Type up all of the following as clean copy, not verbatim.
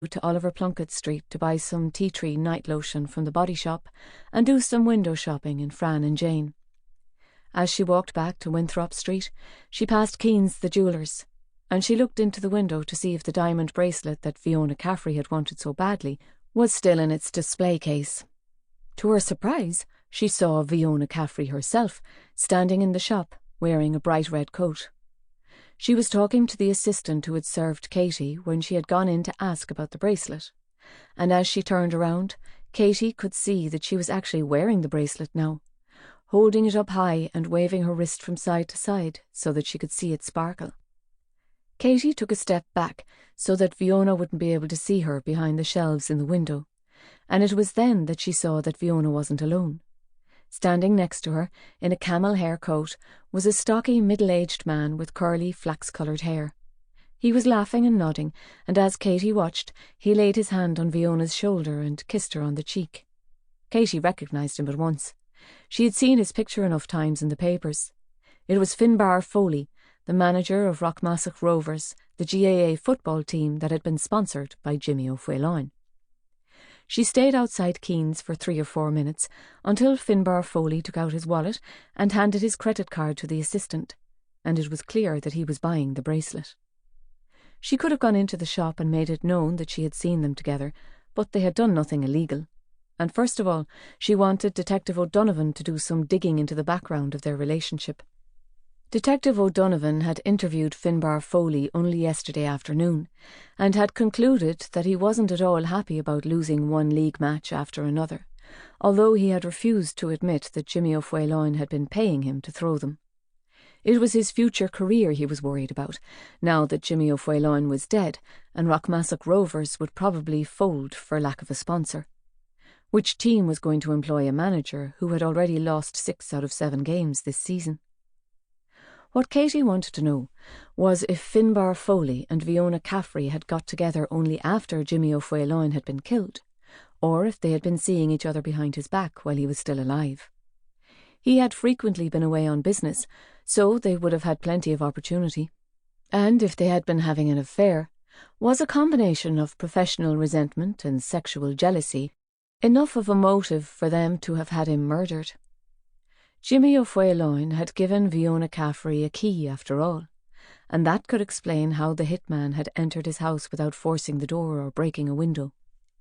to Oliver Plunkett Street to buy some tea tree night lotion from the body shop and do some window shopping in Fran and Jane. As she walked back to Winthrop Street, she passed Keen's the jewellers, and she looked into the window to see if the diamond bracelet that Fiona Caffrey had wanted so badly was still in its display case. To her surprise, she saw Fiona Caffrey herself standing in the shop, wearing a bright red coat. She was talking to the assistant who had served Katie when she had gone in to ask about the bracelet, and as she turned around, Katie could see that she was actually wearing the bracelet now, holding it up high and waving her wrist from side to side so that she could see it sparkle. Katie took a step back so that Fiona wouldn't be able to see her behind the shelves in the window, and it was then that she saw that Fiona wasn't alone. Standing next to her, in a camel hair coat, was a stocky middle-aged man with curly flax-coloured hair. He was laughing and nodding, and as Katie watched, he laid his hand on Fiona's shoulder and kissed her on the cheek. Katie recognised him at once. She had seen his picture enough times in the papers. It was Finbar Foley, the manager of Rockmassach Rovers, the GAA football team that had been sponsored by Jimmy O'Faolain. She stayed outside Keen's for 3 or 4 minutes until Finbar Foley took out his wallet and handed his credit card to the assistant, and it was clear that he was buying the bracelet. She could have gone into the shop and made it known that she had seen them together, but they had done nothing illegal. And first of all, she wanted Detective O'Donovan to do some digging into the background of their relationship. Detective O'Donovan had interviewed Finbar Foley only yesterday afternoon, and had concluded that he wasn't at all happy about losing one league match after another, although he had refused to admit that Jimmy O'Faolain had been paying him to throw them. It was his future career he was worried about, now that Jimmy O'Faolain was dead, and Rockmassach Rovers would probably fold for lack of a sponsor. Which team was going to employ a manager who had already lost 6 out of 7 games this season? What Katie wanted to know was if Finbar Foley and Fiona Caffrey had got together only after Jimmy O'Faolain had been killed, or if they had been seeing each other behind his back while he was still alive. He had frequently been away on business, so they would have had plenty of opportunity. And if they had been having an affair, was a combination of professional resentment and sexual jealousy enough of a motive for them to have had him murdered? Jimmy O'Faolain had given Fiona Caffrey a key after all, and that could explain how the hitman had entered his house without forcing the door or breaking a window.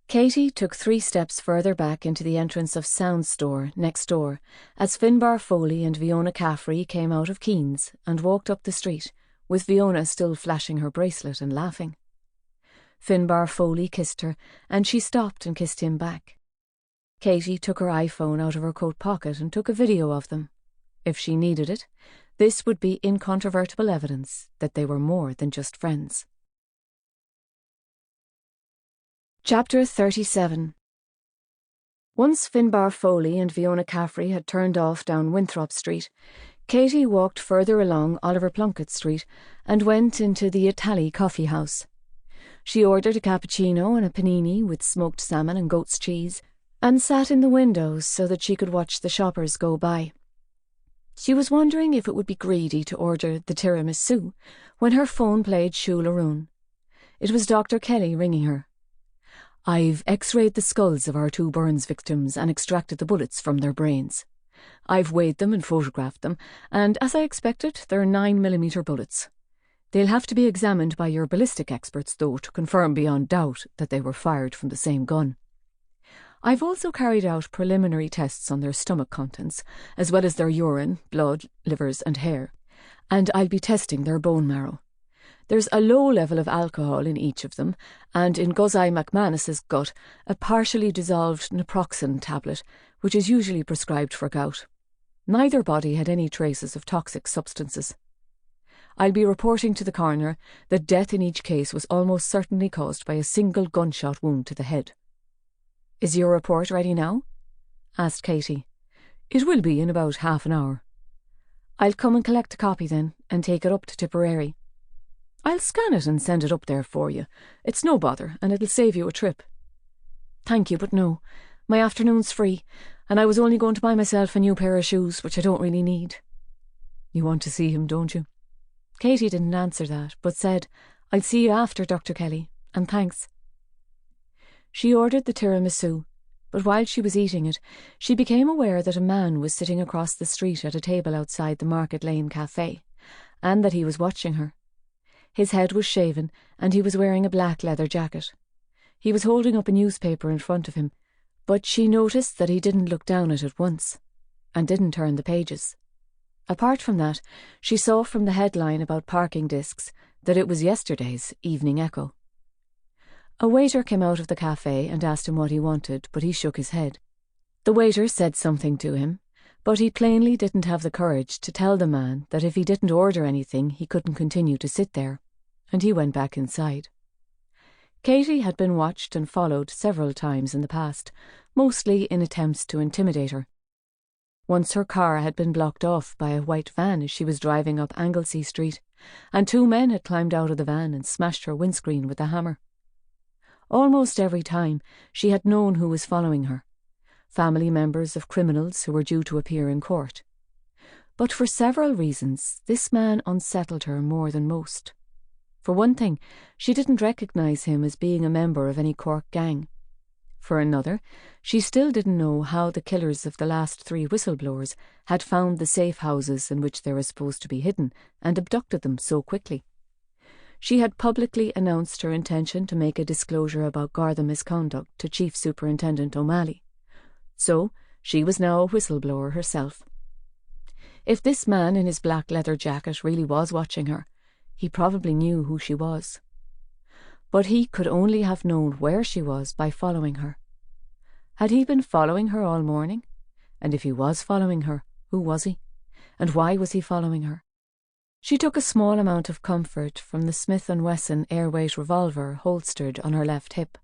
Katie took 3 steps further back into the entrance of Sound's store next door as Finbar Foley and Fiona Caffrey came out of Keen's and walked up the street, with Fiona still flashing her bracelet and laughing. Finbar Foley kissed her, and she stopped and kissed him back. Katie took her iPhone out of her coat pocket and took a video of them. If she needed it, this would be incontrovertible evidence that they were more than just friends. Chapter 37. Once Finbar Foley and Fiona Caffrey had turned off down Winthrop Street, Katie walked further along Oliver Plunkett Street and went into the Itali coffee house. She ordered a cappuccino and a panini with smoked salmon and goat's cheese, and sat in the windows so that she could watch the shoppers go by. She was wondering if it would be greedy to order the tiramisu when her phone played Shul Arun. It was Dr. Kelly ringing her. "I've x-rayed the skulls of our 2 burns victims and extracted the bullets from their brains. I've weighed them and photographed them, and as I expected, they're 9mm bullets. They'll have to be examined by your ballistic experts, though, to confirm beyond doubt that they were fired from the same gun. I've also carried out preliminary tests on their stomach contents, as well as their urine, blood, livers and hair, and I'll be testing their bone marrow. There's a low level of alcohol in each of them, and in Guzai McManus's gut, a partially dissolved naproxen tablet, which is usually prescribed for gout. Neither body had any traces of toxic substances. I'll be reporting to the coroner that death in each case was almost certainly caused by a single gunshot wound to the head." "Is your report ready now?" asked Katie. "It will be in about half an hour." "I'll come and collect a copy then, and take it up to Tipperary." "I'll scan it and send it up there for you. It's no bother, and it'll save you a trip." "Thank you, but no. My afternoon's free, and I was only going to buy myself a new pair of shoes, which I don't really need." "You want to see him, don't you?" Katie didn't answer that, but said, "I'll see you after, Dr. Kelly, and thanks." She ordered the tiramisu, but while she was eating it, she became aware that a man was sitting across the street at a table outside the Market Lane Cafe, and that he was watching her. His head was shaven, and he was wearing a black leather jacket. He was holding up a newspaper in front of him, but she noticed that he didn't look down at it once, and didn't turn the pages. Apart from that, she saw from the headline about parking discs that it was yesterday's Evening Echo. A waiter came out of the cafe and asked him what he wanted, but he shook his head. The waiter said something to him, but he plainly didn't have the courage to tell the man that if he didn't order anything he couldn't continue to sit there, and he went back inside. Katie had been watched and followed several times in the past, mostly in attempts to intimidate her. Once her car had been blocked off by a white van as she was driving up Anglesey Street, and 2 men had climbed out of the van and smashed her windscreen with a hammer. Almost every time she had known who was following her, family members of criminals who were due to appear in court. But for several reasons, this man unsettled her more than most. For one thing, she didn't recognise him as being a member of any Cork gang. For another, she still didn't know how the killers of the last 3 whistleblowers had found the safe houses in which they were supposed to be hidden and abducted them so quickly. She had publicly announced her intention to make a disclosure about Garda misconduct to Chief Superintendent O'Malley. So, she was now a whistleblower herself. If this man in his black leather jacket really was watching her, he probably knew who she was. But he could only have known where she was by following her. Had he been following her all morning? And if he was following her, who was he? And why was he following her? She took a small amount of comfort from the Smith & Wesson airweight revolver holstered on her left hip.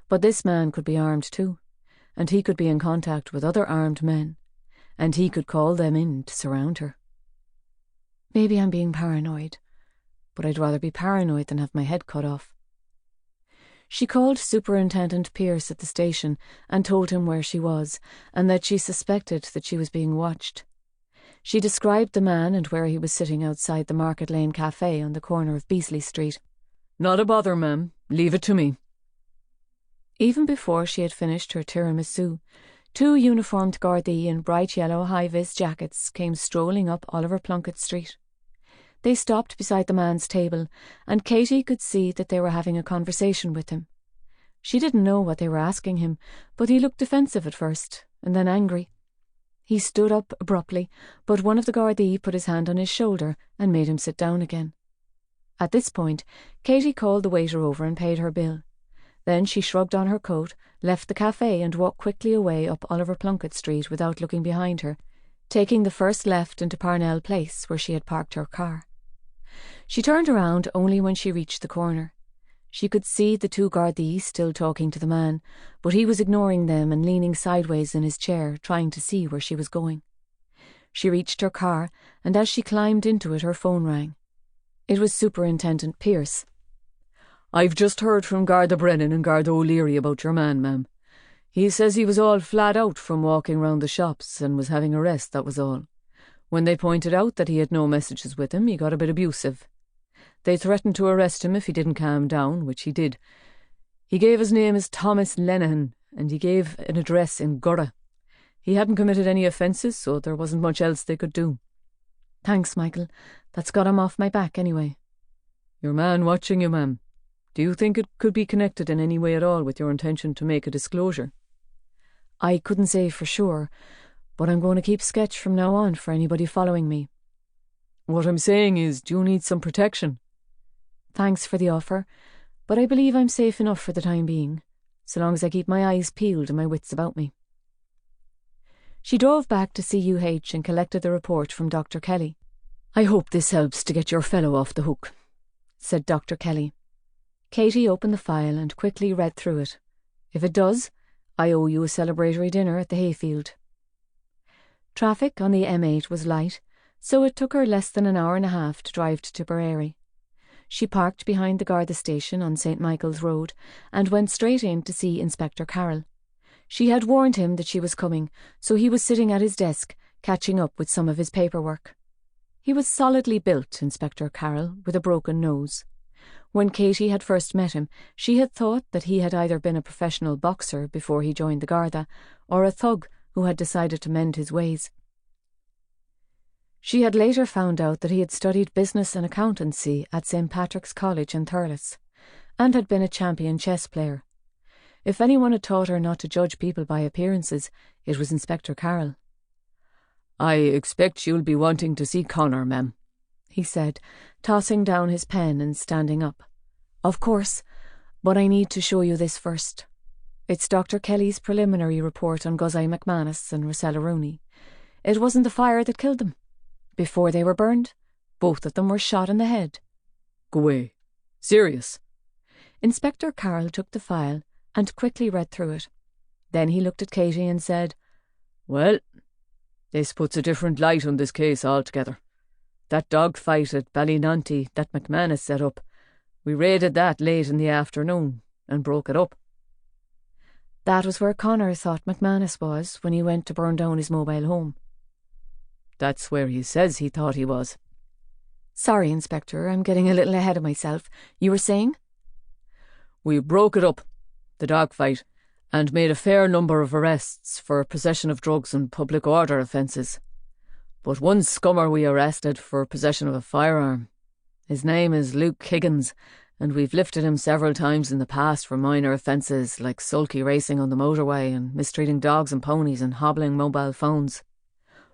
But this man could be armed too, and he could be in contact with other armed men, and he could call them in to surround her. Maybe I'm being paranoid, but I'd rather be paranoid than have my head cut off. She called Superintendent Pearce at the station and told him where she was, and that she suspected that she was being watched. She described the man and where he was sitting outside the Market Lane Cafe on the corner of Beasley Street. "Not a bother, ma'am. Leave it to me." Even before she had finished her tiramisu, 2 uniformed Gardaí in bright yellow high-vis jackets came strolling up Oliver Plunkett Street. They stopped beside the man's table, and Katie could see that they were having a conversation with him. She didn't know what they were asking him, but he looked defensive at first, and then angry. He stood up abruptly, but one of the Gardaí put his hand on his shoulder and made him sit down again. At this point, Katie called the waiter over and paid her bill. Then she shrugged on her coat, left the cafe and walked quickly away up Oliver Plunkett Street without looking behind her, taking the first left into Parnell Place where she had parked her car. She turned around only when she reached the corner. She could see the 2 Gardaí still talking to the man, but he was ignoring them and leaning sideways in his chair, trying to see where she was going. She reached her car, and as she climbed into it, her phone rang. It was Superintendent Pearce. "I've just heard from Garda Brennan and Garda O'Leary about your man, ma'am. He says he was all flat out from walking round the shops and was having a rest, that was all. When they pointed out that he had no messages with him, he got a bit abusive. They threatened to arrest him if he didn't calm down, which he did. He gave his name as Thomas Lenihan, and he gave an address in Garda. He hadn't committed any offences, so there wasn't much else they could do." "Thanks, Michael. That's got him off my back anyway." "Your man watching you, ma'am. Do you think it could be connected in any way at all with your intention to make a disclosure?" "I couldn't say for sure, but I'm going to keep sketch from now on for anybody following me." "What I'm saying is, do you need some protection?" "Thanks for the offer, but I believe I'm safe enough for the time being, so long as I keep my eyes peeled and my wits about me." She drove back to CUH and collected the report from Dr. Kelly. "I hope this helps to get your fellow off the hook," said Dr. Kelly. Katie opened the file and quickly read through it. "If it does, I owe you a celebratory dinner at the hayfield." Traffic on the M8 was light, so it took her less than an hour and a half to drive to Tipperary. She parked behind the Garda station on St. Michael's Road and went straight in to see Inspector Carroll. She had warned him that she was coming, so he was sitting at his desk, catching up with some of his paperwork. He was solidly built, Inspector Carroll, with a broken nose. When Katie had first met him, she had thought that he had either been a professional boxer before he joined the Garda, or a thug who had decided to mend his ways. She had later found out that he had studied business and accountancy at St. Patrick's College in Thurles, and had been a champion chess player. If anyone had taught her not to judge people by appearances, it was Inspector Carroll. "I expect you'll be wanting to see Connor, ma'am," he said, tossing down his pen and standing up. "Of course, but I need to show you this first. It's Dr. Kelly's preliminary report on Guzai McManus and Rosella Rooney. It wasn't the fire that killed them. Before they were burned, both of them were shot in the head." "Go away. Serious?" Inspector Carroll took the file and quickly read through it. Then he looked at Katie and said, "Well, this puts a different light on this case altogether. That dog fight at Ballynanty that McManus set up, we raided that late in the afternoon and broke it up." That was where Connor thought McManus was when he went to burn down his mobile home. "That's where he says he thought he was." "Sorry, Inspector, I'm getting a little ahead of myself. You were saying?" "We broke it up, the dog fight, and made a fair number of arrests for possession of drugs and public order offences. But one scummer we arrested for possession of a firearm. His name is Luke Higgins, and we've lifted him several times in the past for minor offences like sulky racing on the motorway and mistreating dogs and ponies and hobbling mobile phones.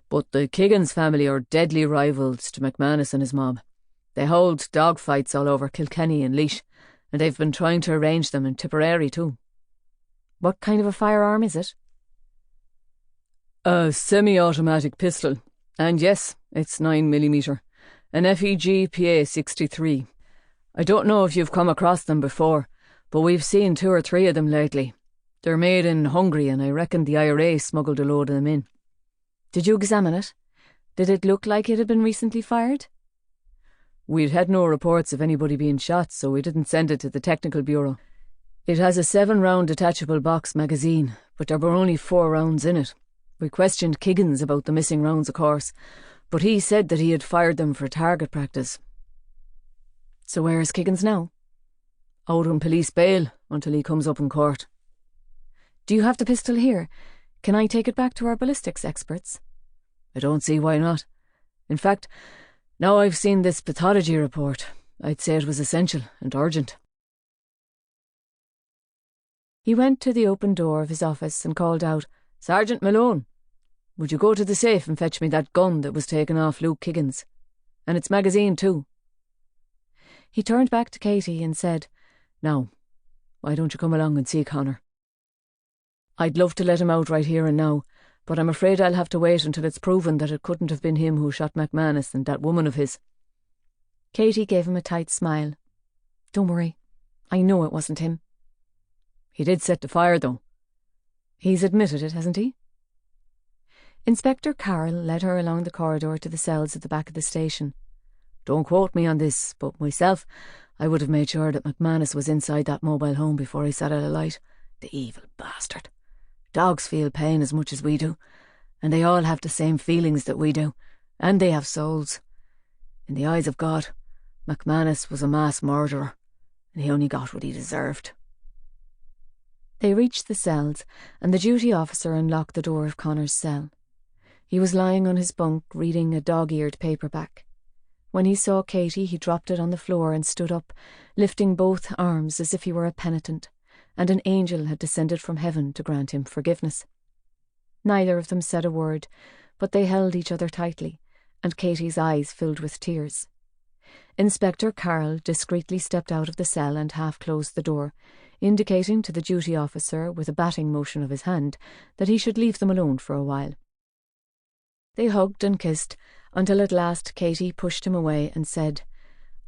But the Higgins family are deadly rivals to McManus and his mob. They hold dog fights all over Kilkenny and Laois, and they've been trying to arrange them in Tipperary too." "What kind of a firearm is it?" "A semi-automatic pistol. And yes, it's 9mm. An FEG PA-63. I don't know if you've come across them before, but we've seen 2 or 3 of them lately. They're made in Hungary, and I reckon the IRA smuggled a load of them in." "Did you examine it? Did it look like it had been recently fired?" "We'd had no reports of anybody being shot, so we didn't send it to the Technical Bureau. It has a 7-round detachable box magazine, but there were only 4 rounds in it. We questioned Higgins about the missing rounds, of course, but he said that he had fired them for target practice." "So where is Higgins now?" "Out on police bail until he comes up in court." "Do you have the pistol here? Can I take it back to our ballistics experts?" "I don't see why not. In fact, now I've seen this pathology report, I'd say it was essential and urgent." He went to the open door of his office and called out, "Sergeant Malone, would you go to the safe and fetch me that gun that was taken off Luke Higgins? And its magazine too." He turned back to Katie and said, "Now, why don't you come along and see Connor? I'd love to let him out right here and now, but I'm afraid I'll have to wait until it's proven that it couldn't have been him who shot McManus and that woman of his." Katie gave him a tight smile. "Don't worry, I know it wasn't him." "He did set the fire though." "He's admitted it, hasn't he?" Inspector Carroll led her along the corridor to the cells at the back of the station. "Don't quote me on this, but myself, I would have made sure that McManus was inside that mobile home before he set it alight. The evil bastard. Dogs feel pain as much as we do, and they all have the same feelings that we do, and they have souls. In the eyes of God, McManus was a mass murderer, and he only got what he deserved." They reached the cells, and the duty officer unlocked the door of Connor's cell. He was lying on his bunk reading a dog-eared paperback. When he saw Katie, he dropped it on the floor and stood up, lifting both arms as if he were a penitent, and an angel had descended from heaven to grant him forgiveness. Neither of them said a word, but they held each other tightly, and Katie's eyes filled with tears. Inspector Carroll discreetly stepped out of the cell and half-closed the door, indicating to the duty officer with a batting motion of his hand that he should leave them alone for a while. They hugged and kissed, until at last Katie pushed him away and said,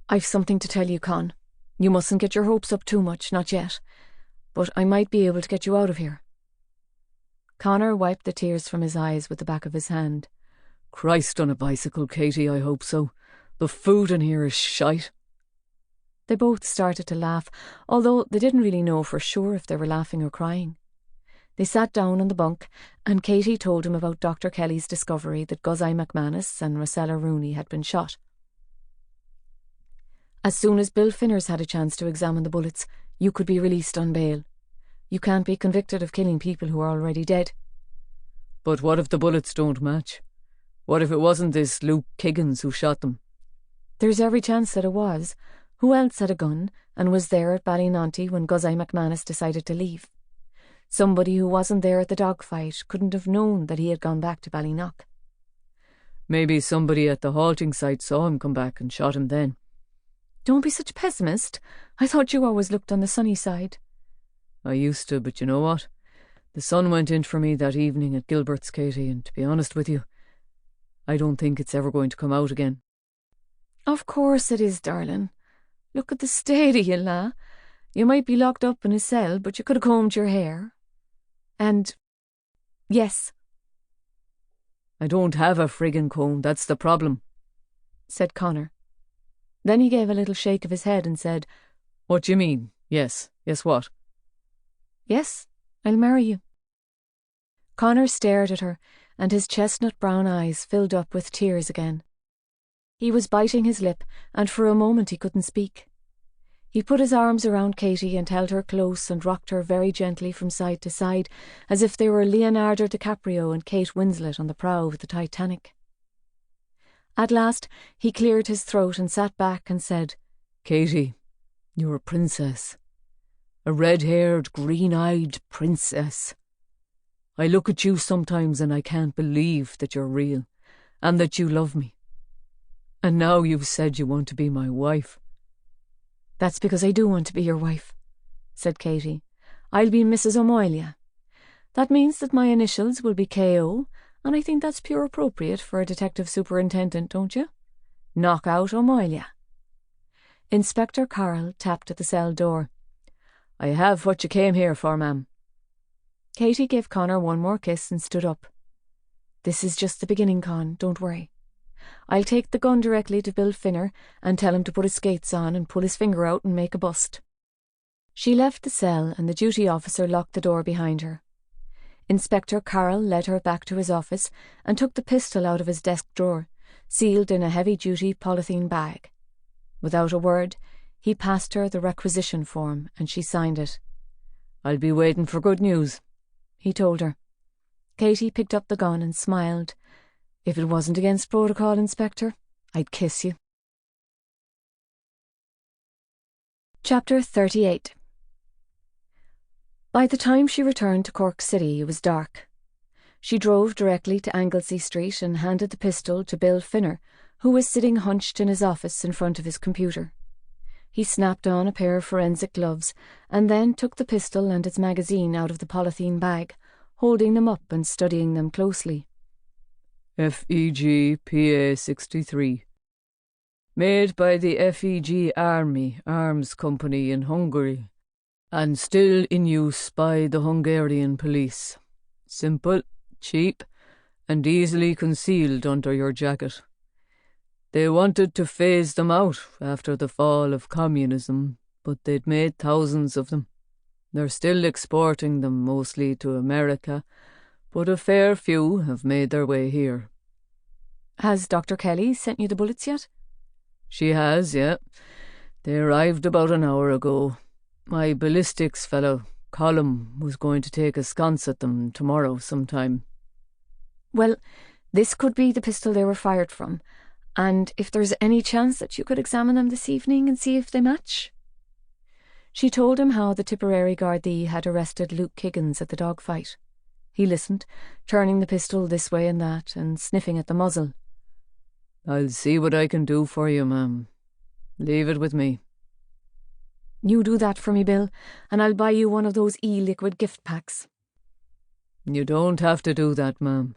"I've something to tell you, Con. You mustn't get your hopes up too much, not yet, but I might be able to get you out of here." Connor wiped the tears from his eyes with the back of his hand. "Christ on a bicycle, Katie, I hope so. The food in here is shite." They both started to laugh, although they didn't really know for sure if they were laughing or crying. They sat down on the bunk, and Katie told him about Dr. Kelly's discovery that Guzai McManus and Rosella Rooney had been shot. As soon as Bill Finners had a chance to examine the bullets, you could be released on bail. You can't be convicted of killing people who are already dead. But what if the bullets don't match? What if it wasn't this Luke Kiggins who shot them? There's every chance that it was. Who else had a gun and was there at Ballynonty when Guzai McManus decided to leave? Somebody who wasn't there at the dogfight couldn't have known that he had gone back to Ballynock. Maybe somebody at the halting site saw him come back and shot him then. Don't be such a pessimist. I thought you always looked on the sunny side. I used to, but you know what? The sun went in for me that evening at Gilbert's, Katie, and to be honest with you, I don't think it's ever going to come out again. Of course it is, darling. Look at the state of you, la. You might be locked up in a cell, but you could have combed your hair. And, yes. I don't have a friggin' comb, that's the problem, said Connor. Then he gave a little shake of his head and said, What do you mean? Yes. Yes what? Yes, I'll marry you. Connor stared at her, and his chestnut brown eyes filled up with tears again. He was biting his lip, and for a moment he couldn't speak. He put his arms around Katie and held her close and rocked her very gently from side to side, as if they were Leonardo DiCaprio and Kate Winslet on the prow of the Titanic. At last he cleared his throat and sat back and said, Katie, you're a princess. A red-haired, green-eyed princess. I look at you sometimes and I can't believe that you're real, and that you love me. And now you've said you want to be my wife. That's because I do want to be your wife, said Katie. I'll be Mrs. O'Moylia. That means that my initials will be K.O., and I think that's pure appropriate for a detective superintendent, don't you? Knock out O'Moylia. Inspector Carroll tapped at the cell door. I have what you came here for, ma'am. Katie gave Connor one more kiss and stood up. This is just the beginning, Con, don't worry. I'll take the gun directly to Bill Finner and tell him to put his skates on and pull his finger out and make a bust. She left the cell and the duty officer locked the door behind her. Inspector Carroll led her back to his office and took the pistol out of his desk drawer, sealed in a heavy-duty polythene bag. Without a word, he passed her the requisition form and she signed it. I'll be waiting for good news, he told her. Katie picked up the gun and smiled. If it wasn't against protocol, Inspector, I'd kiss you. Chapter 38. By the time she returned to Cork City, it was dark. She drove directly to Anglesey Street and handed the pistol to Bill Finner, who was sitting hunched in his office in front of his computer. He snapped on a pair of forensic gloves and then took the pistol and its magazine out of the polythene bag, holding them up and studying them closely. FEG PA 63. Made by the FEG Army Arms Company in Hungary, and still in use by the Hungarian police. Simple, cheap, and easily concealed under your jacket. They wanted to phase them out after the fall of communism, but they'd made thousands of them. They're still exporting them mostly to America, but a fair few have made their way here. Has Dr. Kelly sent you the bullets yet? She has, yeah. They arrived about an hour ago. My ballistics fellow, Colum, was going to take a sconce at them tomorrow sometime. Well, this could be the pistol they were fired from, and if there's any chance that you could examine them this evening and see if they match. She told him how the Tipperary Gardaí had arrested Luke Kiggins at the dogfight. He listened, turning the pistol this way and that, and sniffing at the muzzle. I'll see what I can do for you, ma'am. Leave it with me. You do that for me, Bill, and I'll buy you one of those e-liquid gift packs. You don't have to do that, ma'am.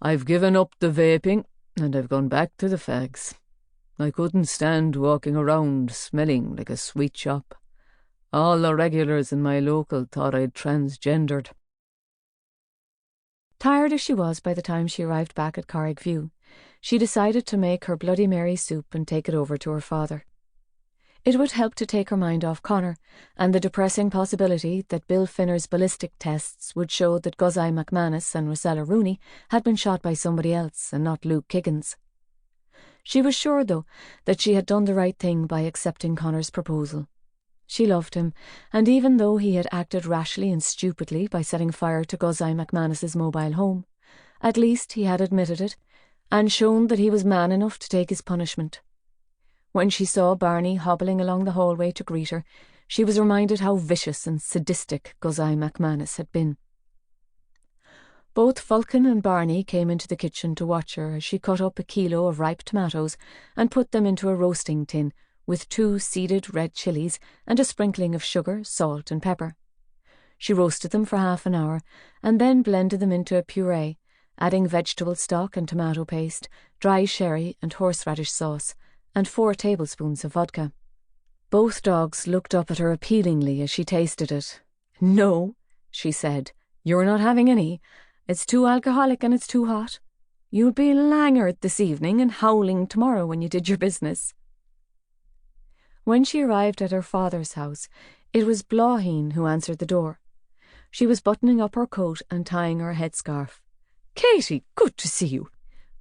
I've given up the vaping, and I've gone back to the fags. I couldn't stand walking around smelling like a sweet shop. All the regulars in my local thought I'd transgendered. Tired as she was by the time she arrived back at Carrickview, she decided to make her Bloody Mary soup and take it over to her father. It would help to take her mind off Connor and the depressing possibility that Bill Finner's ballistic tests would show that Guzai McManus and Rosella Rooney had been shot by somebody else and not Luke Kiggins. She was sure, though, that she had done the right thing by accepting Connor's proposal. She loved him, and even though he had acted rashly and stupidly by setting fire to Guzai McManus's mobile home, at least he had admitted it, and shown that he was man enough to take his punishment. When she saw Barney hobbling along the hallway to greet her, she was reminded how vicious and sadistic Guzai McManus had been. Both Fulkin and Barney came into the kitchen to watch her as she cut up a kilo of ripe tomatoes and put them into a roasting tin with 2 seeded red chilies and a sprinkling of sugar, salt and pepper. She roasted them for half an hour and then blended them into a puree, adding vegetable stock and tomato paste, dry sherry and horseradish sauce, and 4 tablespoons of vodka. Both dogs looked up at her appealingly as she tasted it. "No," she said, "you're not having any. It's too alcoholic and it's too hot. You'll be languid this evening and howling tomorrow when you did your business." When she arrived at her father's house, it was Blauheen who answered the door. She was buttoning up her coat and tying her headscarf. "Katie, good to see you.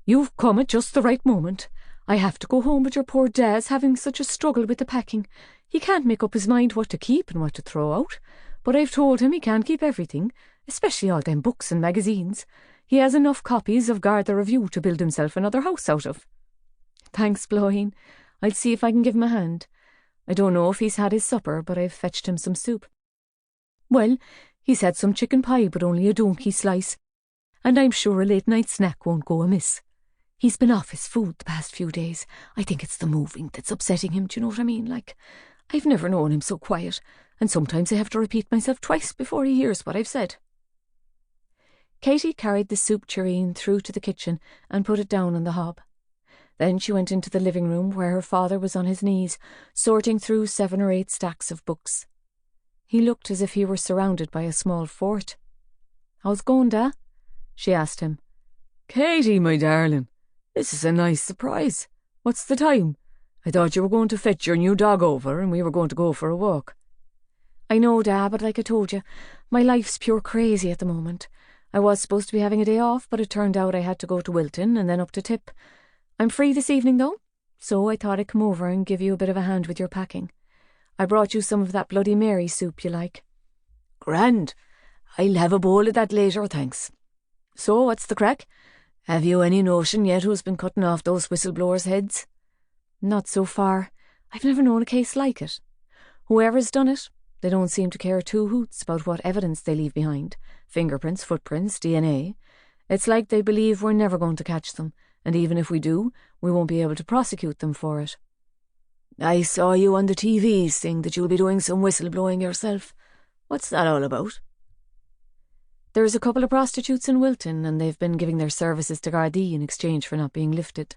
You've come at just the right moment. I have to go home, but your poor dad's having such a struggle with the packing. He can't make up his mind what to keep and what to throw out. But I've told him he can't keep everything, especially all them books and magazines. He has enough copies of Garda Review to build himself another house out of." "Thanks, Blauheen. I'll see if I can give him a hand. I don't know if he's had his supper, but I've fetched him some soup." "Well, he's had some chicken pie, but only a donkey slice. And I'm sure a late-night snack won't go amiss. He's been off his food the past few days. I think it's the moving that's upsetting him, do you know what I mean? Like, I've never known him so quiet, and sometimes I have to repeat myself twice before he hears what I've said." Katie carried the soup tureen through to the kitchen and put it down on the hob. Then she went into the living room where her father was on his knees, sorting through 7 or 8 stacks of books. He looked as if he were surrounded by a small fort. "How's it going, Da?" she asked him. "Katie, my darling, this is a nice surprise. What's the time? I thought you were going to fetch your new dog over and we were going to go for a walk." "I know, Da, but like I told you, my life's pure crazy at the moment. I was supposed to be having a day off, but it turned out I had to go to Wilton and then up to Tip. I'm free this evening, though, so I thought I'd come over and give you a bit of a hand with your packing. I brought you some of that Bloody Mary soup you like." "Grand. I'll have a bowl of that later, thanks. So, what's the crack? Have you any notion yet who's been cutting off those whistleblowers' heads?" "Not so far. I've never known a case like it. Whoever's done it, they don't seem to care 2 hoots about what evidence they leave behind. Fingerprints, footprints, DNA. It's like they believe we're never going to catch them, and even if we do, we won't be able to prosecute them for it." "I saw you on the TV saying that you'll be doing some whistleblowing yourself. What's that all about?" "There's a couple of prostitutes in Wilton, and they've been giving their services to Gardaí in exchange for not being lifted.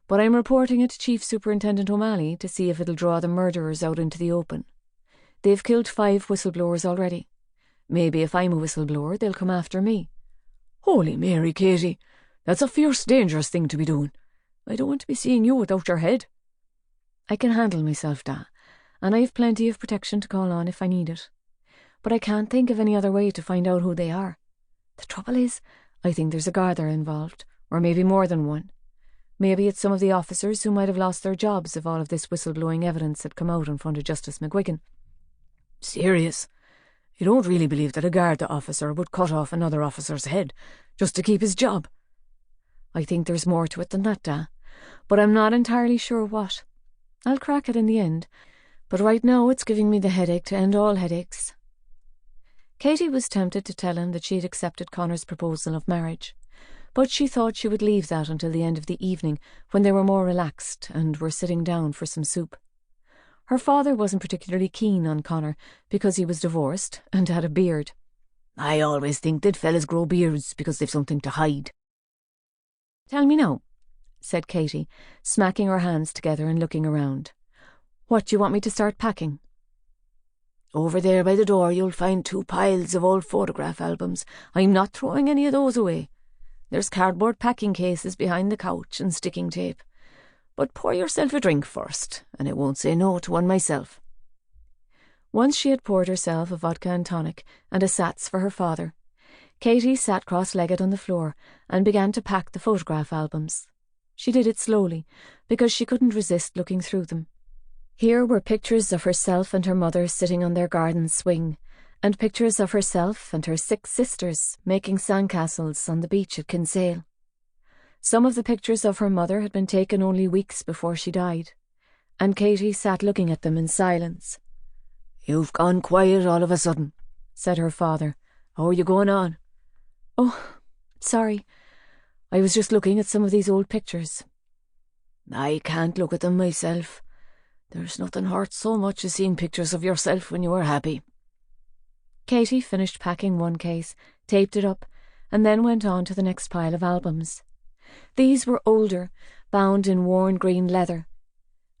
But I'm reporting it to Chief Superintendent O'Malley to see if it'll draw the murderers out into the open. They've killed 5 whistleblowers already. Maybe if I'm a whistleblower, they'll come after me." "Holy Mary, Katie, that's a fierce, dangerous thing to be doing. I don't want to be seeing you without your head." "I can handle myself, Da, and I have plenty of protection to call on if I need it. But I can't think of any other way to find out who they are. The trouble is, I think there's a Garda involved, or maybe more than one. Maybe it's some of the officers who might have lost their jobs if all of this whistleblowing evidence had come out in front of Justice McGuigan." "Serious? You don't really believe that a Garda officer would cut off another officer's head just to keep his job?" "I think there's more to it than that, Da, but I'm not entirely sure what. I'll crack it in the end, but right now it's giving me the headache to end all headaches." Katie was tempted to tell him that she had accepted Connor's proposal of marriage, but she thought she would leave that until the end of the evening when they were more relaxed and were sitting down for some soup. Her father wasn't particularly keen on Connor because he was divorced and had a beard. "I always think that fellas grow beards because they've something to hide." "Tell me now," said Katie, smacking her hands together and looking around. "What do you want me to start packing?" "Over there by the door you'll find 2 piles of old photograph albums. I'm not throwing any of those away. There's cardboard packing cases behind the couch and sticking tape. But pour yourself a drink first, and I won't say no to one myself." Once she had poured herself a vodka and tonic and a Sats for her father, Katie sat cross-legged on the floor and began to pack the photograph albums. She did it slowly, because she couldn't resist looking through them. Here were pictures of herself and her mother sitting on their garden swing, and pictures of herself and her 6 sisters making sandcastles on the beach at Kinsale. Some of the pictures of her mother had been taken only weeks before she died, and Katie sat looking at them in silence. "You've gone quiet all of a sudden," said her father. "How are you going on?" "Oh, sorry. I was just looking at some of these old pictures." "I can't look at them myself. There's nothing hurts so much as seeing pictures of yourself when you were happy." Katie finished packing one case, taped it up, and then went on to the next pile of albums. These were older, bound in worn green leather,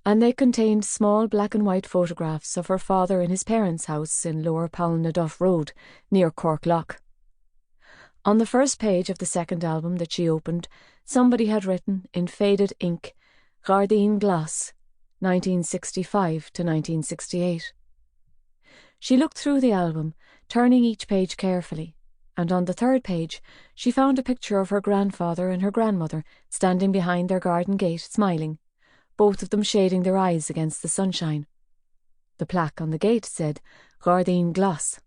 and they contained small black and white photographs of her father in his parents' house in Lower Poulnaduff Road, near Cork Lough. On the first page of the second album that she opened, somebody had written, in faded ink, Garda Gloss, 1965 to 1968. She looked through the album, turning each page carefully, and on the third page she found a picture of her grandfather and her grandmother standing behind their garden gate, smiling, both of them shading their eyes against the sunshine. The plaque on the gate said, Garda Gloss.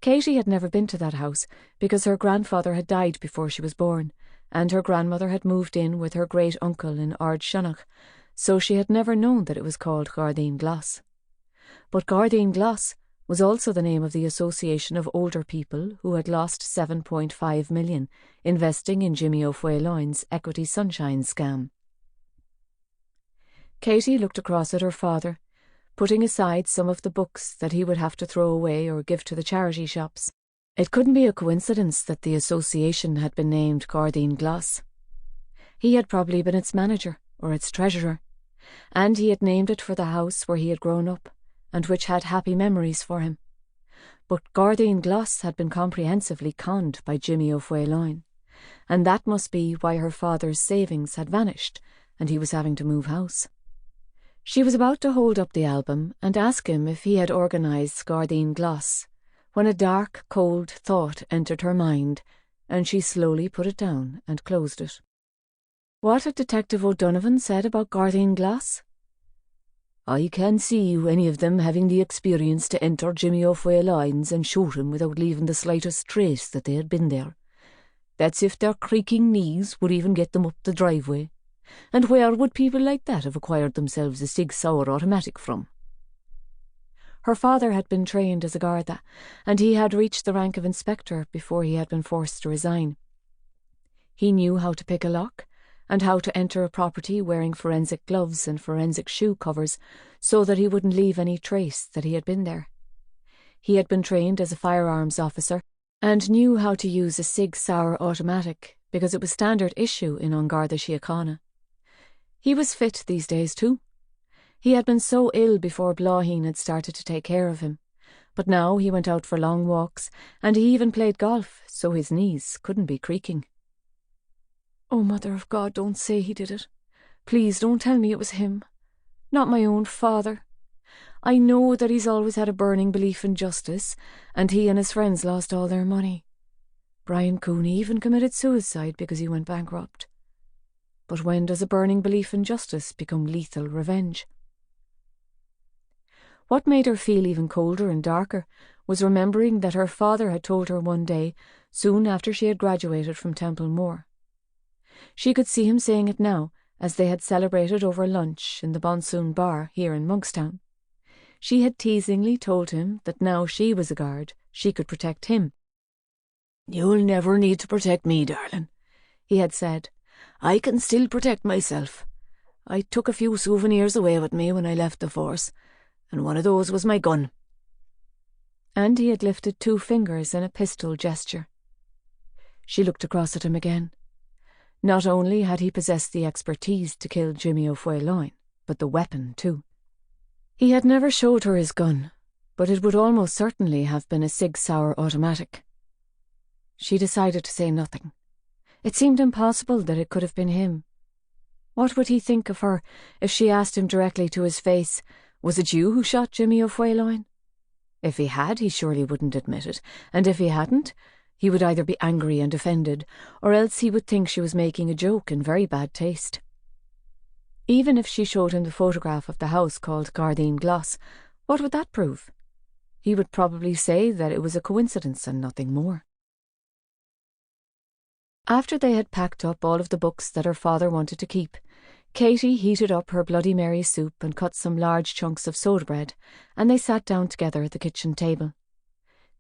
Katie had never been to that house because her grandfather had died before she was born, and her grandmother had moved in with her great-uncle in Ardshonach, so she had never known that it was called Garda Gloss. But Garda Gloss was also the name of the association of older people who had lost 7.5 million investing in Jimmy O'Fuailloin's Equity Sunshine scam. Katie looked across at her father, putting aside some of the books that he would have to throw away or give to the charity shops. It couldn't be a coincidence that the association had been named Garda Gloss. He had probably been its manager or its treasurer, and he had named it for the house where he had grown up and which had happy memories for him. But Garda Gloss had been comprehensively conned by Jimmy O'Fuailloin, and that must be why her father's savings had vanished and he was having to move house. She was about to hold up the album and ask him if he had organised Garda Gloss, when a dark, cold thought entered her mind, and she slowly put it down and closed it. What had Detective O'Donovan said about Garda Gloss? "I can't see any of them having the experience to enter Jimmy O'Fuailloin's and shoot him without leaving the slightest trace that they had been there. That's if their creaking knees would even get them up the driveway. And where would people like that have acquired themselves a Sig Sauer automatic from?" Her father had been trained as a Garda, and he had reached the rank of inspector before he had been forced to resign. He knew how to pick a lock, and how to enter a property wearing forensic gloves and forensic shoe covers so that he wouldn't leave any trace that he had been there. He had been trained as a firearms officer and knew how to use a Sig Sauer automatic because it was standard issue in An Garda Síochána. He was fit these days too. He had been so ill before Blaheen had started to take care of him, but now he went out for long walks and he even played golf so his knees couldn't be creaking. "Oh, Mother of God, don't say he did it. Please don't tell me it was him. Not my own father. I know that he's always had a burning belief in justice, and he and his friends lost all their money. Brian Cooney even committed suicide because he went bankrupt. But when does a burning belief in justice become lethal revenge?" What made her feel even colder and darker was remembering that her father had told her one day, soon after she had graduated from Templemore. She could see him saying it now, as they had celebrated over lunch in the Bonsoon Bar here in Monkstown. She had teasingly told him that now she was a guard, she could protect him. "You'll never need to protect me, darling," he had said. "I can still protect myself. I took a few souvenirs away with me when I left the force, and one of those was my gun." And he had lifted 2 fingers in a pistol gesture. She looked across at him again. Not only had he possessed the expertise to kill Jimmy O'Fuailloin, but the weapon too. He had never showed her his gun, but it would almost certainly have been a Sig Sauer automatic. She decided to say nothing. It seemed impossible that it could have been him. What would he think of her if she asked him directly to his face, "Was it you who shot Jimmy O'Fuailloin?" If he had, he surely wouldn't admit it, and if he hadn't, He would either be angry and offended, or else he would think she was making a joke in very bad taste. Even if she showed him the photograph of the house called Garda Gloss, what would that prove? He would probably say that it was a coincidence and nothing more. After they had packed up all of the books that her father wanted to keep, Katie heated up her Bloody Mary soup and cut some large chunks of soda bread, and they sat down together at the kitchen table.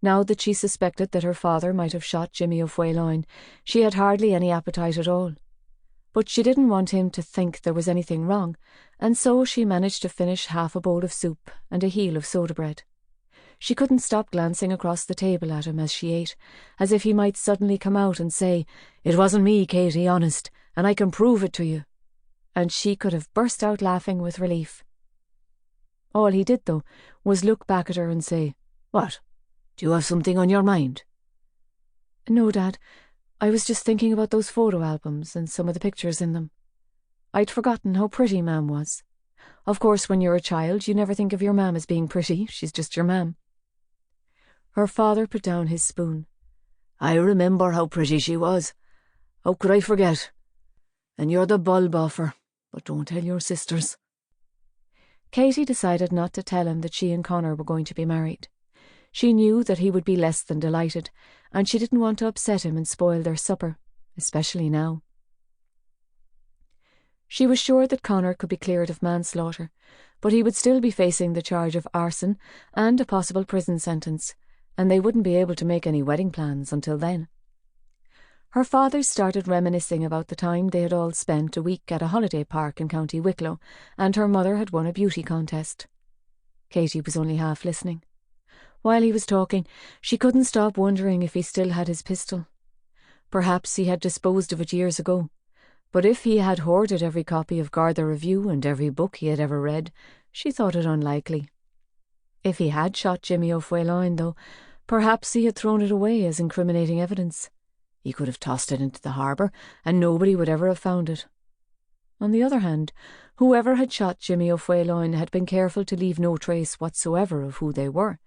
Now that she suspected that her father might have shot Jimmy O'Foyloin, she had hardly any appetite at all. But she didn't want him to think there was anything wrong, and so she managed to finish half a bowl of soup and a heel of soda bread. She couldn't stop glancing across the table at him as she ate, as if he might suddenly come out and say, "It wasn't me, Katie, honest, and I can prove it to you." And she could have burst out laughing with relief. All he did, though, was look back at her and say, "What? Do you have something on your mind?" "No, Dad. I was just thinking about those photo albums and some of the pictures in them. I'd forgotten how pretty Mam was. Of course, when you're a child, you never think of your Mam as being pretty. She's just your Mam." Her father put down his spoon. "I remember how pretty she was. How could I forget? And you're the bulb off her, but don't tell your sisters." Katie decided not to tell him that she and Connor were going to be married. She knew that he would be less than delighted, and she didn't want to upset him and spoil their supper, especially now. She was sure that Connor could be cleared of manslaughter, but he would still be facing the charge of arson and a possible prison sentence, and they wouldn't be able to make any wedding plans until then. Her father started reminiscing about the time they had all spent a week at a holiday park in County Wicklow, and her mother had won a beauty contest. Katie was only half listening. While he was talking, she couldn't stop wondering if he still had his pistol. Perhaps he had disposed of it years ago, but if he had hoarded every copy of Garda Review and every book he had ever read, she thought it unlikely. If he had shot Jimmy O'Foyloin, though, perhaps he had thrown it away as incriminating evidence. He could have tossed it into the harbour, and nobody would ever have found it. On the other hand, whoever had shot Jimmy O'Foyloin had been careful to leave no trace whatsoever of who they were,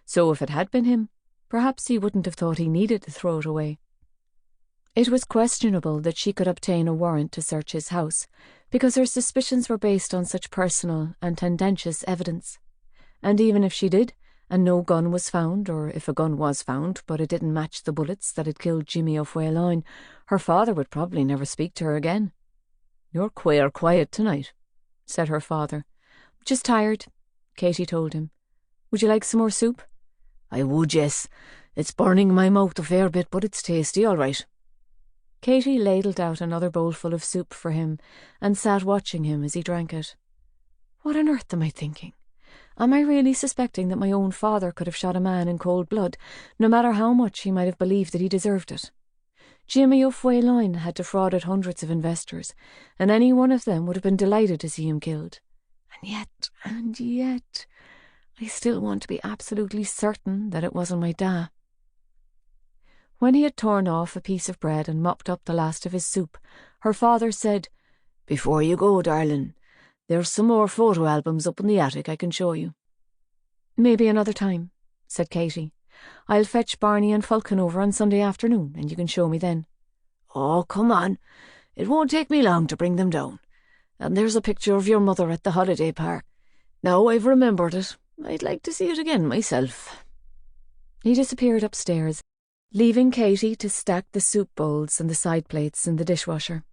so if it had been him, perhaps he wouldn't have thought he needed to throw it away. It was questionable that she could obtain a warrant to search his house, because her suspicions were based on such personal and tendentious evidence. And even if she did, and no gun was found, or if a gun was found but it didn't match the bullets that had killed Jimmy O'Foyloin, her father would probably never speak to her again. "You're queer quiet tonight," said her father. "Just tired," Katie told him. "Would you like some more soup?" "I would, yes. It's burning my mouth a fair bit, but it's tasty, all right." Katie ladled out another bowlful of soup for him and sat watching him as he drank it. What on earth am I thinking? Am I really suspecting that my own father could have shot a man in cold blood, no matter how much he might have believed that he deserved it? Jimmy O'Foyloin had defrauded hundreds of investors, and any one of them would have been delighted to see him killed. And yet, I still want to be absolutely certain that it wasn't my da. When he had torn off a piece of bread and mopped up the last of his soup, her father said, "Before you go, darling, there's some more photo albums up in the attic I can show you." "Maybe another time," said Katie. "I'll fetch Barney and Fulkin over on Sunday afternoon, and you can show me then." "Oh, come on. It won't take me long to bring them down. And there's a picture of your mother at the holiday park. Now I've remembered it, I'd like to see it again myself." He disappeared upstairs, leaving Katie to stack the soup bowls and the side plates in the dishwasher.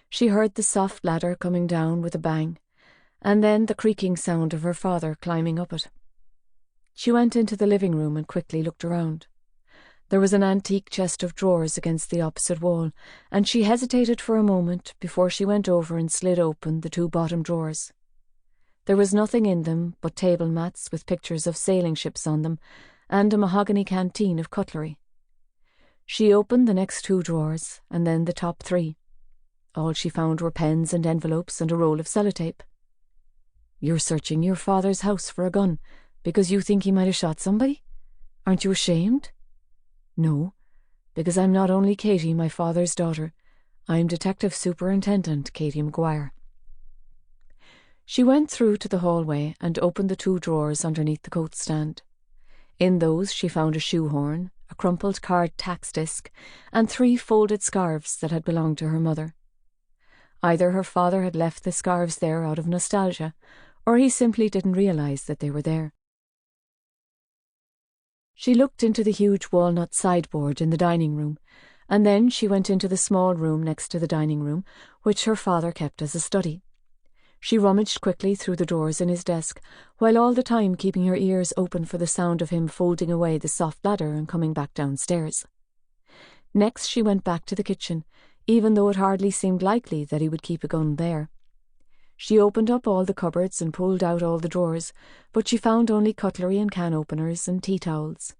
She heard the soft ladder coming down with a bang, and then the creaking sound of her father climbing up it. She went into the living room and quickly looked around. There was an antique chest of drawers against the opposite wall, and she hesitated for a moment before she went over and slid open the two bottom drawers. There was nothing in them but table mats with pictures of sailing ships on them, and a mahogany canteen of cutlery. She opened the next two drawers, and then the top three. All she found were pens and envelopes and a roll of sellotape. "You're searching your father's house for a gun because you think he might have shot somebody? Aren't you ashamed?" "No, because I'm not only Katie, my father's daughter. I'm Detective Superintendent Katie Maguire." She went through to the hallway and opened the two drawers underneath the coat stand. In those she found a shoehorn, a crumpled card tax disc, and 3 folded scarves that had belonged to her mother. Either her father had left the scarves there out of nostalgia, or he simply didn't realise that they were there. She looked into the huge walnut sideboard in the dining room, and then she went into the small room next to the dining room, which her father kept as a study. She rummaged quickly through the drawers in his desk, while all the time keeping her ears open for the sound of him folding away the soft ladder and coming back downstairs. Next she went back to the kitchen, even though it hardly seemed likely that he would keep a gun there. She opened up all the cupboards and pulled out all the drawers, but she found only cutlery and can openers and tea towels.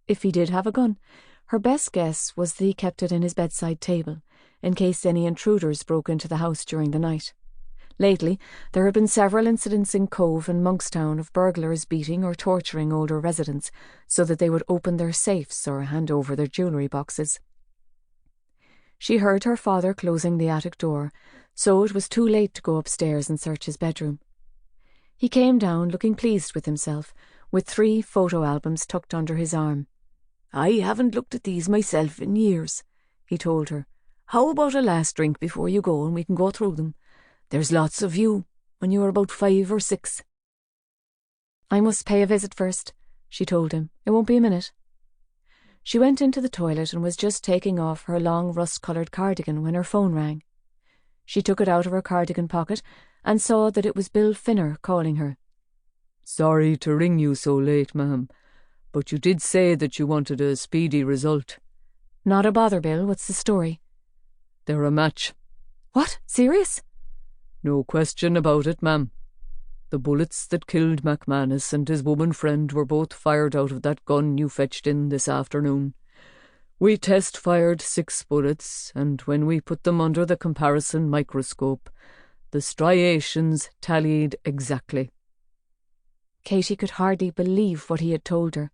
If he did have a gun, her best guess was that he kept it in his bedside table, in case any intruders broke into the house during the night. Lately, there had been several incidents in Cove and Monkstown of burglars beating or torturing older residents so that they would open their safes or hand over their jewellery boxes. She heard her father closing the attic door, so it was too late to go upstairs and search his bedroom. He came down looking pleased with himself, with 3 photo albums tucked under his arm. "I haven't looked at these myself in years," he told her. "How about a last drink before you go and we can go through them? There's lots of you, when you were about 5 or 6. "I must pay a visit first," she told him. "It won't be a minute." She went into the toilet and was just taking off her long rust-coloured cardigan when her phone rang. She took it out of her cardigan pocket and saw that it was Bill Finner calling her. "Sorry to ring you so late, ma'am, but you did say that you wanted a speedy result." "Not a bother, Bill. What's the story?" "They're a match." "What? Serious?" "No question about it, ma'am. The bullets that killed McManus and his woman friend were both fired out of that gun you fetched in this afternoon. We test-fired 6 bullets, and when we put them under the comparison microscope, the striations tallied exactly." Katie could hardly believe what he had told her.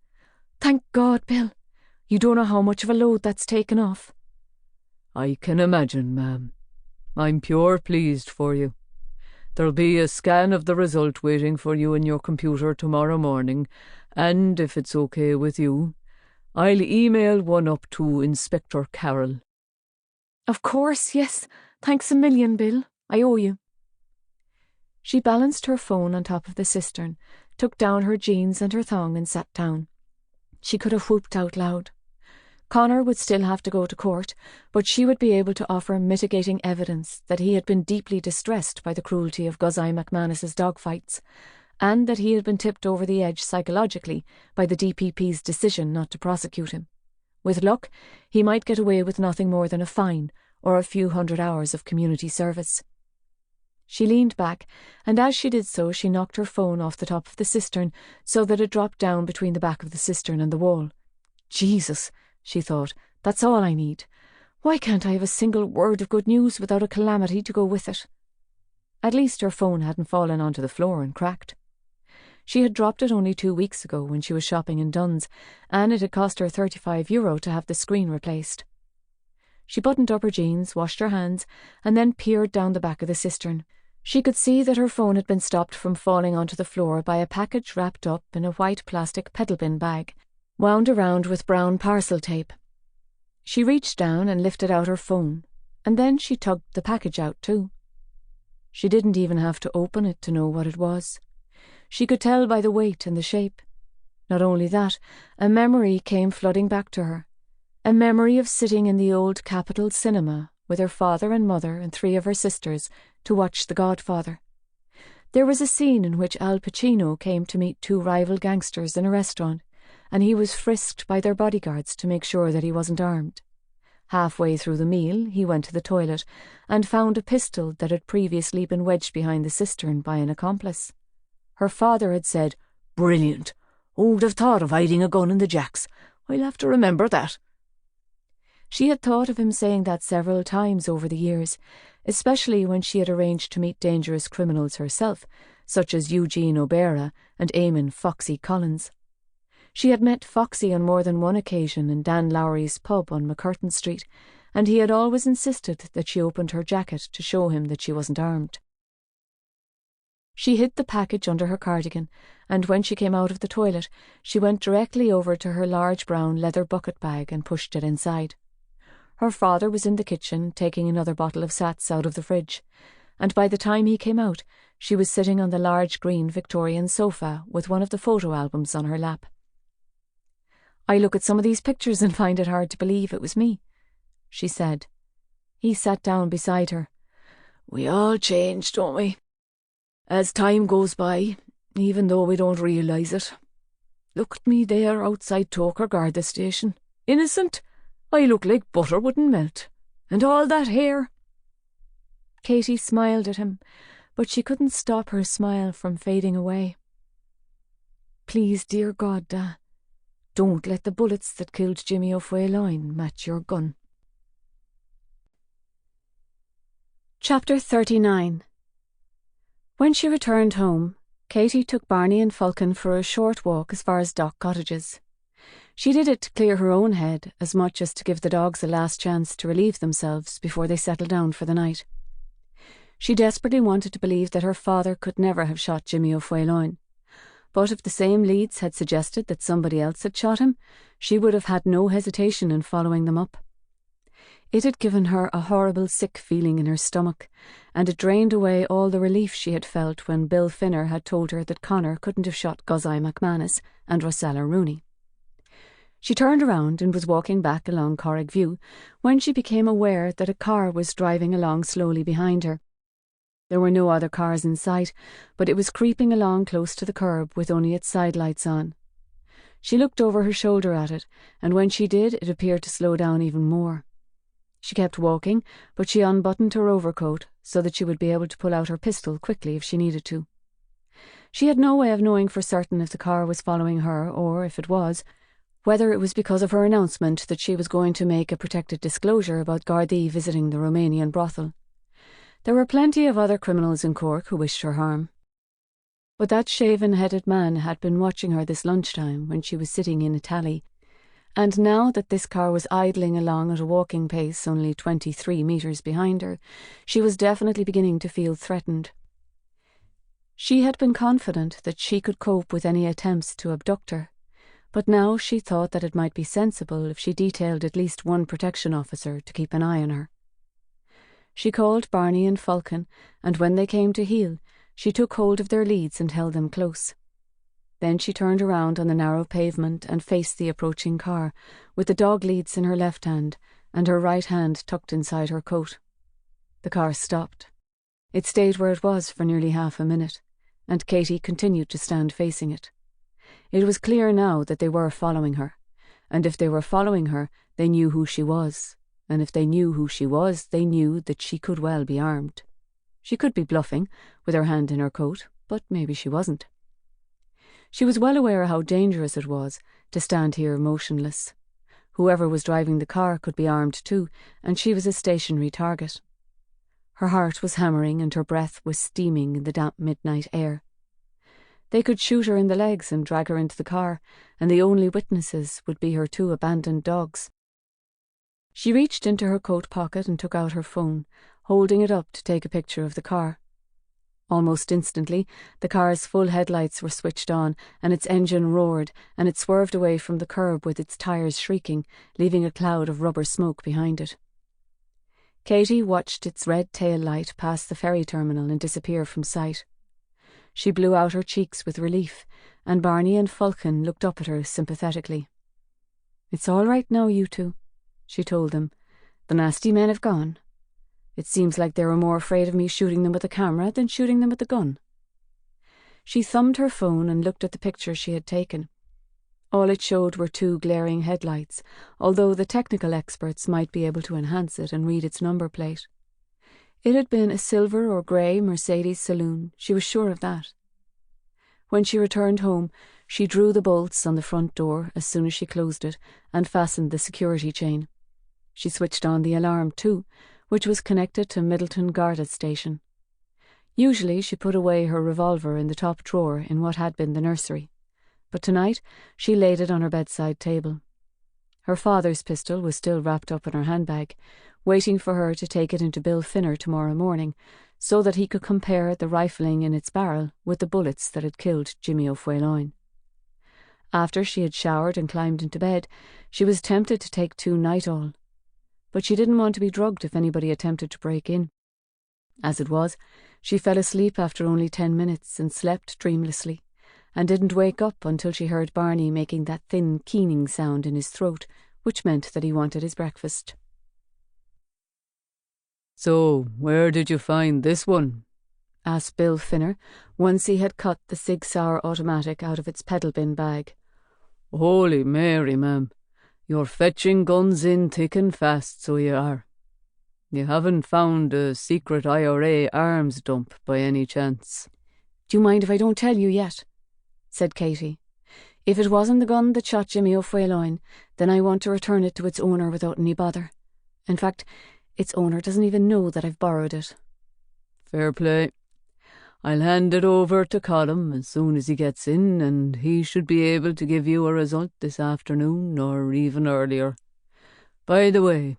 "Thank God, Bill. You don't know how much of a load that's taken off." "I can imagine, ma'am. I'm pure pleased for you. There'll be a scan of the result waiting for you in your computer tomorrow morning, and if it's okay with you, I'll email one up to Inspector Carroll." "Of course, yes. Thanks a million, Bill. I owe you." She balanced her phone on top of the cistern, took down her jeans and her thong and sat down. She could have whooped out loud. Connor would still have to go to court, but she would be able to offer mitigating evidence that he had been deeply distressed by the cruelty of Guzai McManus's dogfights, and that he had been tipped over the edge psychologically by the DPP's decision not to prosecute him. With luck, he might get away with nothing more than a fine or a few 100 hours of community service. She leaned back, and as she did so she knocked her phone off the top of the cistern so that it dropped down between the back of the cistern and the wall. "Jesus," she thought, "that's all I need. Why can't I have a single word of good news without a calamity to go with it?" At least her phone hadn't fallen onto the floor and cracked. She had dropped it only 2 weeks ago when she was shopping in Dunn's, and it had cost her €35 to have the screen replaced. She buttoned up her jeans, washed her hands, and then peered down the back of the cistern. She could see that her phone had been stopped from falling onto the floor by a package wrapped up in a white plastic pedal bin bag, wound around with brown parcel tape. She reached down and lifted out her phone, and then she tugged the package out too. She didn't even have to open it to know what it was. She could tell by the weight and the shape. Not only that, a memory came flooding back to her. A memory of sitting in the old Capitol Cinema with her father and mother and 3 of her sisters to watch The Godfather. There was a scene in which Al Pacino came to meet 2 rival gangsters in a restaurant, and he was frisked by their bodyguards to make sure that he wasn't armed. Halfway through the meal, he went to the toilet and found a pistol that had previously been wedged behind the cistern by an accomplice. Her father had said, "Brilliant! Who'd have thought of hiding a gun in the jacks? I'll have to remember that." She had thought of him saying that several times over the years, especially when she had arranged to meet dangerous criminals herself, such as Eugene O'Bara and Eamon Foxy Collins. She had met Foxy on more than one occasion in Dan Lowry's pub on McCurtain Street, and he had always insisted that she opened her jacket to show him that she wasn't armed. She hid the package under her cardigan, and when she came out of the toilet, she went directly over to her large brown leather bucket bag and pushed it inside. Her father was in the kitchen taking another bottle of Sats out of the fridge, and by the time he came out, she was sitting on the large green Victorian sofa with one of the photo albums on her lap. "I look at some of these pictures and find it hard to believe it was me," she said. He sat down beside her. "We all change, don't we? As time goes by, even though we don't realise it. Look at me there outside Toker Garda station. Innocent. I look like butter wouldn't melt. And all that hair." Katie smiled at him, but she couldn't stop her smile from fading away. "Please, dear God, don't let the bullets that killed Jimmy O'Faolain match your gun." Chapter 39. When she returned home, Katie took Barney and Falcon for a short walk as far as Dock Cottages. She did it to clear her own head as much as to give the dogs a last chance to relieve themselves before they settled down for the night. She desperately wanted to believe that her father could never have shot Jimmy O'Faolain, but if the same leads had suggested that somebody else had shot him, she would have had no hesitation in following them up. It had given her a horrible sick feeling in her stomach, and it drained away all the relief she had felt when Bill Finner had told her that Connor couldn't have shot Guzai McManus and Rosella Rooney. She turned around and was walking back along Corrigg View when she became aware that a car was driving along slowly behind her. There were no other cars in sight, but it was creeping along close to the curb with only its side lights on. She looked over her shoulder at it, and when she did, it appeared to slow down even more. She kept walking, but she unbuttoned her overcoat so that she would be able to pull out her pistol quickly if she needed to. She had no way of knowing for certain if the car was following her, or, if it was, whether it was because of her announcement that she was going to make a protected disclosure about Gardaí visiting the Romanian brothel. There were plenty of other criminals in Cork who wished her harm. But that shaven-headed man had been watching her this lunchtime when she was sitting in a tally, and now that this car was idling along at a walking pace only 23 metres behind her, she was definitely beginning to feel threatened. She had been confident that she could cope with any attempts to abduct her, but now she thought that it might be sensible if she detailed at least one protection officer to keep an eye on her. She called Barney and Falcon, and when they came to heel, she took hold of their leads and held them close. Then she turned around on the narrow pavement and faced the approaching car, with the dog leads in her left hand and her right hand tucked inside her coat. The car stopped. It stayed where it was for nearly half a minute, and Katie continued to stand facing it. It was clear now that they were following her, and if they were following her, they knew who she was, and if they knew who she was, they knew that she could well be armed. She could be bluffing, with her hand in her coat, but maybe she wasn't. She was well aware how dangerous it was to stand here motionless. Whoever was driving the car could be armed too, and she was a stationary target. Her heart was hammering and her breath was steaming in the damp midnight air. They could shoot her in the legs and drag her into the car, and the only witnesses would be her 2 abandoned dogs. She reached into her coat pocket and took out her phone, holding it up to take a picture of the car. Almost instantly, the car's full headlights were switched on, and its engine roared, and it swerved away from the curb with its tyres shrieking, leaving a cloud of rubber smoke behind it. Katie watched its red tail light pass the ferry terminal and disappear from sight. She blew out her cheeks with relief, and Barney and Falcon looked up at her sympathetically. "It's all right now, you two," she told them. "The nasty men have gone. It seems like they were more afraid of me shooting them with a camera than shooting them with a gun." She thumbed her phone and looked at the picture she had taken. All it showed were 2 glaring headlights, although the technical experts might be able to enhance it and read its number plate. It had been a silver or grey Mercedes saloon, she was sure of that. When she returned home, she drew the bolts on the front door as soon as she closed it and fastened the security chain. She switched on the alarm too, which was connected to Middleton Garda station. Usually she put away her revolver in the top drawer in what had been the nursery, but tonight she laid it on her bedside table. Her father's pistol was still wrapped up in her handbag, waiting for her to take it into Bill Finner tomorrow morning, so that he could compare the rifling in its barrel with the bullets that had killed Jimmy O'Fueloin. After she had showered and climbed into bed, she was tempted to take 2 Nitol, but she didn't want to be drugged if anybody attempted to break in. As it was, she fell asleep after only 10 minutes and slept dreamlessly, and didn't wake up until she heard Barney making that thin keening sound in his throat, which meant that he wanted his breakfast. "So, where did you find this one?" asked Bill Finner, once he had cut the Sig Sauer automatic out of its pedal bin bag. "Holy Mary, ma'am, you're fetching guns in thick and fast, so you are. You haven't found a secret IRA arms dump by any chance?" "Do you mind if I don't tell you yet?" said Katie. "If it wasn't the gun that shot Jimmy O'Fueloin, then I want to return it to its owner without any bother. In fact, its owner doesn't even know that I've borrowed it." "Fair play. I'll hand it over to Colm as soon as he gets in, and he should be able to give you a result this afternoon or even earlier. By the way,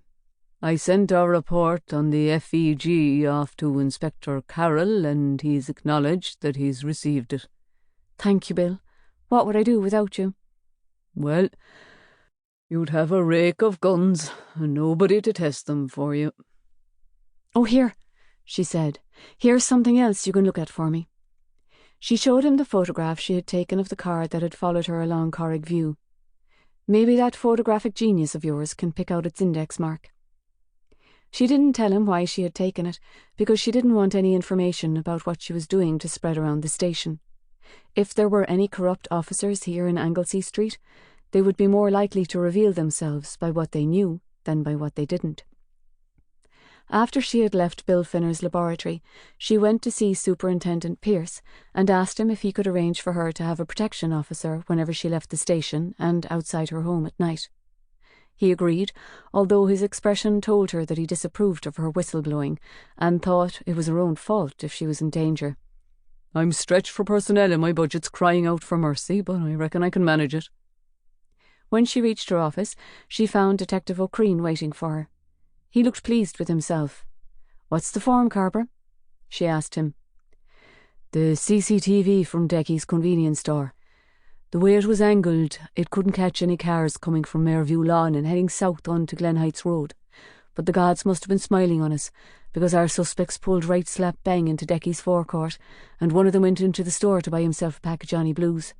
I sent our report on the FEG off to Inspector Carroll, and he's acknowledged that he's received it." "Thank you, Bill. What would I do without you?" "Well, you'd have a rake of guns and nobody to test them for you." "Oh, here," she said. "Here's something else you can look at for me." She showed him the photograph she had taken of the car that had followed her along Cork View. "Maybe that photographic genius of yours can pick out its index mark." She didn't tell him why she had taken it, because she didn't want any information about what she was doing to spread around the station. If there were any corrupt officers here in Anglesey Street, they would be more likely to reveal themselves by what they knew than by what they didn't. After she had left Bill Finner's laboratory, she went to see Superintendent Pearce and asked him if he could arrange for her to have a protection officer whenever she left the station and outside her home at night. He agreed, although his expression told her that he disapproved of her whistleblowing and thought it was her own fault if she was in danger. "I'm stretched for personnel and my budget's crying out for mercy, but I reckon I can manage it." When she reached her office, she found Detective O'Creen waiting for her. He looked pleased with himself. "What's the form, Carber?" she asked him. "The CCTV from Decky's convenience store. The way it was angled, it couldn't catch any cars coming from Mairview Lawn and heading south onto Glen Heights Road. But the gods must have been smiling on us, because our suspects pulled right slap bang into Decky's forecourt, and one of them went into the store to buy himself a pack of Johnny Blues.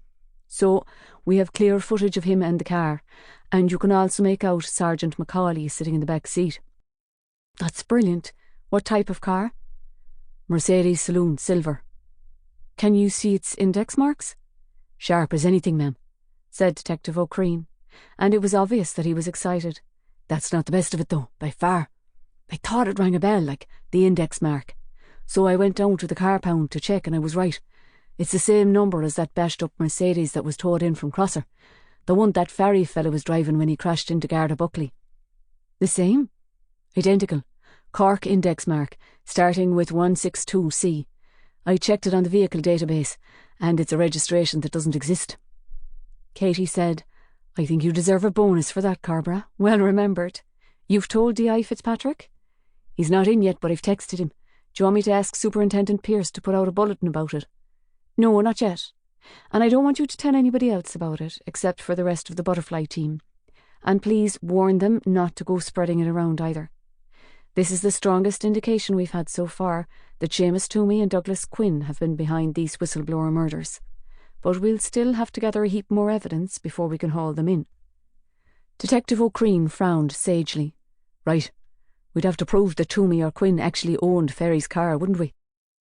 So we have clear footage of him and the car, and you can also make out Sergeant Macaulay sitting in the back seat." "That's brilliant. What type of car?" "Mercedes Saloon, silver." "Can you see its index marks?" "Sharp as anything, ma'am," said Detective O'Creen, and it was obvious that he was excited. "That's not the best of it, though, by far. I thought it rang a bell, like the index mark. So I went down to the car pound to check, and I was right. It's the same number as that bashed-up Mercedes that was towed in from Crosser, the one that Farry fella was driving when he crashed into Garda Buckley." "The same?" "Identical. Cork index mark, starting with 162C. I checked it on the vehicle database, and it's a registration that doesn't exist." Katie said, "I think you deserve a bonus for that, Carbra. Well remembered. You've told D.I. Fitzpatrick?" "He's not in yet, but I've texted him. Do you want me to ask Superintendent Pearce to put out a bulletin about it?" "No, not yet. And I don't want you to tell anybody else about it, except for the rest of the butterfly team. And please warn them not to go spreading it around either. This is the strongest indication we've had so far that Seamus Toomey and Douglas Quinn have been behind these whistleblower murders. But we'll still have to gather a heap more evidence before we can haul them in." Detective O'Creen frowned sagely. "Right. We'd have to prove that Toomey or Quinn actually owned Ferry's car, wouldn't we?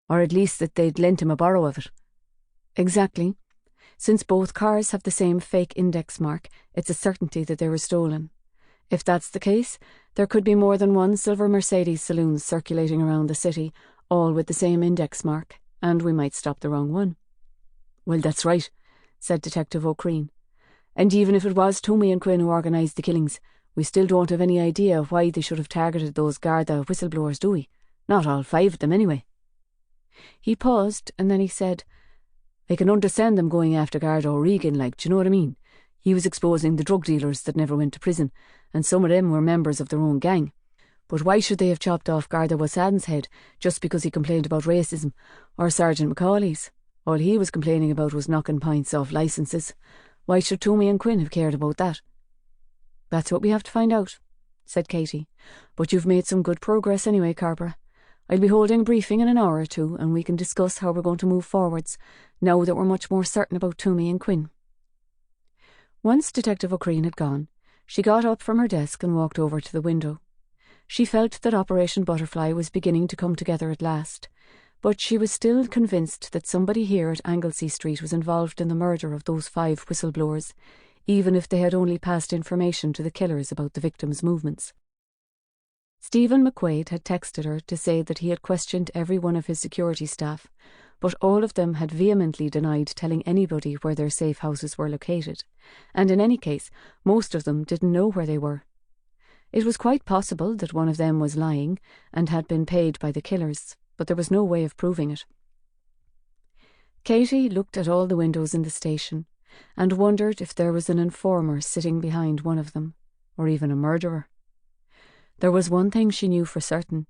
Or at least that they'd lent him a borrow of it." "Exactly. Since both cars have the same fake index mark, it's a certainty that they were stolen. If that's the case, there could be more than one silver Mercedes saloon circulating around the city, all with the same index mark, and we might stop the wrong one." "Well, that's right," said Detective O'Creen. "And even if it was Toomey and Quinn who organised the killings, we still don't have any idea why they should have targeted those Garda whistleblowers, do we? Not all 5 of them, anyway." He paused, and then he said, "I can understand them going after Garda O'Regan, like, do you know what I mean? He was exposing the drug dealers that never went to prison, and some of them were members of their own gang. But why should they have chopped off Garda Wasadden's head just because he complained about racism, or Sergeant Macaulay's? All he was complaining about was knocking pints off licences. Why should Toomey and Quinn have cared about that? That's what we have to find out, said Katie. But you've made some good progress anyway, Corporal. I'll be holding a briefing in an hour or two, and we can discuss how we're going to move forwards, now that we're much more certain about Toomey and Quinn. Once Detective O'Creen had gone, she got up from her desk and walked over to the window. She felt that Operation Butterfly was beginning to come together at last, but she was still convinced that somebody here at Anglesey Street was involved in the murder of those 5 whistleblowers, even if they had only passed information to the killers about the victims' movements. Stephen McQuaid had texted her to say that he had questioned every one of his security staff, but all of them had vehemently denied telling anybody where their safe houses were located, and in any case, most of them didn't know where they were. It was quite possible that one of them was lying and had been paid by the killers, but there was no way of proving it. Katie looked at all the windows in the station and wondered if there was an informer sitting behind one of them, or even a murderer. There was one thing she knew for certain.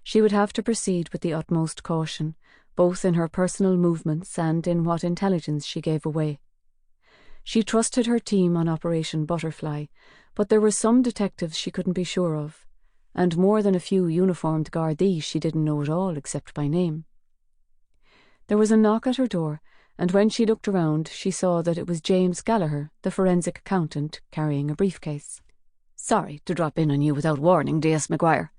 She would have to proceed with the utmost caution, both in her personal movements and in what intelligence she gave away. She trusted her team on Operation Butterfly, but there were some detectives she couldn't be sure of, and more than a few uniformed Gardaí she didn't know at all except by name. There was a knock at her door, and when she looked around she saw that it was James Gallagher, the forensic accountant, carrying a briefcase. "Sorry to drop in on you without warning, D.S. Maguire.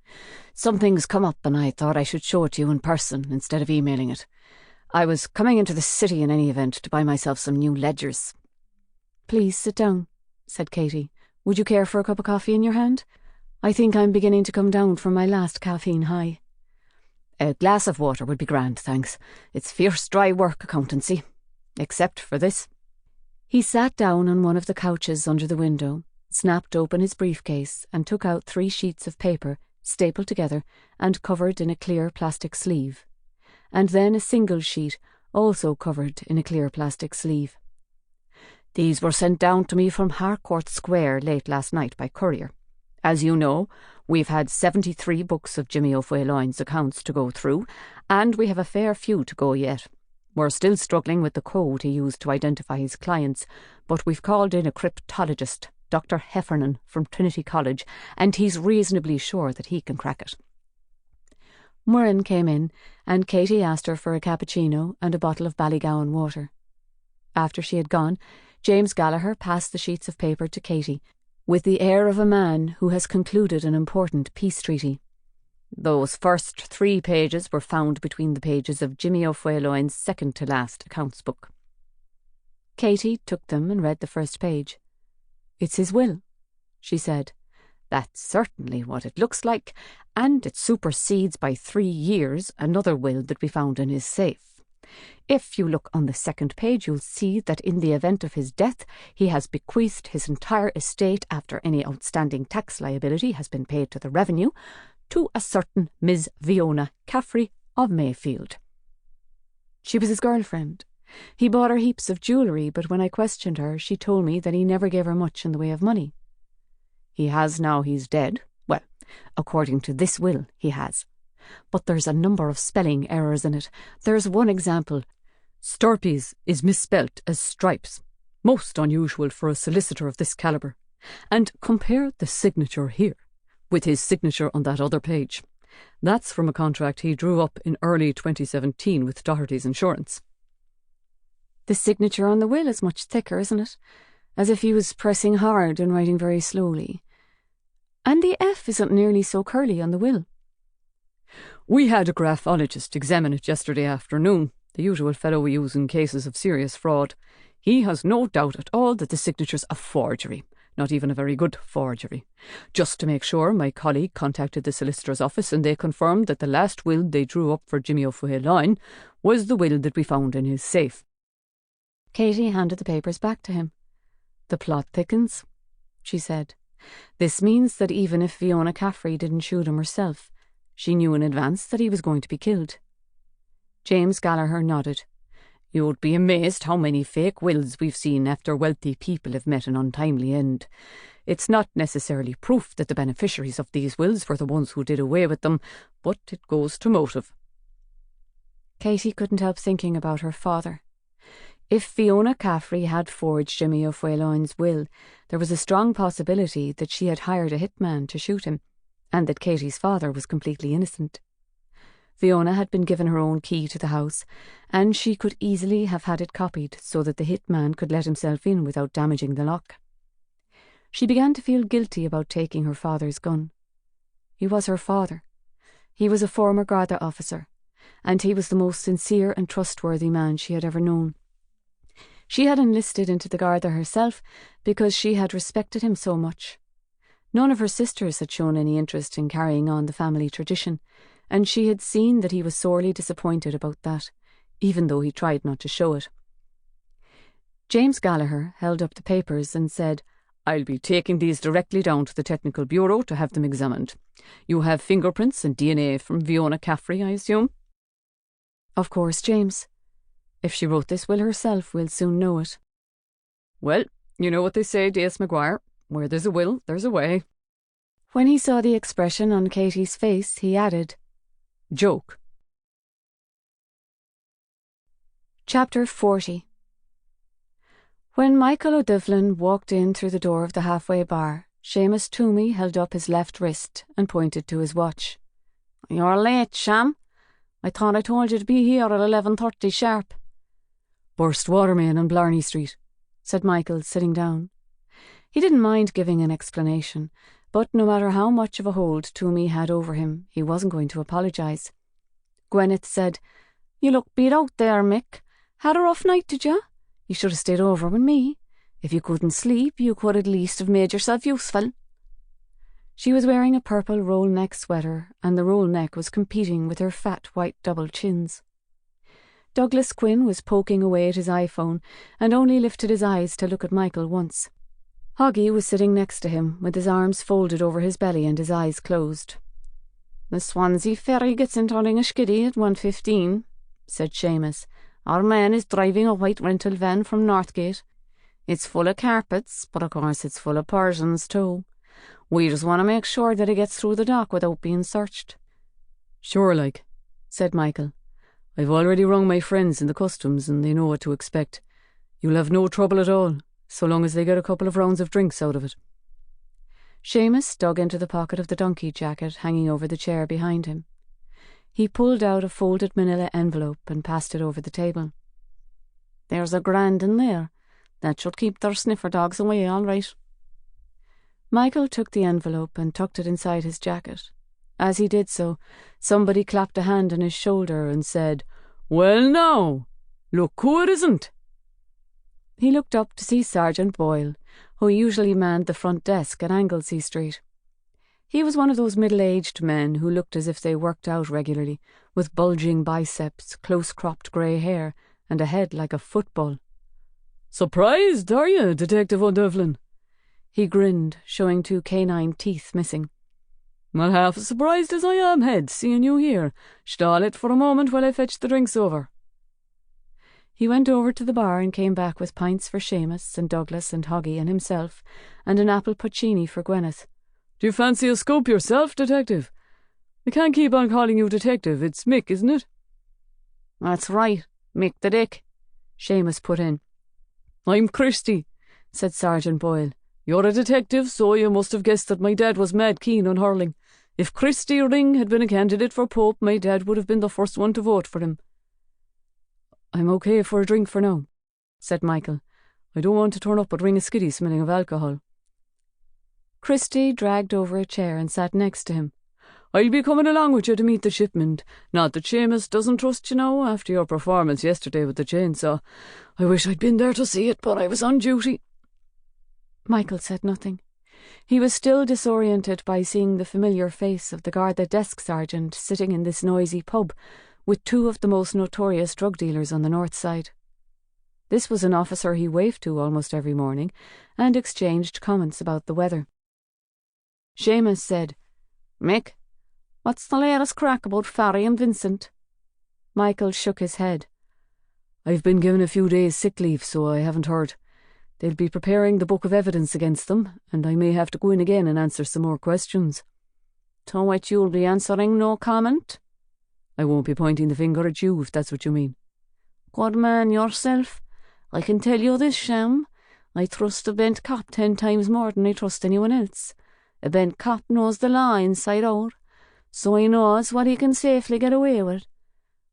Something's come up and I thought I should show it to you in person instead of emailing it. I was coming into the city in any event to buy myself some new ledgers." "Please sit down," said Katie. "Would you care for a cup of coffee in your hand? I think I'm beginning to come down from my last caffeine high." "A glass of water would be grand, thanks. It's fierce dry work, accountancy. Except for this." He sat down on one of the couches under the window, snapped open his briefcase and took out 3 sheets of paper, stapled together and covered in a clear plastic sleeve, and then a single sheet, also covered in a clear plastic sleeve. "These were sent down to me from Harcourt Square late last night by courier. As you know, we've had 73 books of Jimmy O'Faolain's accounts to go through, and we have a fair few to go yet. We're still struggling with the code he used to identify his clients, but we've called in a cryptologist, Dr. Heffernan from Trinity College, and he's reasonably sure that he can crack it." Murren came in, and Katie asked her for a cappuccino and a bottle of Ballygowan water. After she had gone, James Gallagher passed the sheets of paper to Katie, with the air of a man who has concluded an important peace treaty. "Those first 3 pages were found between the pages of Jimmy O'Faolain's second-to-last accounts book." Katie took them and read the first page. "It's his will," she said. "That's certainly what it looks like, and it supersedes by 3 years another will that we found in his safe. If you look on the second page, you'll see that in the event of his death, he has bequeathed his entire estate after any outstanding tax liability has been paid to the revenue to a certain Miss Fiona Caffrey of Mayfield." "She was his girlfriend. He bought her heaps of jewellery, but when I questioned her, she told me that he never gave her much in the way of money." "He has now he's dead. Well, according to this will, he has. But there's a number of spelling errors in it. There's one example. Sturpies is misspelt as stripes. Most unusual for a solicitor of this calibre. And compare the signature here with his signature on that other page. That's from a contract he drew up in early 2017 with Doherty's Insurance." "The signature on the will is much thicker, isn't it? As if he was pressing hard and writing very slowly. And the F isn't nearly so curly on the will." "We had a graphologist examine it yesterday afternoon, the usual fellow we use in cases of serious fraud. He has no doubt at all that the signature's a forgery, not even a very good forgery. Just to make sure, my colleague contacted the solicitor's office and they confirmed that the last will they drew up for Jimmy O'Faolain was the will that we found in his safe." Katie handed the papers back to him. "The plot thickens," she said. "This means that even if Fiona Caffrey didn't shoot him herself, she knew in advance that he was going to be killed." James Gallagher nodded. You'd be amazed how many fake wills we've seen after wealthy people have met an untimely end. It's not necessarily proof that the beneficiaries of these wills were the ones who did away with them, but it goes to motive. Katie couldn't help thinking about her father. If Fiona Caffrey had forged Jimmy O'Fwayloin's will, there was a strong possibility that she had hired a hitman to shoot him, and that Katie's father was completely innocent. Fiona had been given her own key to the house, and she could easily have had it copied so that the hitman could let himself in without damaging the lock. She began to feel guilty about taking her father's gun. He was her father. He was a former Garda officer, and he was the most sincere and trustworthy man she had ever known. She had enlisted into the Garda herself because she had respected him so much. None of her sisters had shown any interest in carrying on the family tradition, and she had seen that he was sorely disappointed about that, even though he tried not to show it. James Gallagher held up the papers and said, "I'll be taking these directly down to the Technical Bureau to have them examined. You have fingerprints and DNA from Fiona Caffrey, I assume?" "Of course, James. If she wrote this will herself, we'll soon know it." "Well, you know what they say, D.S. Maguire. Where there's a will, there's a way." When he saw the expression on Katie's face, he added, "Joke." Chapter 40. When Michael O'Divlin walked in through the door of the halfway bar, Seamus Toomey held up his left wrist and pointed to his watch. "You're late, Sham. I thought I told you to be here at 11:30 sharp." "Burst water main on Blarney Street," said Michael, sitting down. He didn't mind giving an explanation, but no matter how much of a hold Toomey had over him, he wasn't going to apologise. Gwyneth said, "You look beat out there, Mick. Had a rough night, did you? You should have stayed over with me. If you couldn't sleep, you could at least have made yourself useful." She was wearing a purple roll-neck sweater, and the roll-neck was competing with her fat white double chins. Douglas Quinn was poking away at his iPhone and only lifted his eyes to look at Michael once. Hoggy was sitting next to him, with his arms folded over his belly and his eyes closed. "The Swansea ferry gets into Ringaskiddy at 1:15, said Seamus. "Our man is driving a white rental van from Northgate. It's full of carpets, but of course it's full of Persians too. We just want to make sure that it gets through the dock without being searched." "Sure, like," said Michael. "I've already rung my friends in the customs and they know what to expect. You'll have no trouble at all, so long as they get a couple of rounds of drinks out of it." Seamus dug into the pocket of the donkey jacket hanging over the chair behind him. He pulled out a folded manila envelope and passed it over the table. "There's $1,000 in there. That should keep their sniffer dogs away all right." Michael took the envelope and tucked it inside his jacket. As he did so, somebody clapped a hand on his shoulder and said, "Well now, look who it isn't." He looked up to see Sergeant Boyle, who usually manned the front desk at Anglesey Street. He was one of those middle-aged men who looked as if they worked out regularly, with bulging biceps, close-cropped grey hair, and a head like a football. "Surprised, are you, Detective O'Divlin?" He grinned, showing 2 canine teeth missing. "Not half as surprised as I am, Head, seeing you here. Stall it for a moment while I fetch the drinks over." He went over to the bar and came back with pints for Seamus and Douglas and Hoggy and himself, and an apple puccini for Gwyneth. "Do you fancy a scoop yourself, Detective? I can't keep on calling you Detective. It's Mick, isn't it?" "That's right, Mick the Dick," Seamus put in. "I'm Christy," said Sergeant Boyle. "You're a detective, so you must have guessed that my dad was mad keen on hurling. If Christy Ring had been a candidate for Pope, my dad would have been the first one to vote for him." "I'm okay for a drink for now," said Michael. "I don't want to turn up at Ringaskiddy smelling of alcohol." Christy dragged over a chair and sat next to him. "I'll be coming along with you to meet the shipment. Not that Seamus doesn't trust you now after your performance yesterday with the chainsaw. I wish I'd been there to see it, but I was on duty." Michael said nothing. He was still disoriented by seeing the familiar face of the Garda desk sergeant sitting in this noisy pub with 2 of the most notorious drug dealers on the north side. This was an officer he waved to almost every morning and exchanged comments about the weather. Seamus said, "Mick, what's the latest crack about Farry and Vincent?" Michael shook his head. I've been given a few days sick leave, so I haven't heard. They'll be preparing the book of evidence against them, and I may have to go in again and answer some more questions. To which you'll be answering no comment? I won't be pointing the finger at you, if that's what you mean. Good man yourself. I can tell you this, Shem. I trust a bent cop 10 times more than I trust anyone else. A bent cop knows the law inside out, so he knows what he can safely get away with.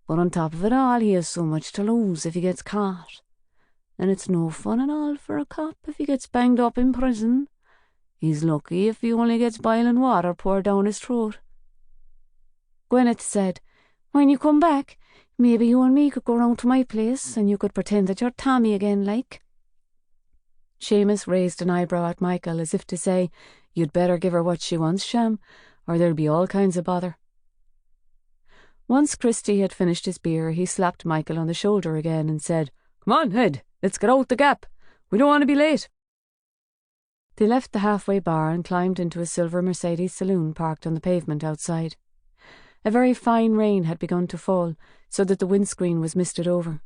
But on top of it all, he has so much to lose if he gets caught. And it's no fun at all for a cop if he gets banged up in prison. He's lucky if he only gets boiling water poured down his throat. Gwyneth said, when you come back, maybe you and me could go round to my place and you could pretend that you're Tommy again, like. Seamus raised an eyebrow at Michael as if to say, you'd better give her what she wants, Shem, or there'll be all kinds of bother. Once Christy had finished his beer, he slapped Michael on the shoulder again and said, Come on, Head, let's get out the gap. We don't want to be late. They left the halfway bar and climbed into a silver Mercedes saloon parked on the pavement outside. A very fine rain had begun to fall, so that the windscreen was misted over.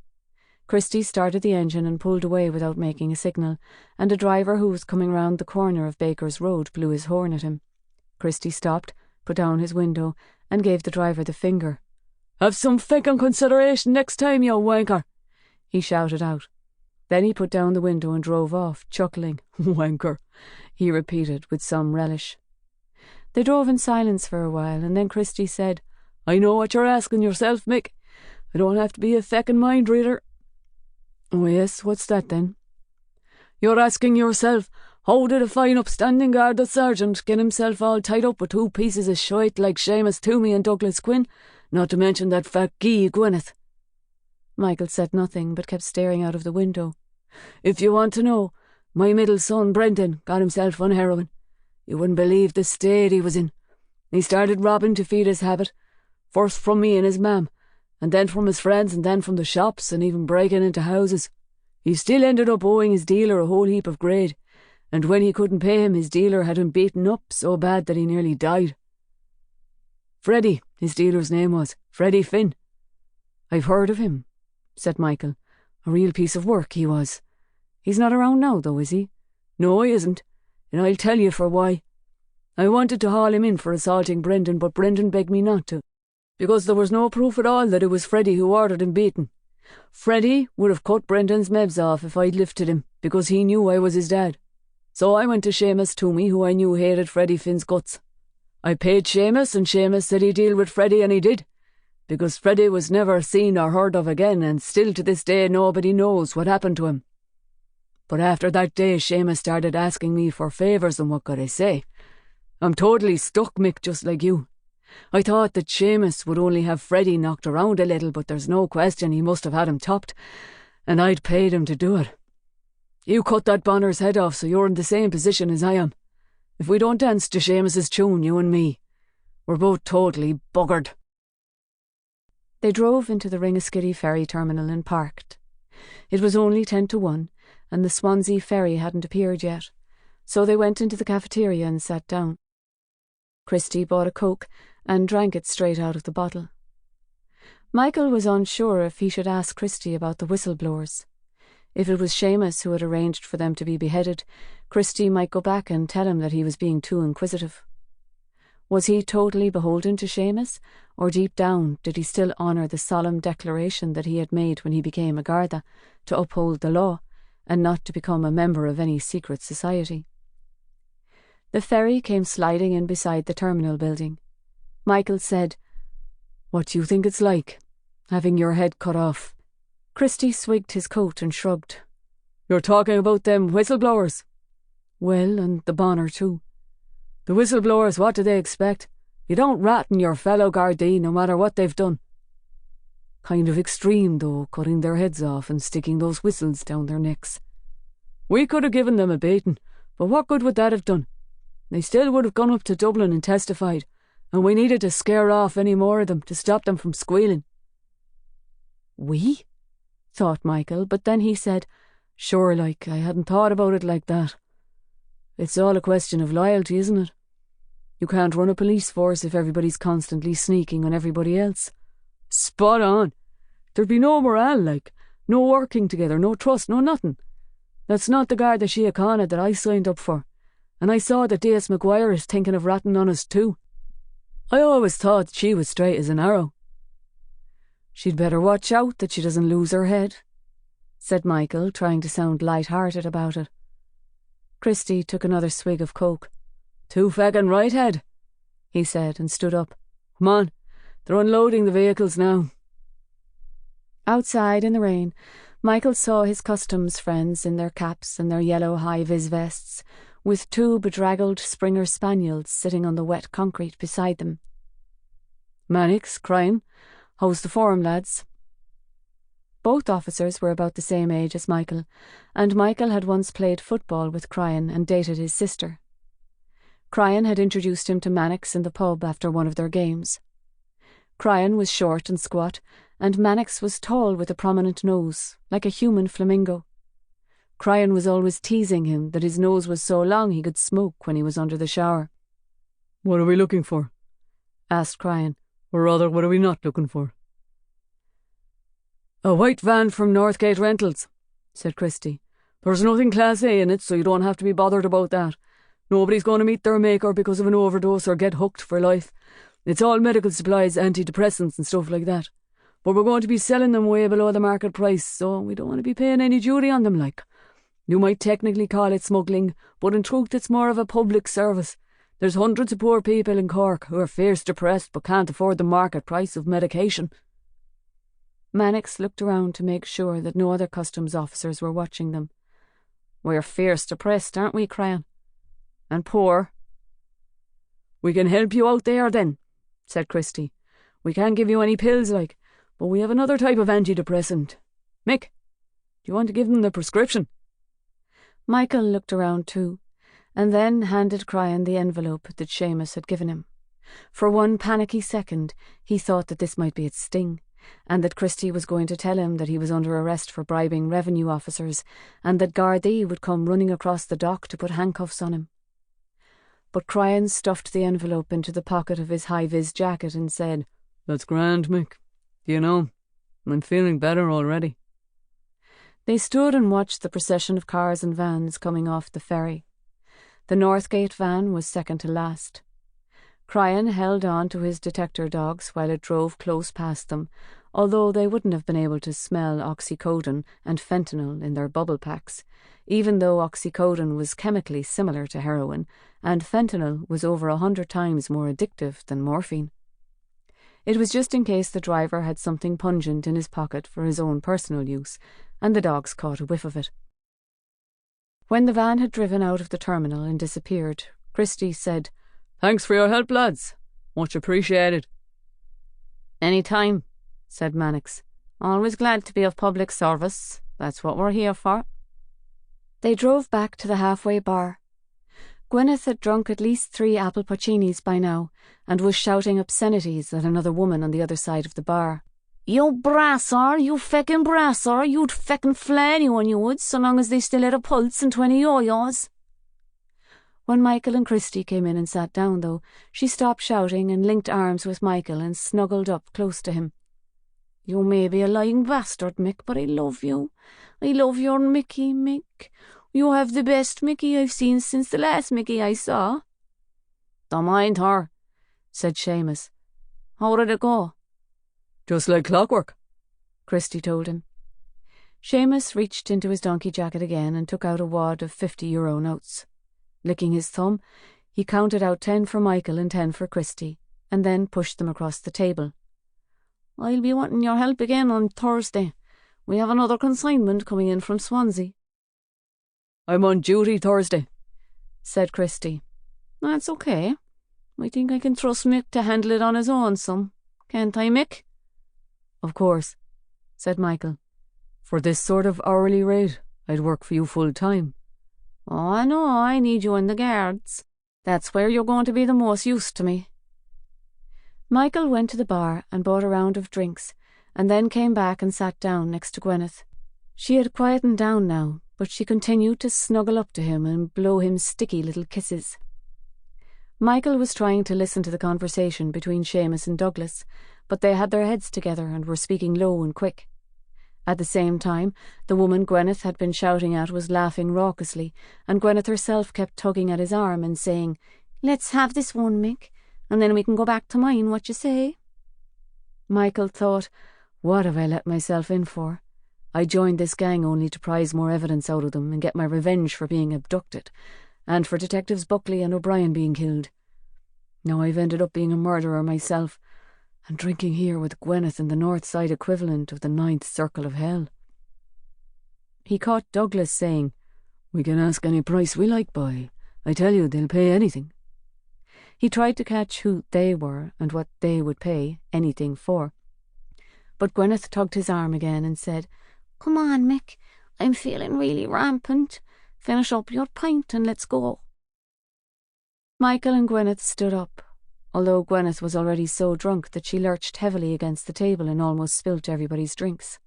Christy started the engine and pulled away without making a signal, and a driver who was coming round the corner of Baker's Road blew his horn at him. Christy stopped, put down his window, and gave the driver the finger. Have some feckin' consideration next time, you wanker, he shouted out. Then he put down the window and drove off, chuckling. Wanker, he repeated with some relish. They drove in silence for a while, and then Christy said, I know what you're asking yourself, Mick. I don't have to be a feckin' mind reader. Oh yes, what's that then? You're asking yourself, how did a fine upstanding Garda sergeant get himself all tied up with 2 pieces of shite like Seamus Toomey and Douglas Quinn, not to mention that fat gee Gwyneth? Michael said nothing, but kept staring out of the window. If you want to know, my middle son Brendan got himself on heroin. You wouldn't believe the state he was in. He started robbing to feed his habit, first from me and his mam, and then from his friends, and then from the shops, and even breaking into houses. He still ended up owing his dealer a whole heap of grade, and when he couldn't pay him, his dealer had him beaten up so bad that he nearly died. Freddie, his dealer's name was, Freddie Finn. I've heard of him, said Michael. A real piece of work he was. He's not around now, though, is he? No, he isn't, and I'll tell you for why. I wanted to haul him in for assaulting Brendan, but Brendan begged me not to, because there was no proof at all that it was Freddie who ordered him beaten. Freddie would have cut Brendan's mebs off if I'd lifted him, because he knew I was his dad. So I went to Seamus Toomey, who I knew hated Freddie Finn's guts. I paid Seamus, and Seamus said he'd deal with Freddie, and he did, because Freddie was never seen or heard of again, and still to this day nobody knows what happened to him. But after that day, Seamus started asking me for favours, and what could I say? I'm totally stuck, Mick, just like you. I thought that Seamus would only have Freddie knocked around a little, but there's no question he must have had him topped, and I'd paid him to do it. You cut that Bonner's head off, so you're in the same position as I am. If we don't dance to Seamus's tune, you and me, we're both totally buggered. They drove into the Ringaskiddy ferry terminal and parked. It was only 1:50, and the Swansea ferry hadn't appeared yet, so they went into the cafeteria and sat down. Christy bought a Coke and drank it straight out of the bottle. Michael was unsure if he should ask Christy about the whistleblowers. If it was Seamus who had arranged for them to be beheaded, Christy might go back and tell him that he was being too inquisitive. Was he totally beholden to Seamus, or deep down did he still honour the solemn declaration that he had made when he became a Garda, to uphold the law, and not to become a member of any secret society? The ferry came sliding in beside the terminal building. Michael said, What do you think it's like, having your head cut off? Christy swigged his coat and shrugged. You're talking about them whistleblowers? Well, and the Bonner too. The whistleblowers, what do they expect? You don't rat in your fellow Gardaí, no matter what they've done. Kind of extreme, though, cutting their heads off and sticking those whistles down their necks. We could have given them a beating, but what good would that have done? They still would have gone up to Dublin and testified, and we needed to scare off any more of them to stop them from squealing. We? Thought Michael, but then he said, Sure, like, I hadn't thought about it like that. It's all a question of loyalty, isn't it? You can't run a police force if everybody's constantly sneaking on everybody else. Spot on. There'd be no morale, like. No working together, no trust, no nothing. That's not the Garda Síochána that I signed up for. And I saw that D.S. Maguire is thinking of ratting on us too. I always thought she was straight as an arrow. She'd better watch out that she doesn't lose her head, said Michael, trying to sound light-hearted about it. Christy took another swig of coke. Too feckin' right, Head, he said, and stood up. Come on, they're unloading the vehicles now. Outside in the rain, Michael saw his customs friends in their caps and their yellow high-vis vests, with two bedraggled Springer Spaniels sitting on the wet concrete beside them. Mannix, crying, how's the form, lads? Both officers were about the same age as Michael, and Michael had once played football with Cryan and dated his sister. Cryan had introduced him to Mannix in the pub after one of their games. Cryan was short and squat, and Mannix was tall with a prominent nose, like a human flamingo. Cryan was always teasing him that his nose was so long he could smoke when he was under the shower. What are we looking for? Asked Cryan. Or rather, what are we not looking for? A white van from Northgate Rentals, said Christy. There's nothing Class A in it, so you don't have to be bothered about that. Nobody's going to meet their maker because of an overdose or get hooked for life. It's all medical supplies, antidepressants and stuff like that. But we're going to be selling them way below the market price, so we don't want to be paying any duty on them, like. You might technically call it smuggling, but in truth it's more of a public service. There's hundreds of poor people in Cork who are fierce depressed but can't afford the market price of medication. Mannix looked around to make sure that no other customs officers were watching them. We're fierce depressed, aren't we, Cryan? And poor. We can help you out there then, said Christy. We can't give you any pills, like, but we have another type of antidepressant. Mick, do you want to give them the prescription? Michael looked around too, and then handed Cryan the envelope that Seamus had given him. For one panicky second, he thought that this might be its sting, and that Christy was going to tell him that he was under arrest for bribing revenue officers, and that Gardaí would come running across the dock to put handcuffs on him. But Cryan stuffed the envelope into the pocket of his high-vis jacket and said, That's grand, Mick. Do you know, I'm feeling better already. They stood and watched the procession of cars and vans coming off the ferry. The Northgate van was second to last. Cryan held on to his detector dogs while it drove close past them, although they wouldn't have been able to smell oxycodone and fentanyl in their bubble packs, even though oxycodone was chemically similar to heroin, and fentanyl was over 100 times more addictive than morphine. It was just in case the driver had something pungent in his pocket for his own personal use, and the dogs caught a whiff of it. When the van had driven out of the terminal and disappeared, Christy said, Thanks for your help, lads. Much appreciated. Any time, said Mannix. Always glad to be of public service. That's what we're here for. They drove back to the halfway bar. Gwyneth had drunk at least 3 apple porcinis by now, and was shouting obscenities at another woman on the other side of the bar. You brasser, you feckin' brasser, you'd feckin' flay anyone you would, so long as they still had a pulse and 20 yo-yos. When Michael and Christy came in and sat down, though, she stopped shouting and linked arms with Michael and snuggled up close to him. You may be a lying bastard, Mick, but I love you. I love your Mickey, Mick. You have the best Mickey I've seen since the last Mickey I saw. Don't mind her, said Seamus. How did it go? Just like clockwork, Christy told him. Seamus reached into his donkey jacket again and took out a wad of €50 notes. Licking his thumb, he counted out 10 for Michael and 10 for Christy, and then pushed them across the table. I'll be wanting your help again on Thursday. We have another consignment coming in from Swansea. I'm on duty Thursday, said Christy. That's okay. I think I can trust Mick to handle it on his own some. Can't I, Mick? Of course, said Michael. For this sort of hourly rate, I'd work for you full time. Oh, I know, I need you in the Guards. That's where you're going to be the most use to me. Michael went to the bar and bought a round of drinks, and then came back and sat down next to Gwyneth. She had quietened down now, but she continued to snuggle up to him and blow him sticky little kisses. Michael was trying to listen to the conversation between Seamus and Douglas, but they had their heads together and were speaking low and quick. At the same time, the woman Gwyneth had been shouting at was laughing raucously, and Gwyneth herself kept tugging at his arm and saying, "Let's have this one, Mick, and then we can go back to mine, what you say?" Michael thought, what have I let myself in for? I joined this gang only to prize more evidence out of them and get my revenge for being abducted, and for Detectives Buckley and O'Brien being killed. Now I've ended up being a murderer myself, and drinking here with Gwyneth in the north side equivalent of the 9th circle of hell. He caught Douglas saying, "We can ask any price we like, boy. I tell you, they'll pay anything." He tried to catch who they were and what they would pay anything for. But Gwyneth tugged his arm again and said, "Come on, Mick, I'm feeling really rampant. Finish up your pint and let's go." Michael and Gwyneth stood up, although Gwyneth was already so drunk that she lurched heavily against the table and almost spilt everybody's drinks.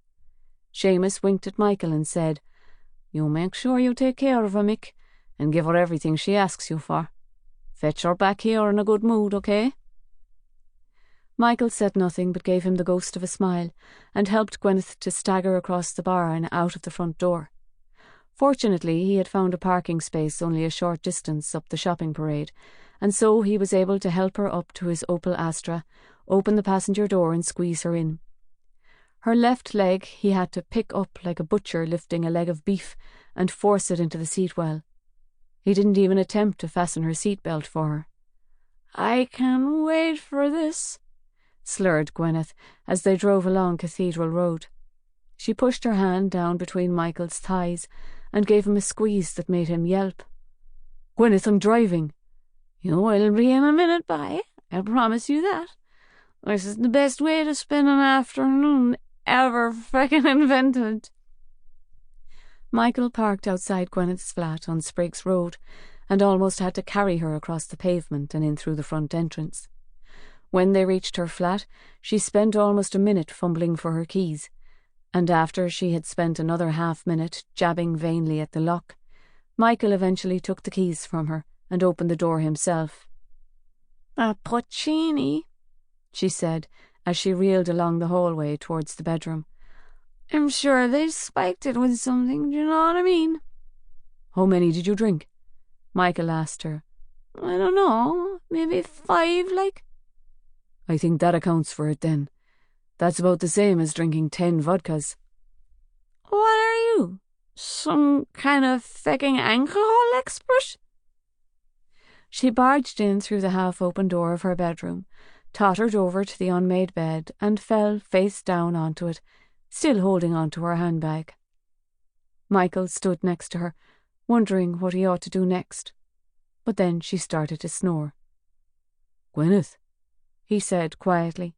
Seamus winked at Michael and said, "You make sure you take care of her, Mick, and give her everything she asks you for. Fetch her back here in a good mood, okay?" Michael said nothing but gave him the ghost of a smile and helped Gwyneth to stagger across the bar and out of the front door. Fortunately, he had found a parking space only a short distance up the shopping parade, and so he was able to help her up to his Opel Astra, open the passenger door and squeeze her in. Her left leg he had to pick up like a butcher lifting a leg of beef and force it into the seat well. He didn't even attempt to fasten her seatbelt for her. "I can't wait for this," slurred Gwyneth as they drove along Cathedral Road. She pushed her hand down between Michael's thighs and gave him a squeeze that made him yelp. "Gwyneth, I'm driving." "You will be in a minute, bye. I promise you that. This is the best way to spend an afternoon ever frickin' invented." Michael parked outside Gwyneth's flat on Spriggs Road and almost had to carry her across the pavement and in through the front entrance. When they reached her flat, she spent almost a minute fumbling for her keys, and after she had spent another half-minute jabbing vainly at the lock, Michael eventually took the keys from her and opened the door himself. "A Puccini," she said as she reeled along the hallway towards the bedroom. "I'm sure they spiked it with something, do you know what I mean?" "How many did you drink?" Michael asked her. "I don't know, maybe 5, like." "I think that accounts for it then. That's about the same as drinking 10 vodkas. "What are you, some kind of fecking alcohol expert?" She barged in through the half-open door of her bedroom, tottered over to the unmade bed and fell face down onto it, still holding onto her handbag. Michael stood next to her, wondering what he ought to do next. But then she started to snore. "Gwyneth," he said quietly.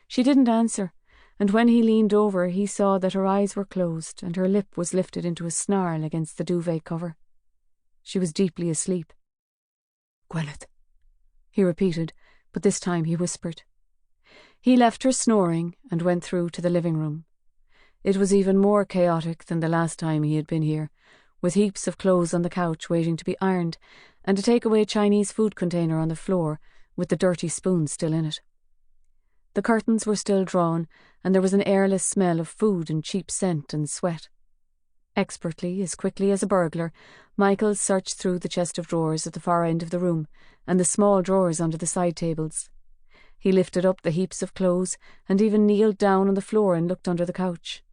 She didn't answer, and when he leaned over he saw that her eyes were closed and her lip was lifted into a snarl against the duvet cover. She was deeply asleep. "Gwyneth," he repeated, but this time he whispered. He left her snoring and went through to the living room. It was even more chaotic than the last time he had been here, with heaps of clothes on the couch waiting to be ironed, and a takeaway Chinese food container on the floor with the dirty spoon still in it. The curtains were still drawn, and there was an airless smell of food and cheap scent and sweat. Expertly, as quickly as a burglar, Michael searched through the chest of drawers at the far end of the room and the small drawers under the side tables. He lifted up the heaps of clothes and even kneeled down on the floor and looked under the couch.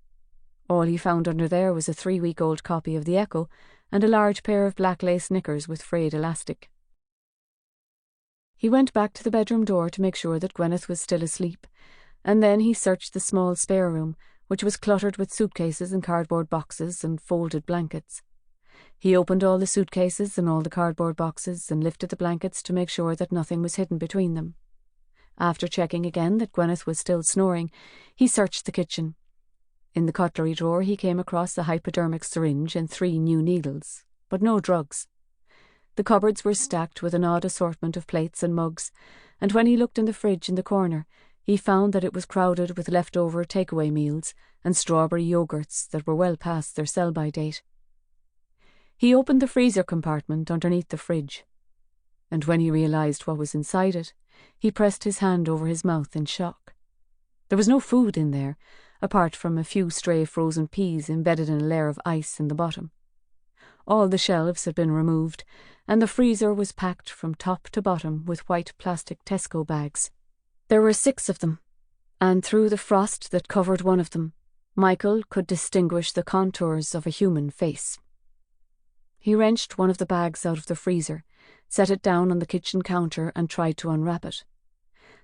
All he found under there was a 3-week-old copy of the Echo and a large pair of black lace knickers with frayed elastic. He went back to the bedroom door to make sure that Gwyneth was still asleep, and then he searched the small spare room, which was cluttered with suitcases and cardboard boxes and folded blankets. He opened all the suitcases and all the cardboard boxes and lifted the blankets to make sure that nothing was hidden between them. After checking again that Gwyneth was still snoring, he searched the kitchen. In the cutlery drawer he came across a hypodermic syringe and 3 new needles, but no drugs. The cupboards were stacked with an odd assortment of plates and mugs, and when he looked in the fridge in the corner, he found that it was crowded with leftover takeaway meals and strawberry yoghurts that were well past their sell-by date. He opened the freezer compartment underneath the fridge, and when he realised what was inside it, he pressed his hand over his mouth in shock. There was no food in there, apart from a few stray frozen peas embedded in a layer of ice in the bottom. All the shelves had been removed, and the freezer was packed from top to bottom with white plastic Tesco bags. There were 6 of them, and through the frost that covered one of them, Michael could distinguish the contours of a human face. He wrenched one of the bags out of the freezer, set it down on the kitchen counter and tried to unwrap it.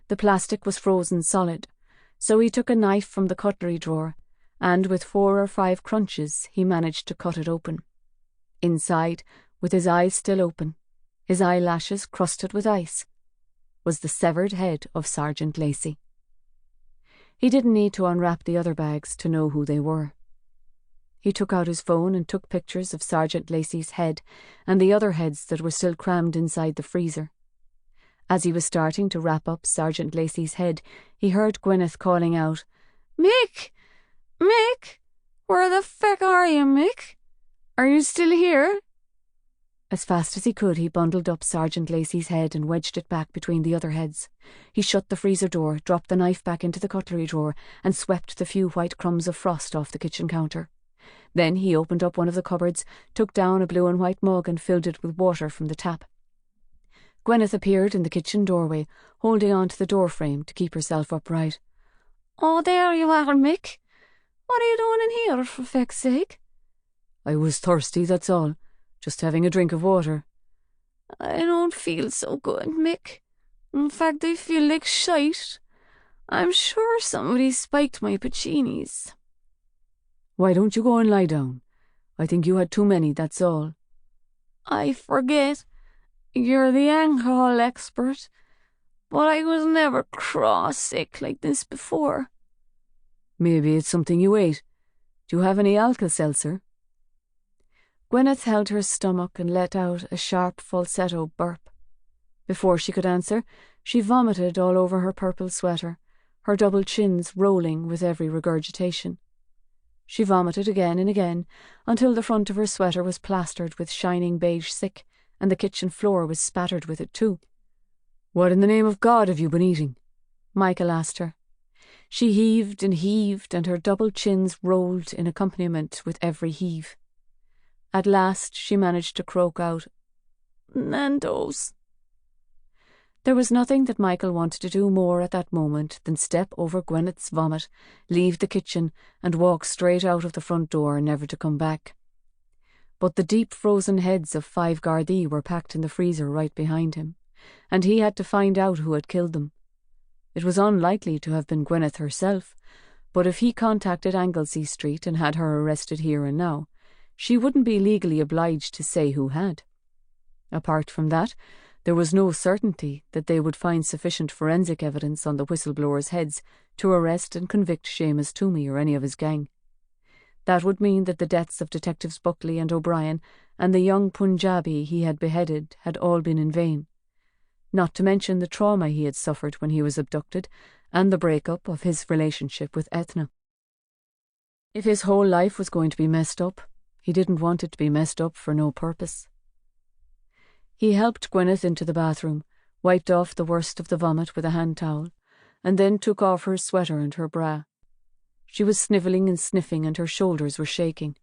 The plastic was frozen solid, so he took a knife from the cutlery drawer, and with 4 or 5 crunches he managed to cut it open. Inside, with his eyes still open, his eyelashes crusted with ice, was the severed head of Sergeant Lacey. He didn't need to unwrap the other bags to know who they were. He took out his phone and took pictures of Sergeant Lacey's head and the other heads that were still crammed inside the freezer. As he was starting to wrap up Sergeant Lacey's head, he heard Gwyneth calling out, "Mick! Mick! Where the feck are you, Mick? Are you still here?" As fast as he could, he bundled up Sergeant Lacey's head and wedged it back between the other heads. He shut the freezer door, dropped the knife back into the cutlery drawer, and swept the few white crumbs of frost off the kitchen counter. Then he opened up one of the cupboards, took down a blue and white mug and filled it with water from the tap. Gwyneth appeared in the kitchen doorway, holding on to the door frame to keep herself upright. "Oh, there you are, Mick. What are you doing in here, for feck's sake?" "I was thirsty, that's all. Just having a drink of water." "I don't feel so good, Mick. In fact, I feel like shite. I'm sure somebody spiked my puccinis." "Why don't you go and lie down? I think you had too many, that's all." "I forget. You're the alcohol expert. But I was never cross-sick like this before." "Maybe it's something you ate. Do you have any Alka-Seltzer?" Gwyneth held her stomach and let out a sharp falsetto burp. Before she could answer, she vomited all over her purple sweater, her double chins rolling with every regurgitation. She vomited again and again, until the front of her sweater was plastered with shining beige sick, and the kitchen floor was spattered with it too. "What in the name of God have you been eating?" Michael asked her. She heaved, and her double chins rolled in accompaniment with every heave. At last she managed to croak out, "Nando's." There was nothing that Michael wanted to do more at that moment than step over Gwyneth's vomit, leave the kitchen, and walk straight out of the front door, never to come back. But the deep frozen heads of 5 Gardaí were packed in the freezer right behind him, and he had to find out who had killed them. It was unlikely to have been Gwyneth herself, but if he contacted Anglesey Street and had her arrested here and now, she wouldn't be legally obliged to say who had. Apart from that, there was no certainty that they would find sufficient forensic evidence on the whistleblowers' heads to arrest and convict Seamus Toomey or any of his gang. That would mean that the deaths of Detectives Buckley and O'Brien and the young Punjabi he had beheaded had all been in vain, not to mention the trauma he had suffered when he was abducted and the breakup of his relationship with Ethna. If his whole life was going to be messed up, he didn't want it to be messed up for no purpose. He helped Gwyneth into the bathroom, wiped off the worst of the vomit with a hand towel, and then took off her sweater and her bra. She was snivelling and sniffing and her shoulders were shaking.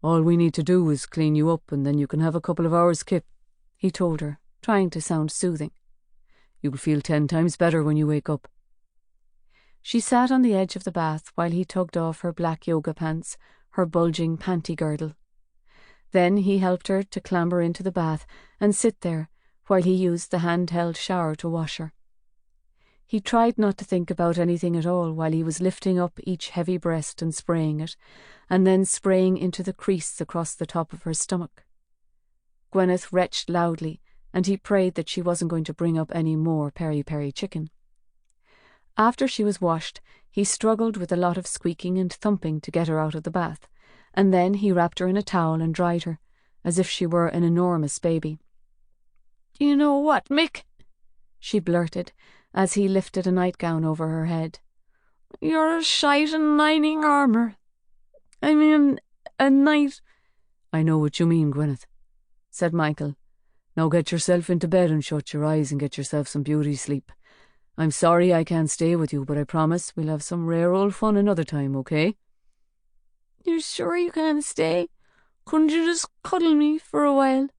"All we need to do is clean you up and then you can have a couple of hours' kip," he told her, trying to sound soothing. "You'll feel 10 times better when you wake up." She sat on the edge of the bath while he tugged off her black yoga pants, her bulging panty girdle. Then he helped her to clamber into the bath and sit there while he used the handheld shower to wash her. He tried not to think about anything at all while he was lifting up each heavy breast and spraying it, and then spraying into the crease across the top of her stomach. Gwyneth retched loudly, and he prayed that she wasn't going to bring up any more peri-peri chicken. After she was washed, he struggled with a lot of squeaking and thumping to get her out of the bath, and then he wrapped her in a towel and dried her, as if she were an enormous baby. "Do you know what, Mick?" she blurted, as he lifted a nightgown over her head. "You're a shite in lining armour. I mean, a night—" "I know what you mean, Gwyneth," said Michael. "Now get yourself into bed and shut your eyes and get yourself some beauty sleep. I'm sorry I can't stay with you, but I promise we'll have some rare old fun another time, okay? You're sure you can't stay? Couldn't you just cuddle me for a while?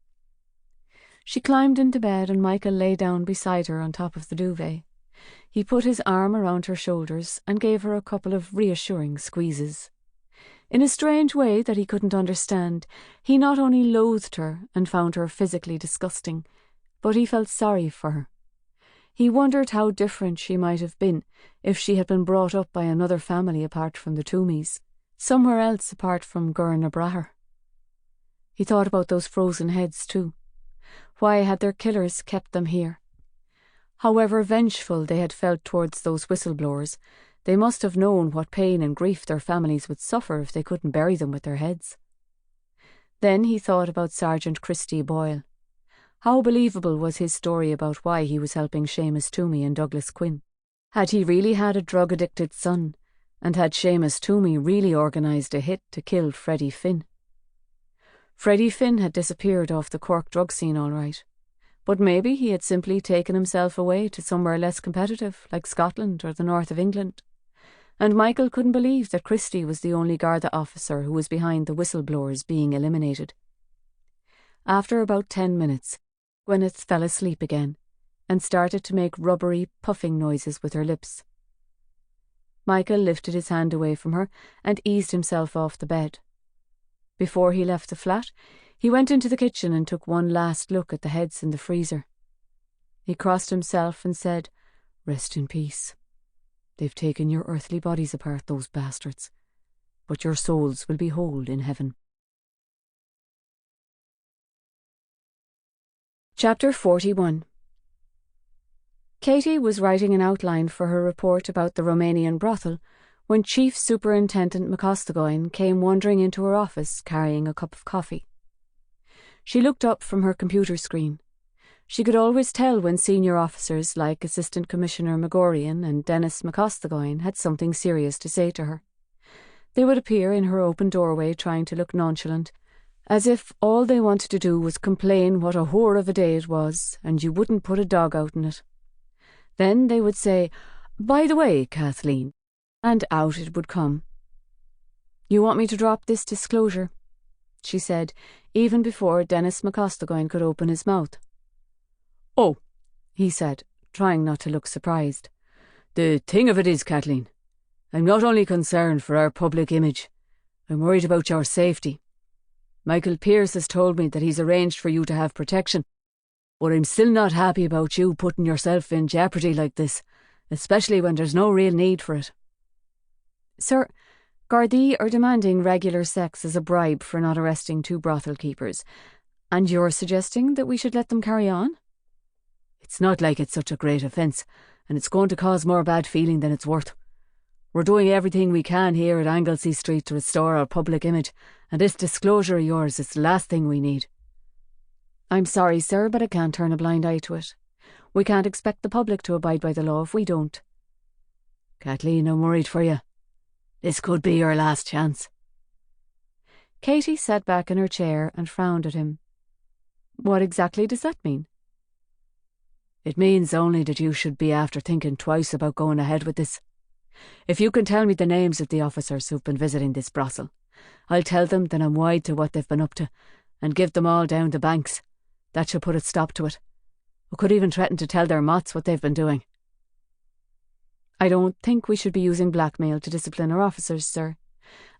She climbed into bed and Michael lay down beside her on top of the duvet. He put his arm around her shoulders and gave her a couple of reassuring squeezes. In a strange way that he couldn't understand, he not only loathed her and found her physically disgusting, but he felt sorry for her. He wondered how different she might have been if she had been brought up by another family apart from the Toomeys, somewhere else apart from Gurnabraher. He thought about those frozen heads too. Why had their killers kept them here? However vengeful they had felt towards those whistleblowers, they must have known what pain and grief their families would suffer if they couldn't bury them with their heads. Then he thought about Sergeant Christy Boyle. How believable was his story about why he was helping Seamus Toomey and Douglas Quinn? Had he really had a drug-addicted son, and had Seamus Toomey really organised a hit to kill Freddie Finn? Freddie Finn had disappeared off the Cork drug scene all right, but maybe he had simply taken himself away to somewhere less competitive, like Scotland or the north of England. And Michael couldn't believe that Christy was the only Garda officer who was behind the whistleblowers being eliminated. After about 10 minutes, Gwyneth fell asleep again and started to make rubbery, puffing noises with her lips. Michael lifted his hand away from her and eased himself off the bed. Before he left the flat, he went into the kitchen and took one last look at the heads in the freezer. He crossed himself and said, "Rest in peace. They've taken your earthly bodies apart, those bastards, but your souls will be whole in heaven." Chapter 41. Katie was writing an outline for her report about the Romanian brothel when Chief Superintendent McCostagoyne came wandering into her office carrying a cup of coffee. She looked up from her computer screen. She could always tell when senior officers like Assistant Commissioner Magorian and Dennis McCostagoyne had something serious to say to her. They would appear in her open doorway trying to look nonchalant, as if all they wanted to do was complain what a whore of a day it was and you wouldn't put a dog out in it. Then they would say, "By the way, Kathleen," and out it would come. "You want me to drop this disclosure?" she said, even before Dennis McCostagoyne could open his mouth. "Oh," he said, trying not to look surprised. "The thing of it is, Kathleen, I'm not only concerned for our public image, I'm worried about your safety. Michael Pearce has told me that he's arranged for you to have protection, but I'm still not happy about you putting yourself in jeopardy like this, especially when there's no real need for it." "Sir, Gardaí are demanding regular sex as a bribe for not arresting 2 brothel keepers, and you're suggesting that we should let them carry on?" "It's not like it's such a great offence, and it's going to cause more bad feeling than it's worth. We're doing everything we can here at Anglesey Street to restore our public image, and this disclosure of yours is the last thing we need." "I'm sorry, sir, but I can't turn a blind eye to it. We can't expect the public to abide by the law if we don't." "Kathleen, I'm worried for you. This could be your last chance." Katie sat back in her chair and frowned at him. "What exactly does that mean?" "It means only that you should be after thinking twice about going ahead with this. If you can tell me the names of the officers who've been visiting this brothel, I'll tell them that I'm wide to what they've been up to, and give them all down the banks. That should put a stop to it. We could even threaten to tell their mots what they've been doing." "I don't think we should be using blackmail to discipline our officers, sir.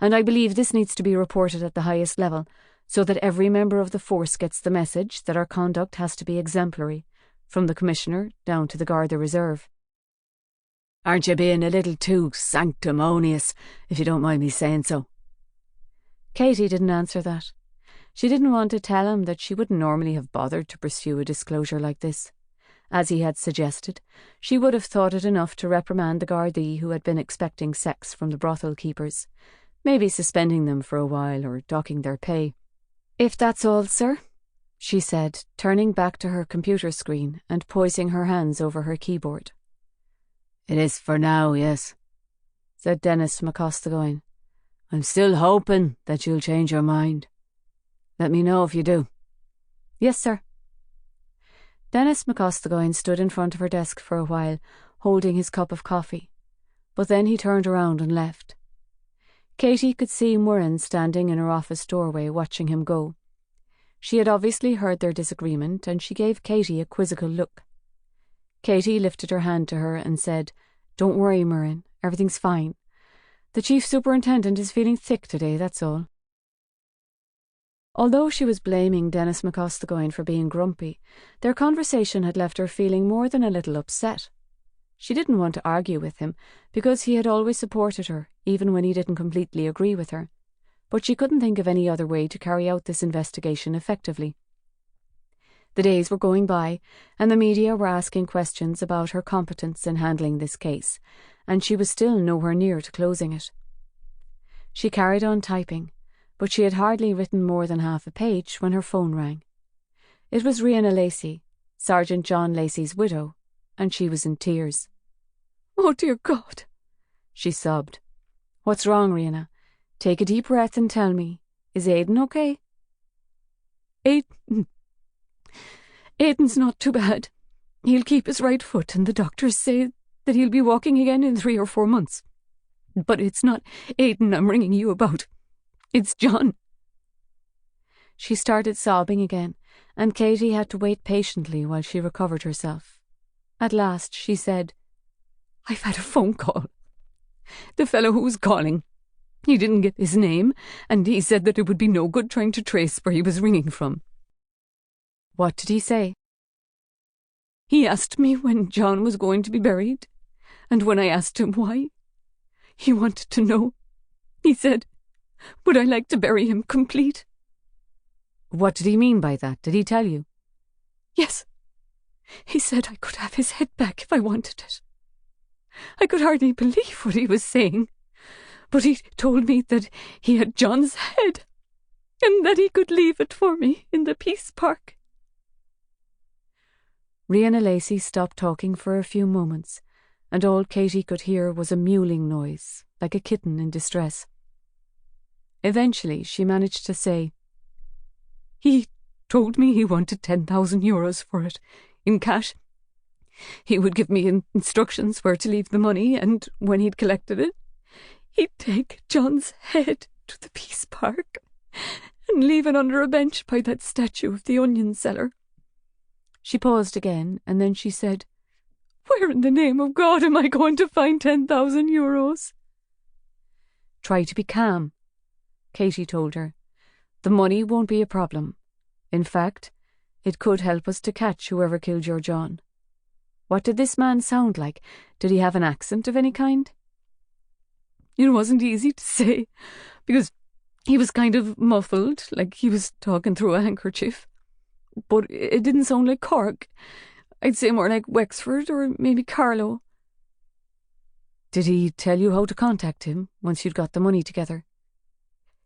And I believe this needs to be reported at the highest level, so that every member of the force gets the message that our conduct has to be exemplary, from the Commissioner down to the Garda Reserve." "Aren't you being a little too sanctimonious, if you don't mind me saying so?" Katie didn't answer that. She didn't want to tell him that she wouldn't normally have bothered to pursue a disclosure like this. As he had suggested, she would have thought it enough to reprimand the Gardaí who had been expecting sex from the brothel keepers, maybe suspending them for a while or docking their pay. "If that's all, sir," she said, turning back to her computer screen and poising her hands over her keyboard. "It is for now, yes," said Dennis McCostagoyne. "I'm still hoping that you'll change your mind. Let me know if you do." "Yes, sir." Dennis McCostagoyne stood in front of her desk for a while, holding his cup of coffee, but then he turned around and left. Katie could see Murren standing in her office doorway watching him go. She had obviously heard their disagreement, and she gave Katie a quizzical look. Katie lifted her hand to her and said, "Don't worry, Murren, everything's fine. The chief superintendent is feeling thick today, that's all." Although she was blaming Dennis McCostigoyne for being grumpy, their conversation had left her feeling more than a little upset. She didn't want to argue with him, because he had always supported her, even when he didn't completely agree with her. But she couldn't think of any other way to carry out this investigation effectively. The days were going by, and the media were asking questions about her competence in handling this case, and she was still nowhere near to closing it. She carried on typing, but she had hardly written more than half a page when her phone rang. It was Rhianna Lacey, Sergeant John Lacey's widow, and she was in tears. "Oh, dear God," she sobbed. "What's wrong, Rhianna? Take a deep breath and tell me. Is Aidan okay?" Aidan's not too bad. He'll keep his right foot, and the doctors say that he'll be walking again in 3 or 4 months. But it's not Aidan I'm ringing you about. It's John." She started sobbing again, and Katie had to wait patiently while she recovered herself. At last she said, "I've had a phone call. The fellow who was calling, he didn't get his name, and he said that it would be no good trying to trace where he was ringing from." "What did he say?" "He asked me when John was going to be buried, and when I asked him why, he wanted to know. He said, would I like to bury him complete?" "What did he mean by that? Did he tell you?" "Yes. He said I could have his head back if I wanted it. I could hardly believe what he was saying, but he told me that he had John's head, and that he could leave it for me in the Peace Park." Rhianna Lacey stopped talking for a few moments, and all Katie could hear was a mewling noise, like a kitten in distress. Eventually she managed to say, "He told me he wanted 10,000 euros for it, in cash. He would give me instructions where to leave the money, and when he'd collected it, he'd take John's head to the Peace Park and leave it under a bench by that statue of the onion seller." She paused again, and then she said, "Where in the name of God am I going to find 10,000 euros? "Try to be calm," Katie told her. "The money won't be a problem. In fact, it could help us to catch whoever killed your John. What did this man sound like? Did he have an accent of any kind?" "It wasn't easy to say, because he was kind of muffled, like he was talking through a handkerchief. But it didn't sound like Cork. I'd say more like Wexford or maybe Carlow." "Did he tell you how to contact him once you'd got the money together?"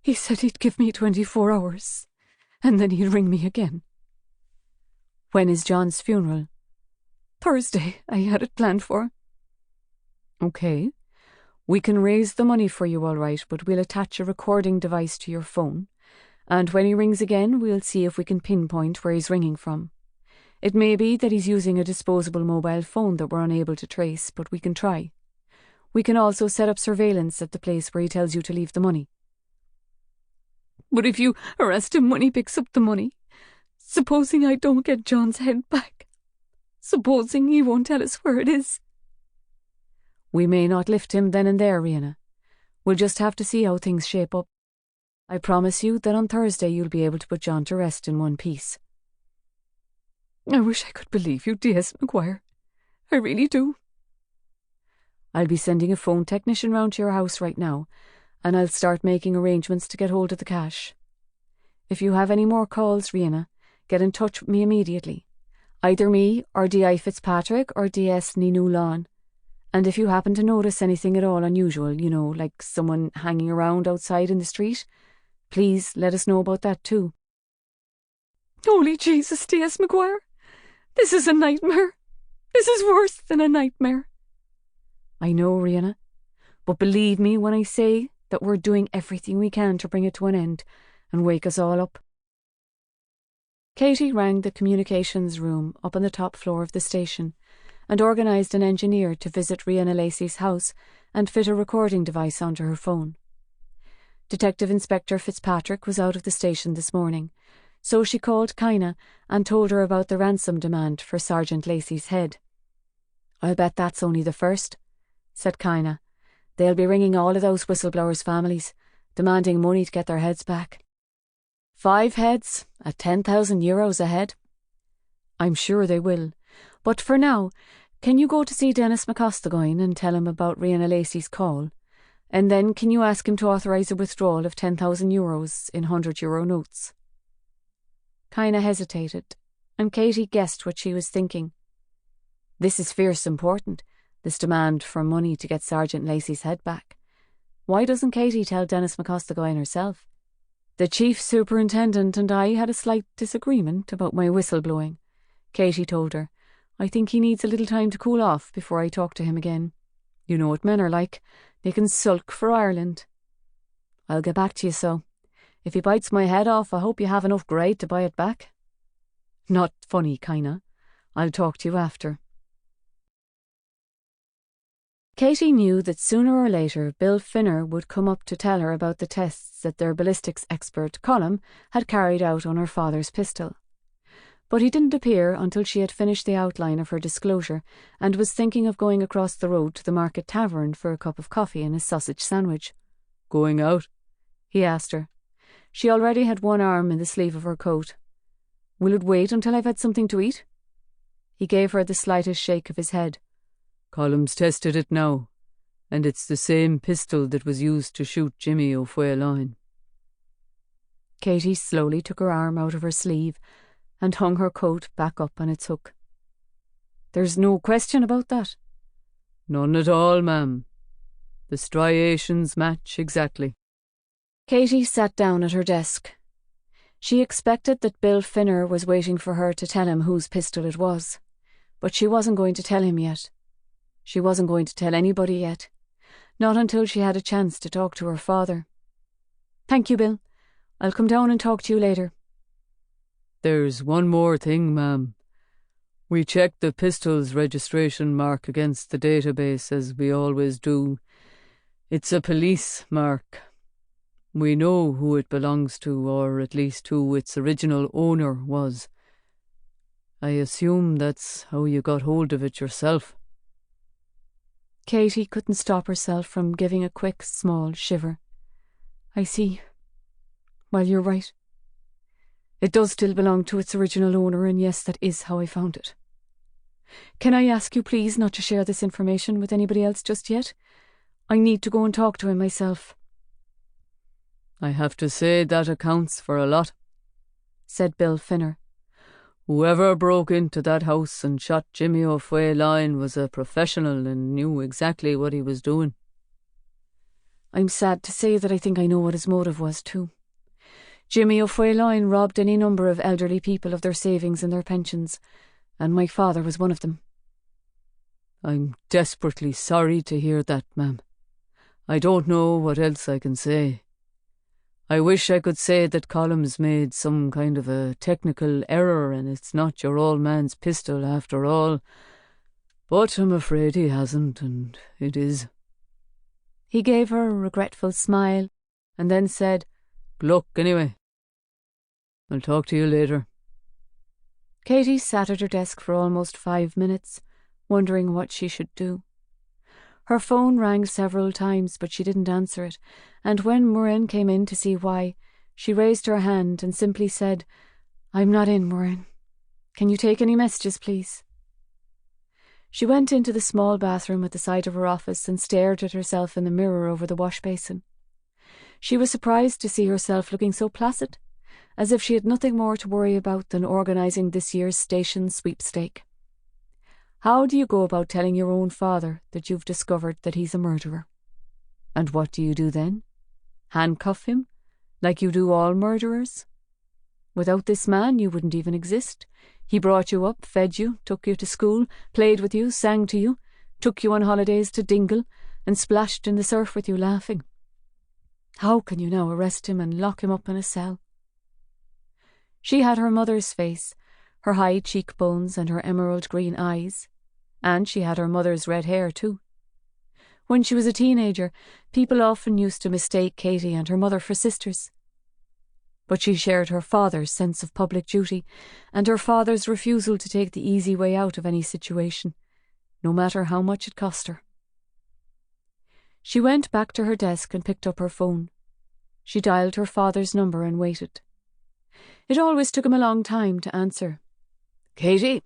"He said he'd give me 24 hours, and then he'd ring me again." "When is John's funeral?" "Thursday, I had it planned for." "Okay. We can raise the money for you all right, but we'll attach a recording device to your phone, and when he rings again, we'll see if we can pinpoint where he's ringing from. It may be that he's using a disposable mobile phone that we're unable to trace, but we can try. We can also set up surveillance at the place where he tells you to leave the money." "But if you arrest him when he picks up the money, supposing I don't get John's head back, supposing he won't tell us where it is?" "We may not lift him then and there, Rhianna. We'll just have to see how things shape up. I promise you that on Thursday you'll be able to put John to rest in one piece." "I wish I could believe you, D.S. Maguire. I really do." "I'll be sending a phone technician round to your house right now, and I'll start making arrangements to get hold of the cash. If you have any more calls, Rhianna, get in touch with me immediately. Either me or D.I. Fitzpatrick or D.S. Ninu Lawn. And if you happen to notice anything at all unusual, like someone hanging around outside in the street, please let us know about that too." "Holy Jesus, D.S. Maguire! This is a nightmare. This is worse than a nightmare." "I know, Rhianna, but believe me when I say that we're doing everything we can to bring it to an end and wake us all up." Katie rang the communications room up on the top floor of the station, and organised an engineer to visit Rihanna Lacey's house and fit a recording device onto her phone. Detective Inspector Fitzpatrick was out of the station this morning, so she called Kaina and told her about the ransom demand for Sergeant Lacey's head. "I'll bet that's only the first," said Kaina. "They'll be ringing all of those whistleblowers' families, demanding money to get their heads back. 5 heads at €10,000 a head." "I'm sure they will. But for now, can you go to see Dennis McCostagoyne and tell him about Rihanna Lacey's call? And then can you ask him to authorise a withdrawal of €10,000 in €100 notes?" Kaina hesitated, and Katie guessed what she was thinking. This is fierce important, this demand for money to get Sergeant Lacey's head back. Why doesn't Katie tell Dennis McCostagoyne herself? "The chief superintendent and I had a slight disagreement about my whistleblowing," Katie told her. "I think he needs a little time to cool off before I talk to him again. You know what men are like. They can sulk for Ireland." "I'll get back to you, so. If he bites my head off, I hope you have enough grade to buy it back." "Not funny, Kaina. I'll talk to you after." Katie knew that sooner or later Bill Finner would come up to tell her about the tests that their ballistics expert, Colm, had carried out on her father's pistol. But he didn't appear until she had finished the outline of her disclosure and was thinking of going across the road to the Market Tavern for a cup of coffee and a sausage sandwich. "Going out?" he asked her. She already had one arm in the sleeve of her coat. "Will it wait until I've had something to eat?" He gave her the slightest shake of his head. "Colm's tested it now, and it's the same pistol that was used to shoot Jimmy O'Faolain." Katie slowly took her arm out of her sleeve and hung her coat back up on its hook. "There's no question about that?" "None at all, ma'am. The striations match exactly." Katie sat down at her desk. She expected that Bill Finner was waiting for her to tell him whose pistol it was, but she wasn't going to tell him yet. She wasn't going to tell anybody yet, not until she had a chance to talk to her father. "Thank you, Bill. I'll come down and talk to you later." "There's one more thing, ma'am. We checked the pistol's registration mark against the database, as we always do. It's a police mark. We know who it belongs to, or at least who its original owner was. I assume that's how you got hold of it yourself." Katie couldn't stop herself from giving a quick, small shiver. "I see. Well, you're right. It does still belong to its original owner, and yes, that is how I found it. Can I ask you please not to share this information with anybody else just yet? I need to go and talk to him myself." "I have to say that accounts for a lot," said Bill Finner. "Whoever broke into that house and shot Jimmy O'Faolain was a professional and knew exactly what he was doing." "I'm sad to say that I think I know what his motive was too. Jimmy O'Faolain robbed any number of elderly people of their savings and their pensions, and my father was one of them." "I'm desperately sorry to hear that, ma'am. I don't know what else I can say. I wish I could say that Colm's made some kind of a technical error and it's not your old man's pistol after all, but I'm afraid he hasn't, and it is." He gave her a regretful smile and then said, "Good luck anyway. I'll talk to you later." Katie sat at her desk for almost 5 minutes, wondering what she should do. Her phone rang several times, but she didn't answer it, and when Moran came in to see why, she raised her hand and simply said, "I'm not in, Moran. Can you take any messages, please?" She went into the small bathroom at the side of her office and stared at herself in the mirror over the wash basin. She was surprised to see herself looking so placid, as if she had nothing more to worry about than organising this year's station sweepstake. How do you go about telling your own father that you've discovered that he's a murderer? And what do you do then? Handcuff him, like you do all murderers? Without this man you wouldn't even exist. He brought you up, fed you, took you to school, played with you, sang to you, took you on holidays to Dingle, and splashed in the surf with you laughing. How can you now arrest him and lock him up in a cell? She had her mother's face, her high cheekbones and her emerald green eyes, And she had her mother's red hair too. When she was a teenager, people often used to mistake Katie and her mother for sisters. But she shared her father's sense of public duty and her father's refusal to take the easy way out of any situation, no matter how much it cost her. She went back to her desk and picked up her phone. She dialed her father's number and waited. It always took him a long time to answer. "Katie,"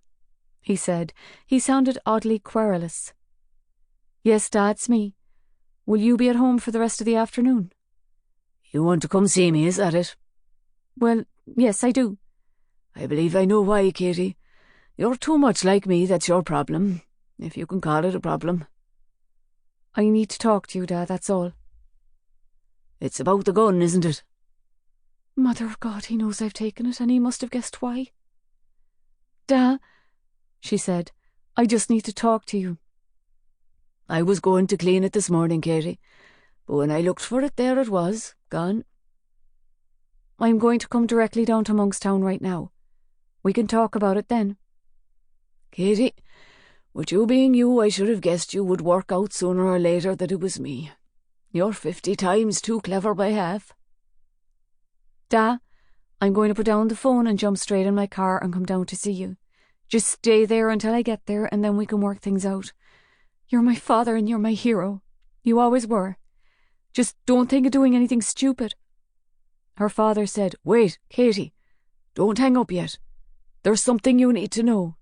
he said. He sounded oddly querulous. "Yes, Dad, it's me. Will you be at home for the rest of the afternoon?" "You want to come see me, is that it?" "Well, yes, I do." "I believe I know why, Katie. You're too much like me, that's your problem, if you can call it a problem." "I need to talk to you, Dad, that's all." "It's about the gun, isn't it?" Mother of God, he knows I've taken it, and he must have guessed why. "Da," she said, "I just need to talk to you." "I was going to clean it this morning, Katie, but when I looked for it, there it was, gone." "I'm going to come directly down to Monkstown right now. We can talk about it then." "Katie, with you being you, I should have guessed you would work out sooner or later that it was me. You're 50 times too clever by half." "Da, I'm going to put down the phone and jump straight in my car and come down to see you. Just stay there until I get there, and then we can work things out. You're my father and you're my hero. You always were. Just don't think of doing anything stupid." Her father said, "Wait, Katie, don't hang up yet. There's something you need to know."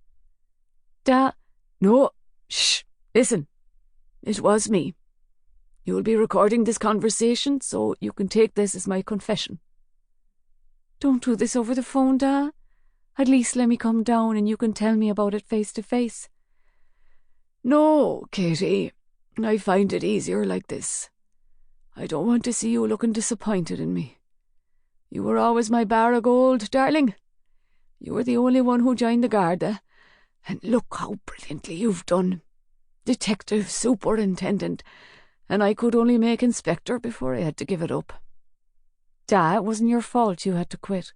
"Da." "No, shh, listen. It was me. You'll be recording this conversation, so you can take this as my confession." "Don't do this over the phone, Da. At least let me come down and you can tell me about it face to face." "No, Katie, I find it easier like this. I don't want to see you looking disappointed in me. You were always my bar of gold, darling. You were the only one who joined the Garda, and look how brilliantly you've done. Detective Superintendent, and I could only make Inspector before I had to give it up." "Da, it wasn't your fault you had to quit."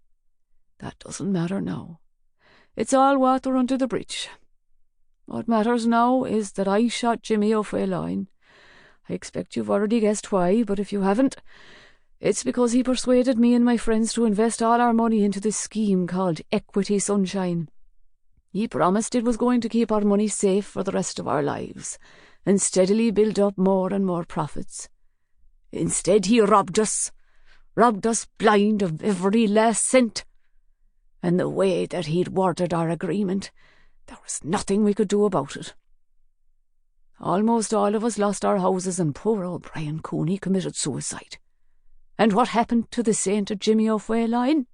"That doesn't matter now. It's all water under the bridge. What matters now is that I shot Jimmy O'Faolain. I expect you've already guessed why, but if you haven't, it's because he persuaded me and my friends to invest all our money into this scheme called Equity Sunshine. He promised it was going to keep our money safe for the rest of our lives and steadily build up more and more profits. Instead, he robbed us blind of every last cent. And the way that he'd worded our agreement, there was nothing we could do about it. Almost all of us lost our houses, and poor old Brian Cooney committed suicide. And what happened to the saint of Jimmy O'Faolain?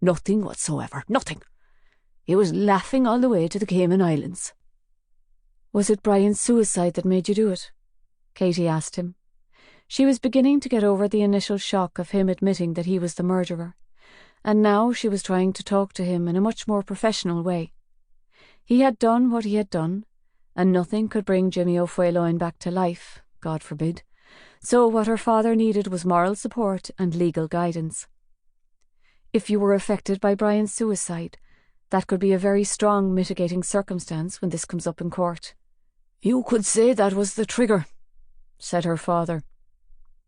Nothing whatsoever, nothing. He was laughing all the way to the Cayman Islands." "Was it Brian's suicide that made you do it?" Katie asked him. She was beginning to get over the initial shock of him admitting that he was the murderer, and now she was trying to talk to him in a much more professional way. He had done what he had done, and nothing could bring Jimmy O'Faolain back to life, God forbid. So what her father needed was moral support and legal guidance. If you were affected by Brian's suicide, that could be a very strong mitigating circumstance when this comes up in court. "You could say that was the trigger," said her father.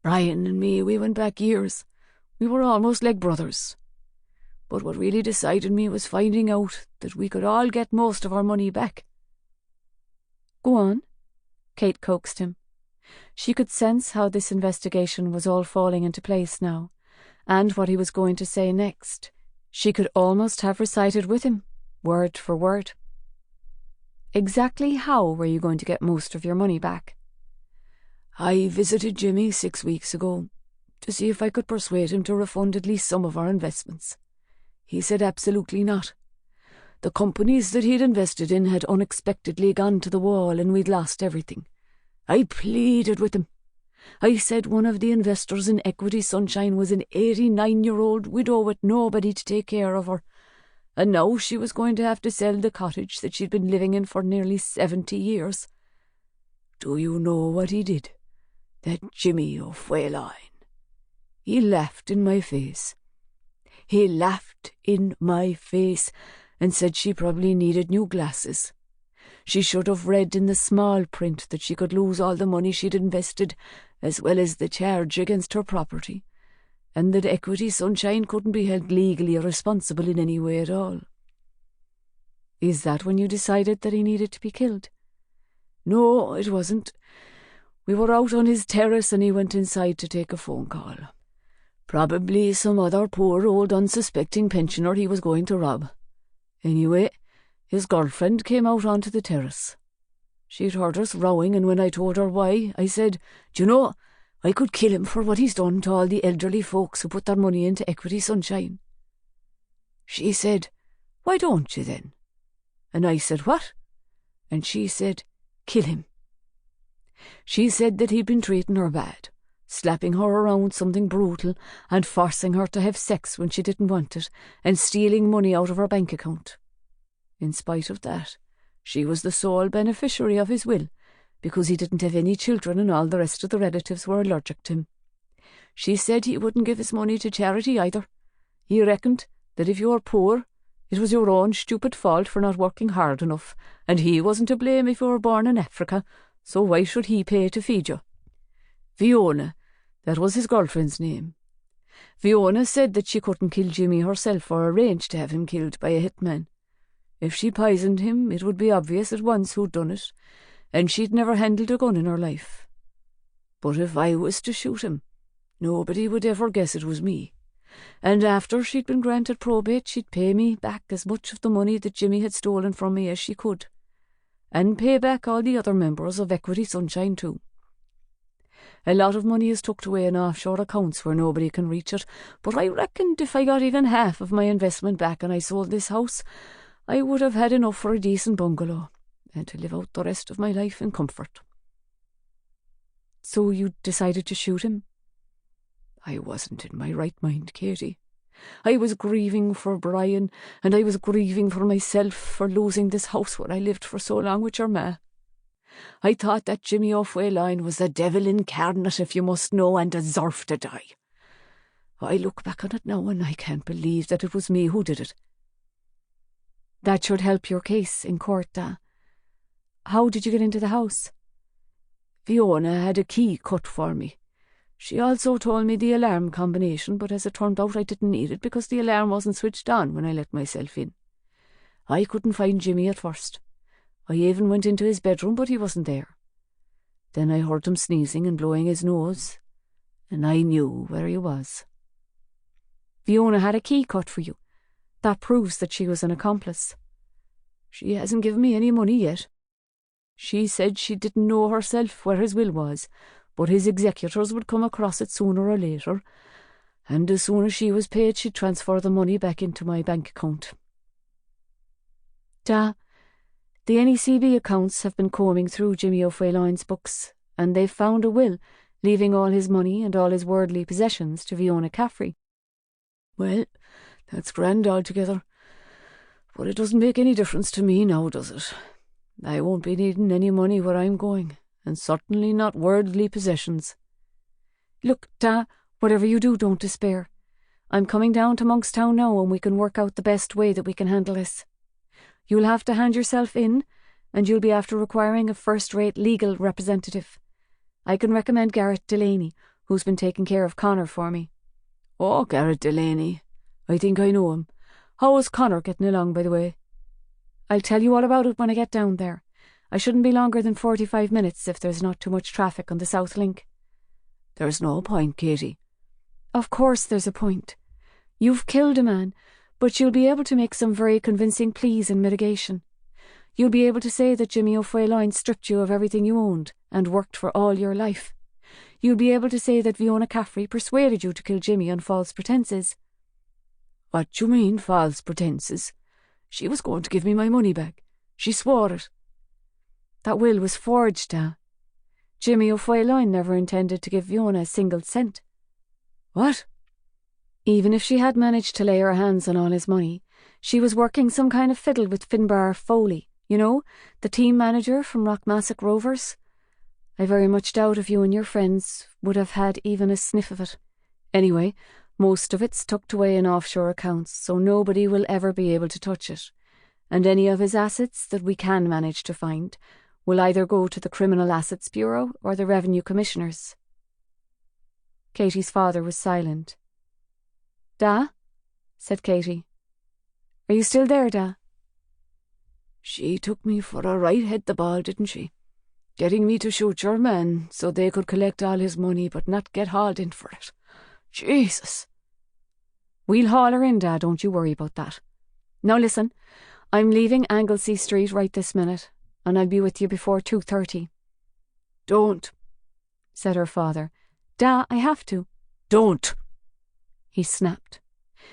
"Brian and me, we went back years. We were almost like brothers. But what really decided me was finding out that we could all get most of our money back." "Go on," Kate coaxed him. She could sense how this investigation was all falling into place now, and what he was going to say next. She could almost have recited with him, word for word. "Exactly how were you going to get most of your money back?" "I visited Jimmy 6 weeks ago to see if I could persuade him to refund at least some of our investments. He said absolutely not. The companies that he'd invested in had unexpectedly gone to the wall and we'd lost everything. I pleaded with him. I said one of the investors in Equity Sunshine was an 89-year-old widow with nobody to take care of her, and now she was going to have to sell the cottage that she'd been living in for nearly 70 years. Do you know what he did? That Jimmy O'Faolain. He laughed in my face. He laughed in my face and said she probably needed new glasses. She should have read in the small print that she could lose all the money she'd invested, as well as the charge against her property, and that Equity Sunshine couldn't be held legally responsible in any way at all. Is that when you decided that he needed to be killed? No, it wasn't. We were out on his terrace and he went inside to take a phone call. Probably some other poor old unsuspecting pensioner he was going to rob. Anyway, his girlfriend came out onto the terrace. She'd heard us rowing, and when I told her why, I said, "Do you know, I could kill him for what he's done to all the elderly folks who put their money into Equity Sunshine." She said, "Why don't you then?" And I said, "What?" And she said, "Kill him." She said that he'd been treating her bad, slapping her around something brutal and forcing her to have sex when she didn't want it, and stealing money out of her bank account. In spite of that, she was the sole beneficiary of his will, because he didn't have any children and all the rest of the relatives were allergic to him. She said he wouldn't give his money to charity either. He reckoned that if you were poor, it was your own stupid fault for not working hard enough, and he wasn't to blame if you were born in Africa, so why should he pay to feed you? Fiona, that was his girlfriend's name. Fiona said that she couldn't kill Jimmy herself or arrange to have him killed by a hitman. If she poisoned him, it would be obvious at once who'd done it, and she'd never handled a gun in her life. But if I was to shoot him, nobody would ever guess it was me. And after she'd been granted probate, she'd pay me back as much of the money that Jimmy had stolen from me as she could, and pay back all the other members of Equity Sunshine too. A lot of money is tucked away in offshore accounts where nobody can reach it, but I reckoned if I got even half of my investment back and I sold this house, I would have had enough for a decent bungalow, and to live out the rest of my life in comfort. So you decided to shoot him? I wasn't in my right mind, Katie. I was grieving for Brian, and I was grieving for myself for losing this house where I lived for so long with your ma. I thought that Jimmy O'Faolain was the devil incarnate, if you must know, and deserved to die. I look back on it now and I can't believe that it was me who did it. That should help your case in court, Da. How did you get into the house? Fiona had a key cut for me. She also told me the alarm combination, but as it turned out I didn't need it because the alarm wasn't switched on when I let myself in. I couldn't find Jimmy at first. I even went into his bedroom, but he wasn't there. Then I heard him sneezing and blowing his nose, and I knew where he was. Fiona had a key cut for you. That proves that she was an accomplice. She hasn't given me any money yet. She said she didn't know herself where his will was, but his executors would come across it sooner or later, and as soon as she was paid, she'd transfer the money back into my bank account. Da, the NECB accounts have been combing through Jimmy O'Faolain's books, and they've found a will, leaving all his money and all his worldly possessions to Fiona Caffrey. Well, that's grand altogether, but it doesn't make any difference to me now, does it? I won't be needing any money where I'm going, and certainly not worldly possessions. Look, Da, whatever you do, don't despair. I'm coming down to Monkstown now, and we can work out the best way that we can handle this. You'll have to hand yourself in, and you'll be after requiring a first-rate legal representative. I can recommend Garrett Delaney, who's been taking care of Connor for me. Oh, Garrett Delaney. I think I know him. How is Connor getting along, by the way? I'll tell you all about it when I get down there. I shouldn't be longer than 45 minutes if there's not too much traffic on the South Link. There's no point, Katie. Of course there's a point. You've killed a man, but you'll be able to make some very convincing pleas in mitigation. You'll be able to say that Jimmy O'Faolain stripped you of everything you owned and worked for all your life. You'll be able to say that Fiona Caffrey persuaded you to kill Jimmy on false pretences. What do you mean, false pretences? She was going to give me my money back. She swore it. That will was forged, Da. Jimmy O'Faolain never intended to give Fiona a single cent. What? Even if she had managed to lay her hands on all his money, she was working some kind of fiddle with Finbar Foley, you know, the team manager from Rockmassick Rovers. I very much doubt if you and your friends would have had even a sniff of it. Anyway, most of it's tucked away in offshore accounts, so nobody will ever be able to touch it. and any of his assets that we can manage to find will either go to the Criminal Assets Bureau or the Revenue Commissioners." Katie's father was silent. "Da?" said Katie. "Are you still there, Da?" "She took me for a right head the ball, didn't she? Getting me to shoot your man so they could collect all his money but not get hauled in for it. Jesus!" "We'll haul her in, Da, don't you worry about that. Now listen, I'm leaving Anglesey Street right this minute, and I'll be with you before 2:30. "Don't," said her father. "Da, I have to." "Don't," he snapped.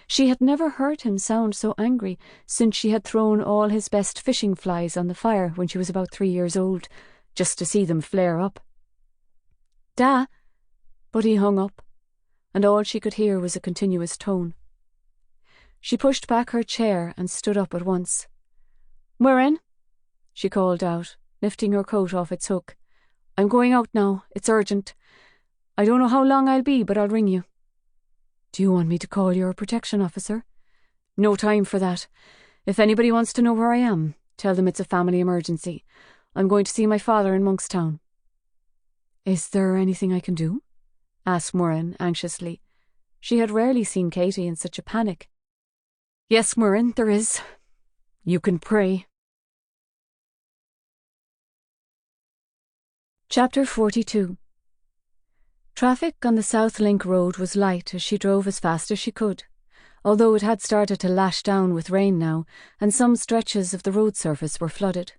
She had never heard him sound so angry since she had thrown all his best fishing flies on the fire when she was about 3 years old, just to see them flare up. "Da," but he hung up, and all she could hear was a continuous tone. She pushed back her chair and stood up at once. "Muireann," she called out, lifting her coat off its hook. "I'm going out now. It's urgent. I don't know how long I'll be, but I'll ring you." "Do you want me to call your protection officer?" "No time for that. If anybody wants to know where I am, tell them it's a family emergency. I'm going to see my father in Monkstown." "Is there anything I can do?" asked Muireann anxiously. She had rarely seen Katie in such a panic. "Yes, Muireann, there is. You can pray." Chapter 42. Traffic on the South Link Road was light as she drove as fast as she could, although it had started to lash down with rain now, and some stretches of the road surface were flooded.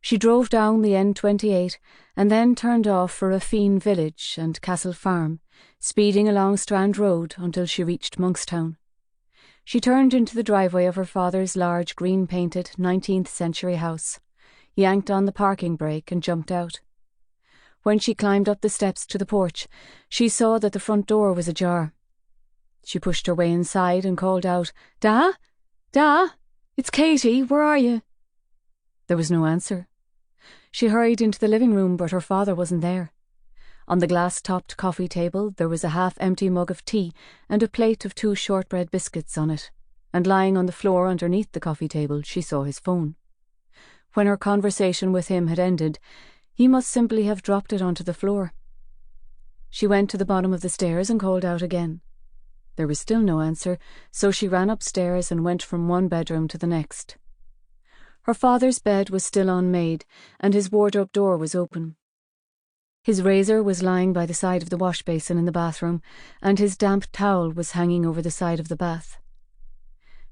She drove down the N28 and then turned off for Raffine Village and Castle Farm, speeding along Strand Road until she reached Monkstown. She turned into the driveway of her father's large green-painted 19th-century house, yanked on the parking brake and jumped out. When she climbed up the steps to the porch, she saw that the front door was ajar. She pushed her way inside and called out, "Da? Da? It's Katie, where are you?" There was no answer. She hurried into the living room, but her father wasn't there. On the glass-topped coffee table there was a half-empty mug of tea and a plate of 2 shortbread biscuits on it, and lying on the floor underneath the coffee table she saw his phone. When her conversation with him had ended, he must simply have dropped it onto the floor. She went to the bottom of the stairs and called out again. There was still no answer, so she ran upstairs and went from one bedroom to the next. Her father's bed was still unmade, and his wardrobe door was open. His razor was lying by the side of the wash basin in the bathroom, and his damp towel was hanging over the side of the bath.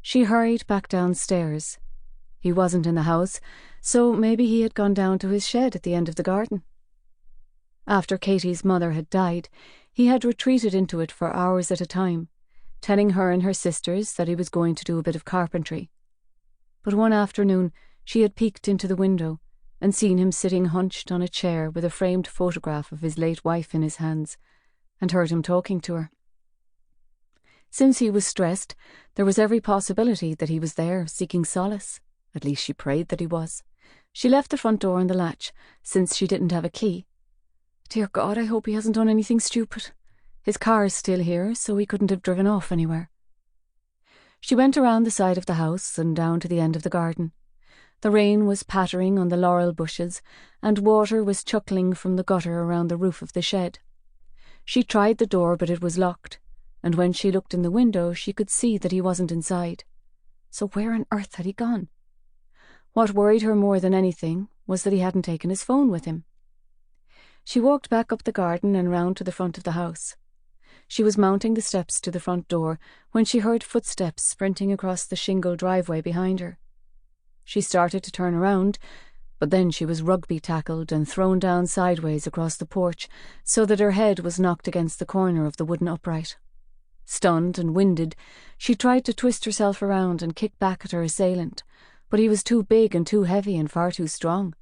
She hurried back downstairs. He wasn't in the house, so maybe he had gone down to his shed at the end of the garden. After Katie's mother had died, he had retreated into it for hours at a time, telling her and her sisters that he was going to do a bit of carpentry. But one afternoon she had peeked into the window and seen him sitting hunched on a chair with a framed photograph of his late wife in his hands, and heard him talking to her. Since he was stressed, there was every possibility that he was there seeking solace. At least she prayed that he was. She left the front door on the latch, since she didn't have a key. Dear God, I hope he hasn't done anything stupid. His car is still here, so he couldn't have driven off anywhere. She went around the side of the house and down to the end of the garden. The rain was pattering on the laurel bushes, and water was chuckling from the gutter around the roof of the shed. She tried the door, but it was locked, and when she looked in the window she could see that he wasn't inside. So where on earth had he gone? What worried her more than anything was that he hadn't taken his phone with him. She walked back up the garden and round to the front of the house. She was mounting the steps to the front door when she heard footsteps sprinting across the shingle driveway behind her. She started to turn around, but then she was rugby tackled and thrown down sideways across the porch so that her head was knocked against the corner of the wooden upright. Stunned and winded, she tried to twist herself around and kick back at her assailant, but he was too big and too heavy and far too strong.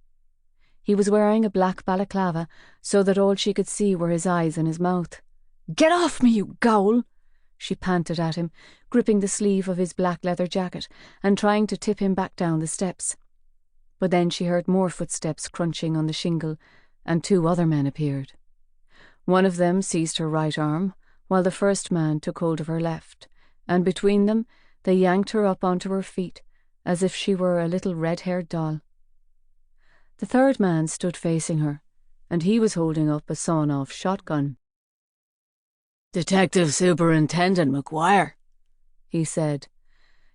He was wearing a black balaclava, so that all she could see were his eyes and his mouth. "Get off me, you gowl!" she panted at him, gripping the sleeve of his black leather jacket and trying to tip him back down the steps. But then she heard more footsteps crunching on the shingle, and 2 other men appeared. One of them seized her right arm, while the first man took hold of her left, and between them they yanked her up onto her feet as if she were a little red-haired doll. The third man stood facing her, and he was holding up a sawn-off shotgun. "Detective Superintendent Maguire," he said.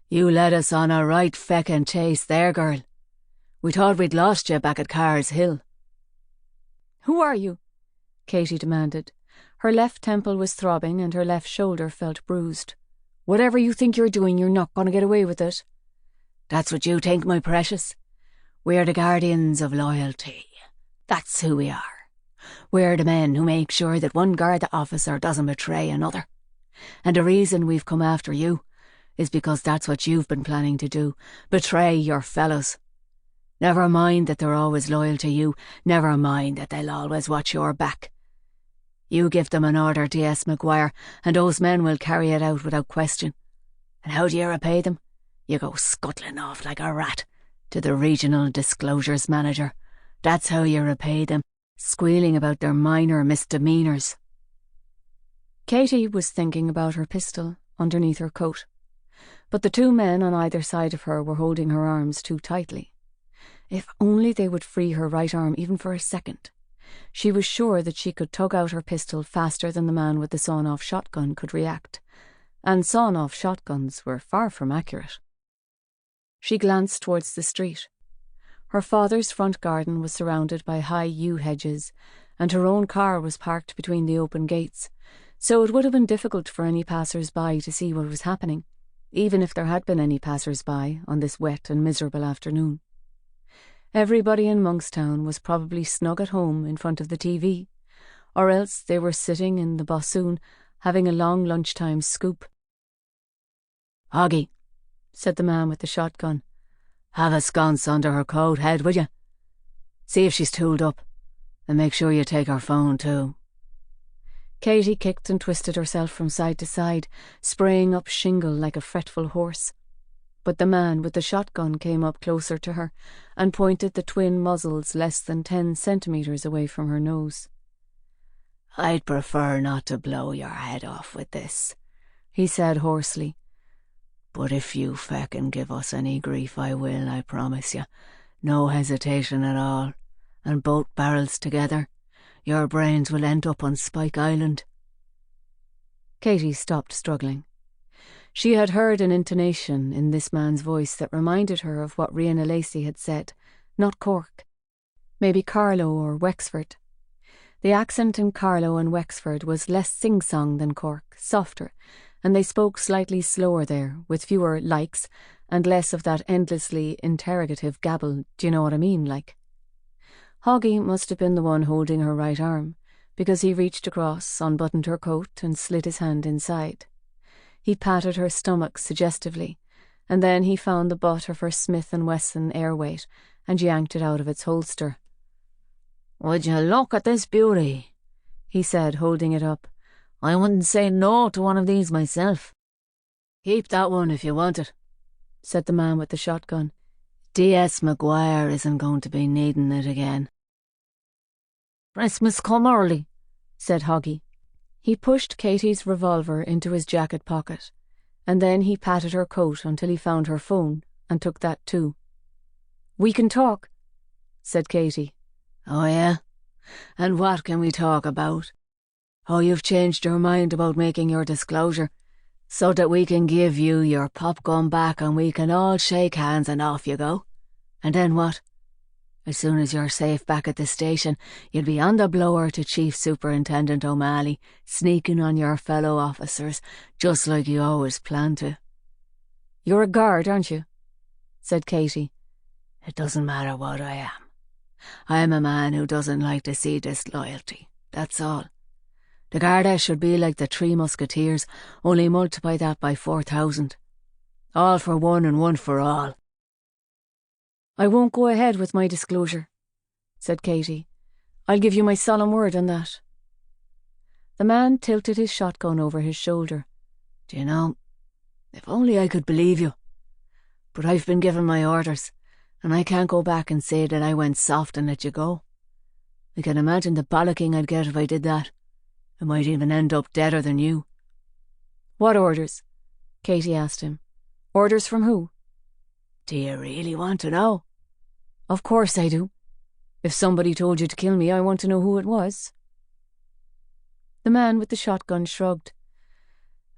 "You led us on a right feckin' chase there, girl. We thought we'd lost you back at Carr's Hill." "Who are you?" Katie demanded. Her left temple was throbbing and her left shoulder felt bruised. "Whatever you think you're doing, you're not going to get away with it." "That's what you think, my precious. We're the guardians of loyalty. That's who we are. We're the men who make sure that one Garda officer doesn't betray another. And the reason we've come after you is because that's what you've been planning to do, betray your fellows. Never mind that they're always loyal to you, never mind that they'll always watch your back. You give them an order, D.S. Maguire, and those men will carry it out without question. And how do you repay them? You go scuttling off like a rat to the regional disclosures manager. That's how you repay them, squealing about their minor misdemeanours." Katie was thinking about her pistol underneath her coat, but the two men on either side of her were holding her arms too tightly. If only they would free her right arm even for a second. She was sure that she could tug out her pistol faster than the man with the sawn-off shotgun could react, and sawn-off shotguns were far from accurate. She glanced towards the street. Her father's front garden was surrounded by high yew hedges, and her own car was parked between the open gates, so it would have been difficult for any passers-by to see what was happening, even if there had been any passers-by on this wet and miserable afternoon. Everybody in Monkstown was probably snug at home in front of the TV, or else they were sitting in the bossoon having a long lunchtime scoop. "Hoggy," said the man with the shotgun, "have a sconce under her coat head, will you? See if she's tooled up, and make sure you take her phone too." Katie kicked and twisted herself from side to side, spraying up shingle like a fretful horse. But the man with the shotgun came up closer to her and pointed the twin muzzles less than 10 centimetres away from her nose. "I'd prefer not to blow your head off with this," he said hoarsely. "But if you feckin' give us any grief, I will, I promise you. No hesitation at all. And both barrels together. Your brains will end up on Spike Island." Katie stopped struggling. She had heard an intonation in this man's voice that reminded her of what Rihanna Lacey had said, not Cork. Maybe Carlow or Wexford. The accent in Carlow and Wexford was less sing-song than Cork, softer, and they spoke slightly slower there, with fewer likes and less of that endlessly interrogative gabble, do you know what I mean, like. Hoggy must have been the one holding her right arm, because he reached across, unbuttoned her coat and slid his hand inside. He patted her stomach suggestively, and then he found the butt of her Smith & Wesson airweight and yanked it out of its holster. "Would you look at this beauty?" he said, holding it up. "I wouldn't say no to one of these myself." "Keep that one if you want it," said the man with the shotgun. "D.S. Maguire isn't going to be needing it again." "Christmas come early," said Hoggy. He pushed Katie's revolver into his jacket pocket, and then he patted her coat until he found her phone and took that too. "We can talk," said Katie. "Oh yeah? And what can we talk about? Oh, you've changed your mind about making your disclosure, so that we can give you your popgun back and we can all shake hands and off you go. And then what? As soon as you're safe back at the station, you'll be on the blower to Chief Superintendent O'Malley, sneaking on your fellow officers, just like you always planned to." "You're a guard, aren't you?" said Katie. "It doesn't matter what I am. I'm a man who doesn't like to see disloyalty, that's all. The Garda should be like the Three Musketeers, only multiply that by 4,000. All for one and one for all." "I won't go ahead with my disclosure," said Katie. "I'll give you my solemn word on that." The man tilted his shotgun over his shoulder. "Do you know, if only I could believe you. But I've been given my orders, and I can't go back and say that I went soft and let you go. I can imagine the bollocking I'd get if I did that. I might even end up deader than you." "What orders?" Katie asked him. "Orders from who?" Do you really want to know? Of course I do. If somebody told you to kill me, I want to know who it was. The man with the shotgun shrugged.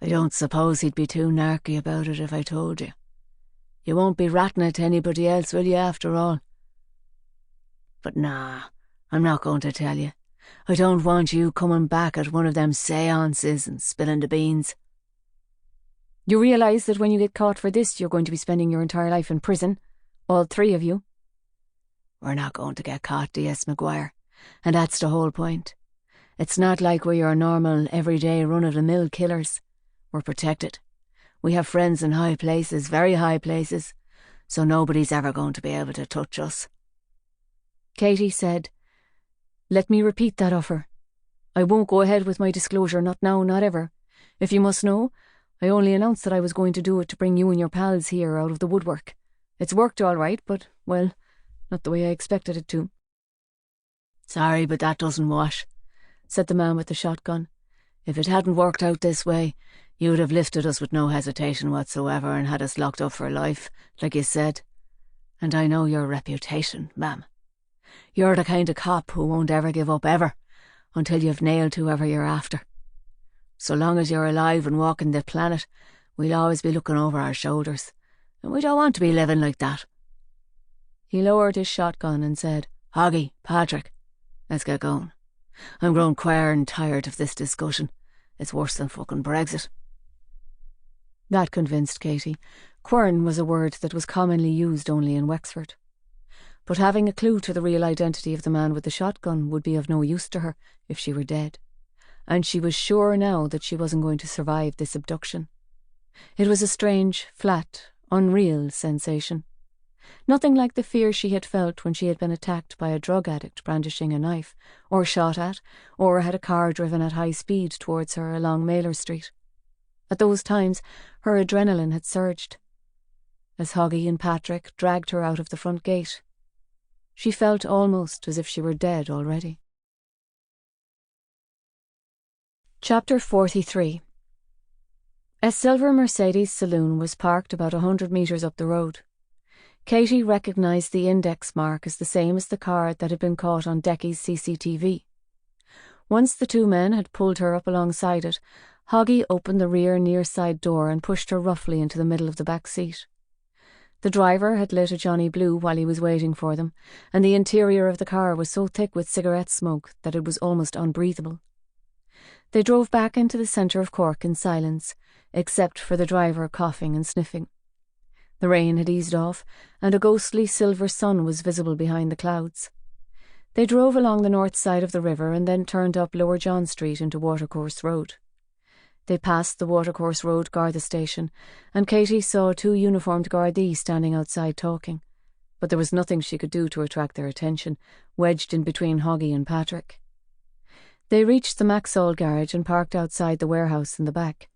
I don't suppose he'd be too narky about it if I told you. You won't be ratting it to anybody else, will you, after all? But nah, I'm not going to tell you. I don't want you coming back at one of them seances and spilling the beans. You realise that when you get caught for this, you're going to be spending your entire life in prison? All three of you? We're not going to get caught, D.S. Maguire, and that's the whole point. It's not like we're your normal, everyday, run-of-the-mill killers. We're protected. We have friends in high places, very high places, so nobody's ever going to be able to touch us. Katie said, "Let me repeat that offer. I won't go ahead with my disclosure, not now, not ever. If you must know, I only announced that I was going to do it to bring you and your pals here out of the woodwork. It's worked all right, but, well, not the way I expected it to." "Sorry, but that doesn't wash," said the man with the shotgun. "If it hadn't worked out this way, you'd have lifted us with no hesitation whatsoever and had us locked up for life, like you said. And I know your reputation, ma'am. You're the kind of cop who won't ever give up, ever, until you've nailed whoever you're after. So long as you're alive and walking the planet, we'll always be looking over our shoulders, and we don't want to be living like that." He lowered his shotgun and said, "Hoggy, Patrick, let's get going. I'm growing queer and tired of this discussion. It's worse than fucking Brexit." That convinced Katie. Quern was a word that was commonly used only in Wexford. But having a clue to the real identity of the man with the shotgun would be of no use to her if she were dead. And she was sure now that she wasn't going to survive this abduction. It was a strange, flat, unreal sensation. Nothing like the fear she had felt when she had been attacked by a drug addict brandishing a knife, or shot at, or had a car driven at high speed towards her along Mailer Street. At those times, her adrenaline had surged. As Hoggy and Patrick dragged her out of the front gate, she felt almost as if she were dead already. Chapter 43. A silver Mercedes saloon was parked about 100 metres up the road. Katie recognised the index mark as the same as the car that had been caught on Decky's CCTV. Once the two men had pulled her up alongside it, Hoggy opened the rear near side door and pushed her roughly into the middle of the back seat. The driver had lit a Johnny Blue while he was waiting for them, and the interior of the car was so thick with cigarette smoke that it was almost unbreathable. They drove back into the centre of Cork in silence, except for the driver coughing and sniffing. The rain had eased off, and a ghostly silver sun was visible behind the clouds. They drove along the north side of the river and then turned up Lower John Street into Watercourse Road. They passed the Watercourse Road Garda station, and Katie saw two uniformed Gardaí standing outside talking, but there was nothing she could do to attract their attention, wedged in between Hoggy and Patrick. They reached the Maxall garage and parked outside the warehouse in the back.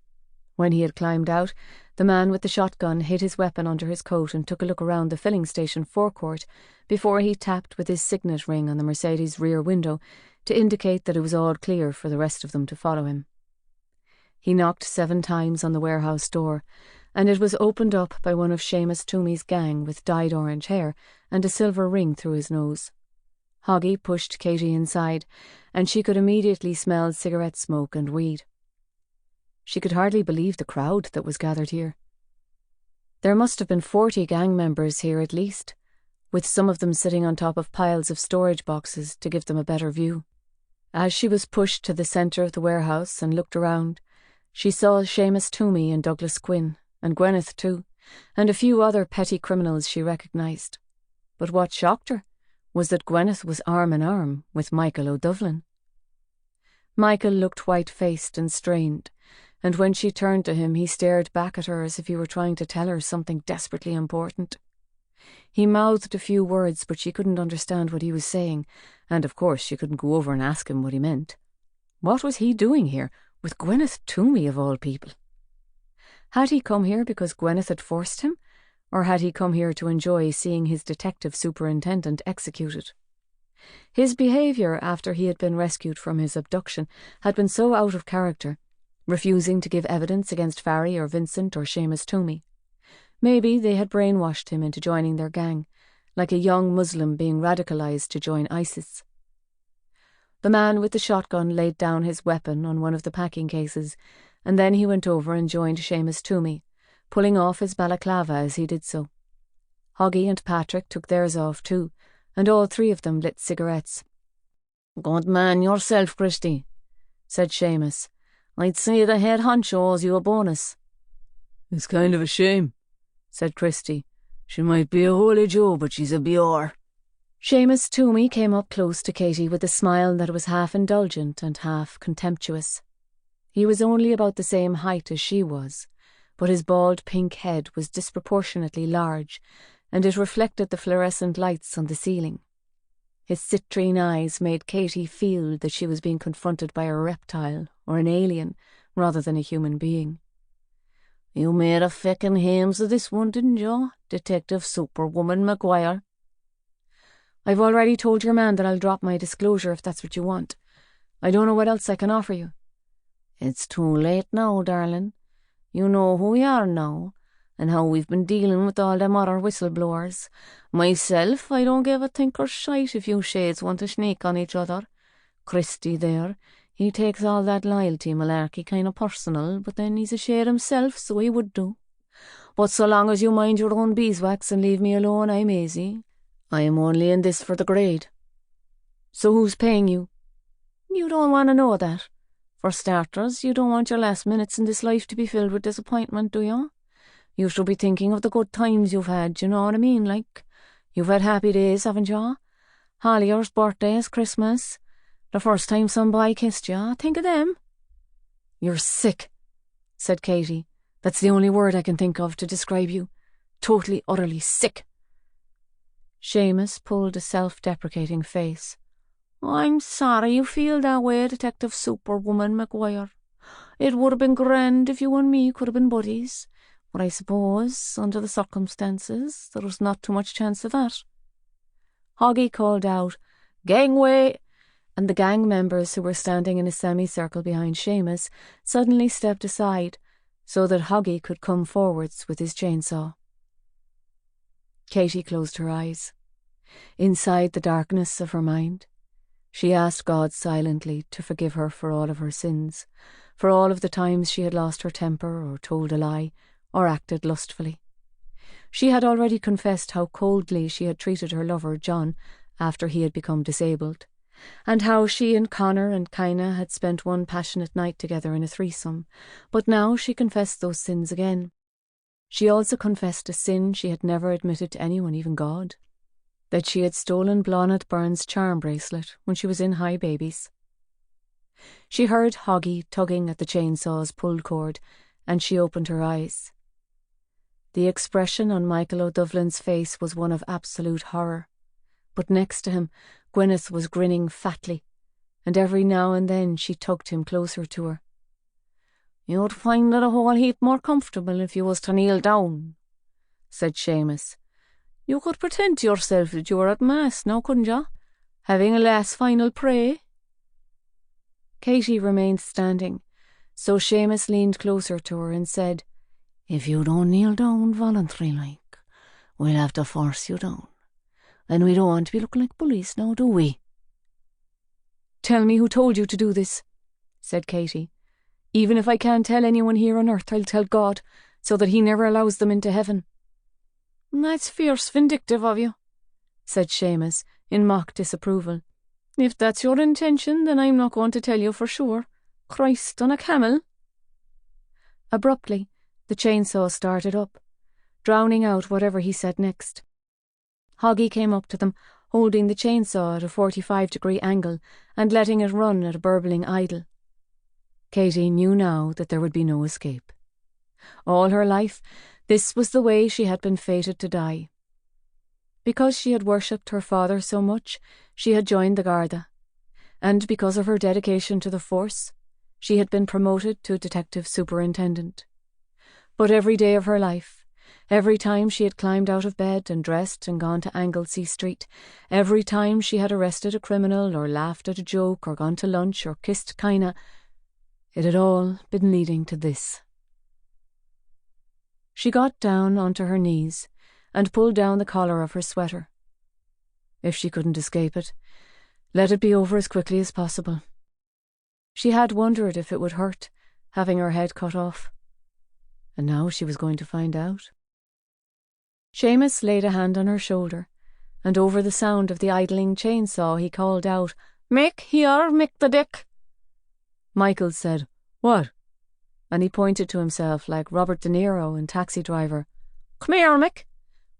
When he had climbed out, the man with the shotgun hid his weapon under his coat and took a look around the filling station forecourt before he tapped with his signet ring on the Mercedes' rear window to indicate that it was all clear for the rest of them to follow him. He knocked 7 times on the warehouse door, and it was opened up by one of Seamus Toomey's gang with dyed orange hair and a silver ring through his nose. Hoggy pushed Katie inside, and she could immediately smell cigarette smoke and weed. She could hardly believe the crowd that was gathered here. There must have been 40 gang members here at least, with some of them sitting on top of piles of storage boxes to give them a better view. As she was pushed to the centre of the warehouse and looked around, she saw Seamus Toomey and Douglas Quinn, and Gwyneth too, and a few other petty criminals she recognised. But what shocked her was that Gwyneth was arm in arm with Michael O'Dovlin. Michael looked white-faced and strained, and when she turned to him he stared back at her as if he were trying to tell her something desperately important. He mouthed a few words, but she couldn't understand what he was saying, and of course she couldn't go over and ask him what he meant. What was he doing here, with Gwyneth Toomey of all people? Had he come here because Gwyneth had forced him, or had he come here to enjoy seeing his detective superintendent executed? His behaviour after he had been rescued from his abduction had been so out of character, refusing to give evidence against Farry or Vincent or Seamus Toomey, Maybe they had brainwashed him into joining their gang, like a young Muslim being radicalised to join ISIS. The man with the shotgun laid down his weapon on one of the packing cases, and then he went over and joined Seamus Toomey, pulling off his balaclava as he did so. Hoggy and Patrick took theirs off too, and all three of them lit cigarettes. "Good man yourself, Christy," said Seamus. "I'd say the head honcho owes you a bonus." "It's kind of a shame," said Christy. "She might be a holy Joe, but she's a Bior." Seamus Toomey came up close to Katie with a smile that was half indulgent and half contemptuous. He was only about the same height as she was, but his bald pink head was disproportionately large, and it reflected the fluorescent lights on the ceiling. His citrine eyes made Katie feel that she was being confronted by a reptile or an alien rather than a human being. "You made a feckin' hames of this one, didn't you, Detective Superwoman Maguire?" "I've already told your man that I'll drop my disclosure if that's what you want. I don't know what else I can offer you." "It's too late now, darling. You know who we are now, and how we've been dealing with all them other whistleblowers. Myself, I don't give a thinker's shite if you shades want to sneak on each other. Christy there, he takes all that loyalty malarkey kind of personal, but then he's a shade himself, so he would do. But so long as you mind your own beeswax and leave me alone, I'm easy. I am only in this for the grade." "So who's paying you?" "You don't want to know that. For starters, you don't want your last minutes in this life to be filled with disappointment, do you? You should be thinking of the good times you've had, you know what I mean, like. You've had happy days, haven't you? Hollier's birthdays, Christmas, the first time some boy kissed you. Think of them." "You're sick," said Katie. "That's the only word I can think of to describe you. Totally, utterly sick." Seamus pulled a self-deprecating face. "I'm sorry you feel that way, Detective Superwoman Maguire. It would have been grand if you and me could have been buddies, but I suppose, under the circumstances, there was not too much chance of that." Hoggy called out, "Gangway!" and the gang members who were standing in a semicircle behind Seamus suddenly stepped aside so that Hoggy could come forwards with his chainsaw. Katie closed her eyes. Inside the darkness of her mind, she asked God silently to forgive her for all of her sins, for all of the times she had lost her temper or told a lie or acted lustfully. She had already confessed how coldly she had treated her lover, John, after he had become disabled, and how she and Connor and Kaina had spent one passionate night together in a threesome, but now she confessed those sins again. She also confessed a sin she had never admitted to anyone, even God, that she had stolen Blonnet Byrne's charm bracelet when she was in high babies. She heard Hoggy tugging at the chainsaw's pulled cord, and she opened her eyes. The expression on Michael O'Dovlin's face was one of absolute horror, but next to him Gwyneth was grinning fatly, and every now and then she tugged him closer to her. "You'd find it a whole heap more comfortable if you was to kneel down," said Seamus. "You could pretend to yourself that you were at Mass now, couldn't you? Having a last final pray." Katie remained standing, so Seamus leaned closer to her and said, "If you don't kneel down voluntary like, we'll have to force you down. And we don't want to be looking like bullies now, do we?" "Tell me who told you to do this," said Katie. "Even if I can't tell anyone here on earth, I'll tell God, so that he never allows them into heaven." "That's fierce vindictive of you," said Seamus, in mock disapproval. "If that's your intention, then I'm not going to tell you for sure. Christ on a camel." Abruptly, the chainsaw started up, drowning out whatever he said next. Hoggy came up to them, holding the chainsaw at a 45-degree angle and letting it run at a burbling idle. Katie knew now that there would be no escape. All her life, this was the way she had been fated to die. Because she had worshipped her father so much, she had joined the Garda, and because of her dedication to the force, she had been promoted to detective superintendent. But every day of her life, every time she had climbed out of bed and dressed and gone to Anglesey Street, every time she had arrested a criminal or laughed at a joke or gone to lunch or kissed Kaina, it had all been leading to this. She got down onto her knees and pulled down the collar of her sweater. If she couldn't escape it, let it be over as quickly as possible. She had wondered if it would hurt, having her head cut off. And now she was going to find out. Seamus laid a hand on her shoulder, and over the sound of the idling chainsaw he called out, "Mick, here, Mick the Dick." Michael said, "What?" And he pointed to himself like Robert De Niro in Taxi Driver. "Come here, Mick.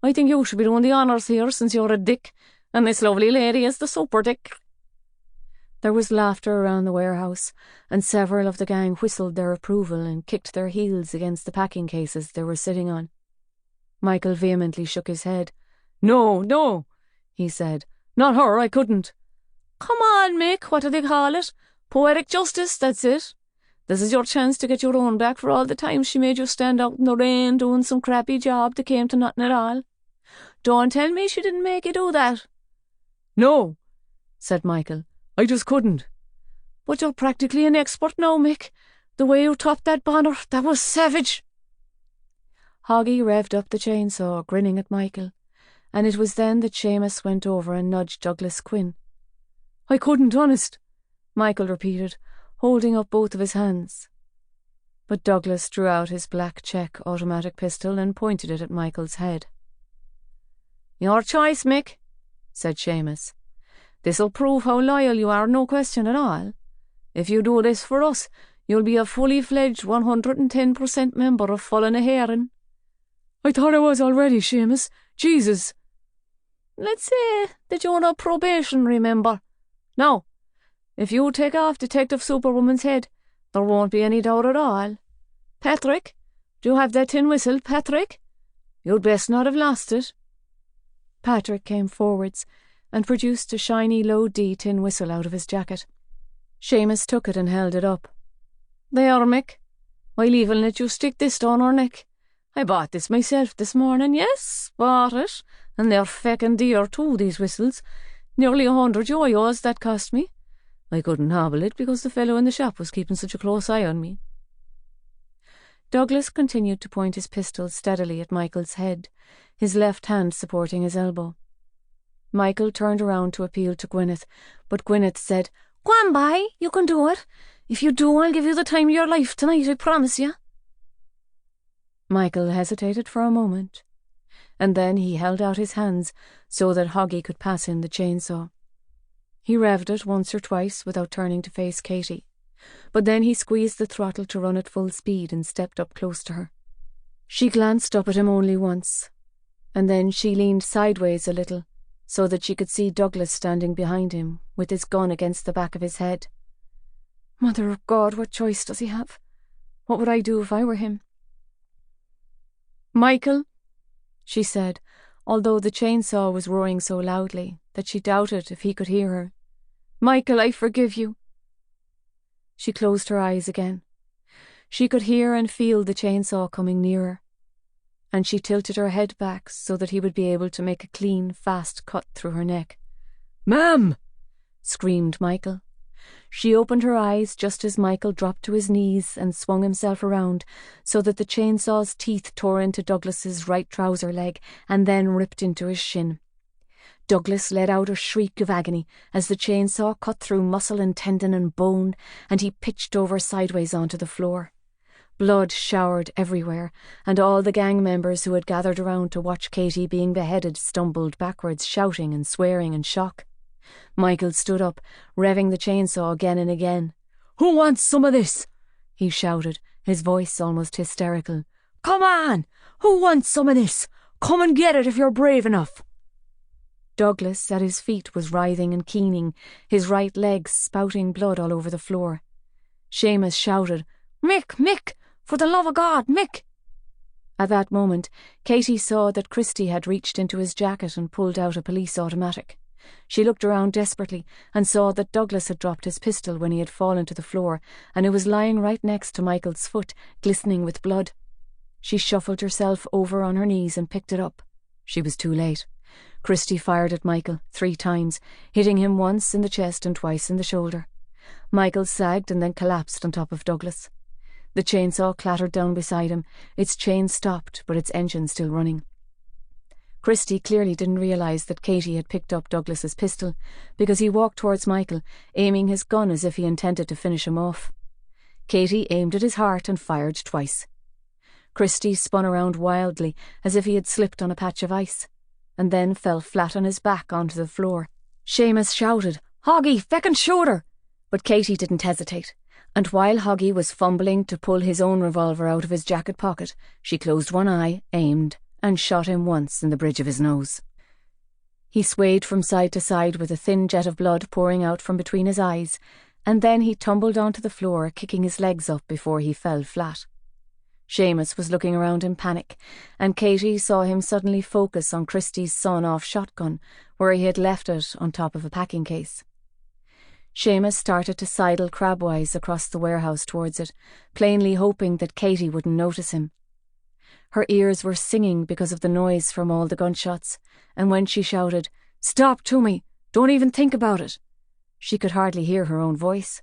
I think you should be doing the honours here since you're a dick, and this lovely lady is the super dick." There was laughter around the warehouse, and several of the gang whistled their approval and kicked their heels against the packing cases they were sitting on. Michael vehemently shook his head. "No, no," he said. "Not her, I couldn't." "Come on, Mick, what do they call it? Poetic justice, that's it. This is your chance to get your own back for all the time she made you stand out in the rain doing some crappy job that came to nothing at all. Don't tell me she didn't make you do that." "No," said Michael. "I just couldn't." "But you're practically an expert now, Mick. The way you topped that bonner, that was savage." Hoggy revved up the chainsaw, grinning at Michael, and it was then that Seamus went over and nudged Douglas Quinn. "I couldn't, honest," Michael repeated, holding up both of his hands. But Douglas drew out his black check automatic pistol and pointed it at Michael's head. "Your choice, Mick," said Seamus. "This'll prove how loyal you are, no question at all. If you do this for us, you'll be a fully fledged 110% member of Full a Heron." "I thought I was already, Seamus. Jesus." "Let's say that you're on probation, remember. Now, if you take off Detective Superwoman's head, there won't be any doubt at all. Patrick, do you have that tin whistle, Patrick? You'd best not have lost it." Patrick came forwards and produced a shiny low-D tin whistle out of his jacket. Seamus took it and held it up. "There, Mick. I'll even let you stick this down her neck. I bought this myself this morning, yes, bought it, and they're feckin' dear too, these whistles. Nearly 100 yo-yos that cost me. I couldn't hobble it because the fellow in the shop was keeping such a close eye on me." Douglas continued to point his pistol steadily at Michael's head, his left hand supporting his elbow. Michael turned around to appeal to Gwyneth, but Gwyneth said, "Go on, bye, you can do it. If you do, I'll give you the time of your life tonight, I promise you." Michael hesitated for a moment, and then he held out his hands so that Hoggy could pass him the chainsaw. He revved it once or twice without turning to face Katie, but then he squeezed the throttle to run at full speed and stepped up close to her. She glanced up at him only once, and then she leaned sideways a little so that she could see Douglas standing behind him with his gun against the back of his head. Mother of God, what choice does he have? What would I do if I were him? "Michael," she said, although the chainsaw was roaring so loudly that she doubted if he could hear her. "Michael, I forgive you." She closed her eyes again. She could hear and feel the chainsaw coming nearer, and she tilted her head back so that he would be able to make a clean, fast cut through her neck. "Ma'am!" screamed Michael. She opened her eyes just as Michael dropped to his knees and swung himself around so that the chainsaw's teeth tore into Douglas's right trouser leg and then ripped into his shin. Douglas let out a shriek of agony as the chainsaw cut through muscle and tendon and bone, and he pitched over sideways onto the floor. Blood showered everywhere, and all the gang members who had gathered around to watch Katie being beheaded stumbled backwards, shouting and swearing in shock. Michael stood up, revving the chainsaw again and again. "Who wants some of this?" he shouted, his voice almost hysterical. "Come on! Who wants some of this? Come and get it if you're brave enough!" Douglas, at his feet, was writhing and keening, his right leg spouting blood all over the floor. Seamus shouted, "Mick, Mick! For the love of God, Mick!" At that moment, Katie saw that Christy had reached into his jacket and pulled out a police automatic. She looked around desperately and saw that Douglas had dropped his pistol when he had fallen to the floor, and it was lying right next to Michael's foot, glistening with blood. She shuffled herself over on her knees and picked it up. She was too late. Christy fired at Michael 3 times, hitting him once in the chest and twice in the shoulder. Michael sagged and then collapsed on top of Douglas. The chainsaw clattered down beside him. Its chain stopped, but its engine still running. Christy clearly didn't realise that Katie had picked up Douglas's pistol, because he walked towards Michael, aiming his gun as if he intended to finish him off. Katie aimed at his heart and fired twice. Christy spun around wildly, as if he had slipped on a patch of ice, and then fell flat on his back onto the floor. Seamus shouted, "Hoggy, feckin' shoot her!" But Katie didn't hesitate, and while Hoggy was fumbling to pull his own revolver out of his jacket pocket, she closed one eye, aimed, and shot him once in the bridge of his nose. He swayed from side to side with a thin jet of blood pouring out from between his eyes, and then he tumbled onto the floor, kicking his legs up before he fell flat. Seamus was looking around in panic, and Katie saw him suddenly focus on Christie's sawn-off shotgun, where he had left it on top of a packing case. Seamus started to sidle crabwise across the warehouse towards it, plainly hoping that Katie wouldn't notice him. Her ears were singing because of the noise from all the gunshots, and when she shouted, "Stop, Toomey! Don't even think about it!" she could hardly hear her own voice.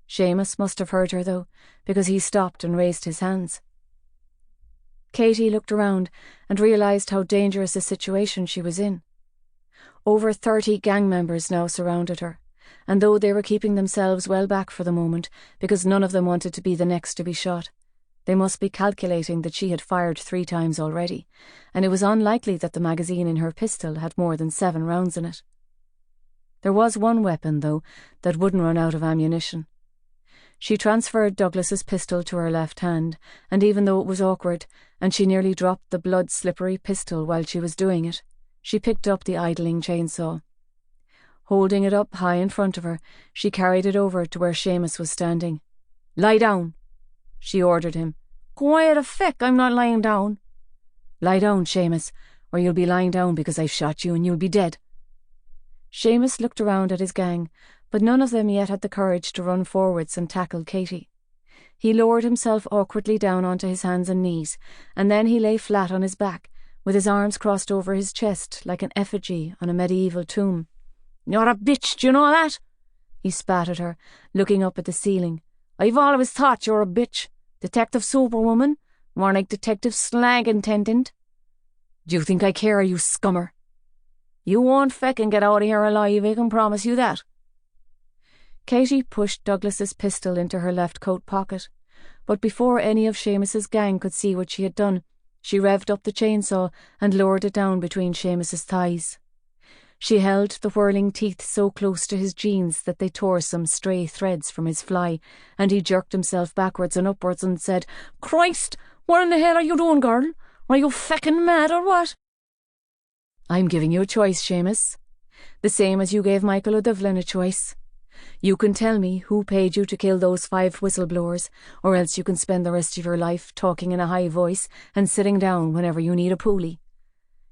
Seamus must have heard her, though, because he stopped and raised his hands. Katie looked around and realised how dangerous a situation she was in. Over 30 gang members now surrounded her, and though they were keeping themselves well back for the moment, because none of them wanted to be the next to be shot, they must be calculating that she had fired 3 times already, and it was unlikely that the magazine in her pistol had more than 7 rounds in it. There was one weapon, though, that wouldn't run out of ammunition. She transferred Douglas's pistol to her left hand, and even though it was awkward, and she nearly dropped the blood-slippery pistol while she was doing it, she picked up the idling chainsaw. Holding it up high in front of her, she carried it over to where Seamus was standing. "Lie down," she ordered him. "Quiet a feck, I'm not lying down." "Lie down, Seamus, or you'll be lying down because I've shot you and you'll be dead." Seamus looked around at his gang, but none of them yet had the courage to run forwards and tackle Katie. He lowered himself awkwardly down onto his hands and knees, and then he lay flat on his back, with his arms crossed over his chest like an effigy on a medieval tomb. "You're a bitch, do you know that?" he spat at her, looking up at the ceiling. "I've always thought you're a bitch. Detective Superwoman, more like Detective Slag Intendant. Do you think I care, you scummer? You won't feckin' get out of here alive, I can promise you that." Katie pushed Douglas's pistol into her left coat pocket, but before any of Seamus's gang could see what she had done, she revved up the chainsaw and lowered it down between Seamus's thighs. She held the whirling teeth so close to his jeans that they tore some stray threads from his fly, and he jerked himself backwards and upwards and said, "Christ, what in the hell are you doing, girl? Are you feckin' mad or what?" "I'm giving you a choice, Seamus. The same as you gave Michael O'Divlin a choice. You can tell me who paid you to kill those 5 whistleblowers, or else you can spend the rest of your life talking in a high voice and sitting down whenever you need a pulley."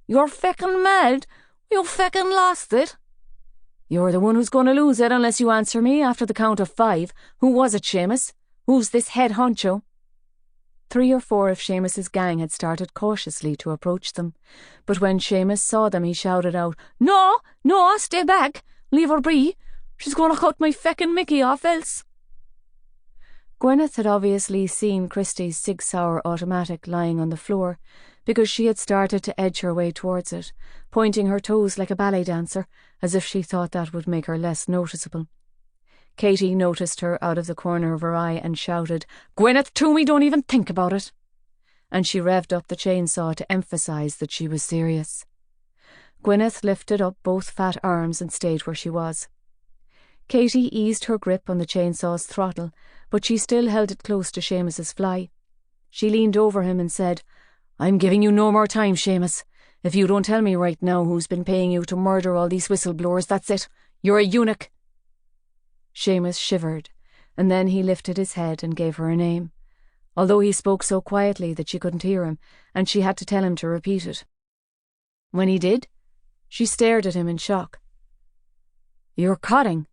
"You're feckin' mad? You feckin' lost it." "You're the one who's going to lose it unless you answer me after the count of 5. Who was it, Seamus? Who's this head honcho?" 3 or 4 of Seamus's gang had started cautiously to approach them, but when Seamus saw them he shouted out, No, stay back, leave her be. She's going to cut my feckin' Mickey off else." Gwyneth had obviously seen Christie's Sig Sauer automatic lying on the floor, because she had started to edge her way towards it, pointing her toes like a ballet dancer, as if she thought that would make her less noticeable. Katie noticed her out of the corner of her eye and shouted, "Gwyneth Toomey, don't even think about it!" And she revved up the chainsaw to emphasise that she was serious. Gwyneth lifted up both fat arms and stayed where she was. Katie eased her grip on the chainsaw's throttle, but she still held it close to Seamus's fly. She leaned over him and said, "I'm giving you no more time, Seamus. If you don't tell me right now who's been paying you to murder all these whistleblowers, that's it. You're a eunuch." Seamus shivered, and then he lifted his head and gave her a name, although he spoke so quietly that she couldn't hear him, and she had to tell him to repeat it. When he did, she stared at him in shock. "You're cotting."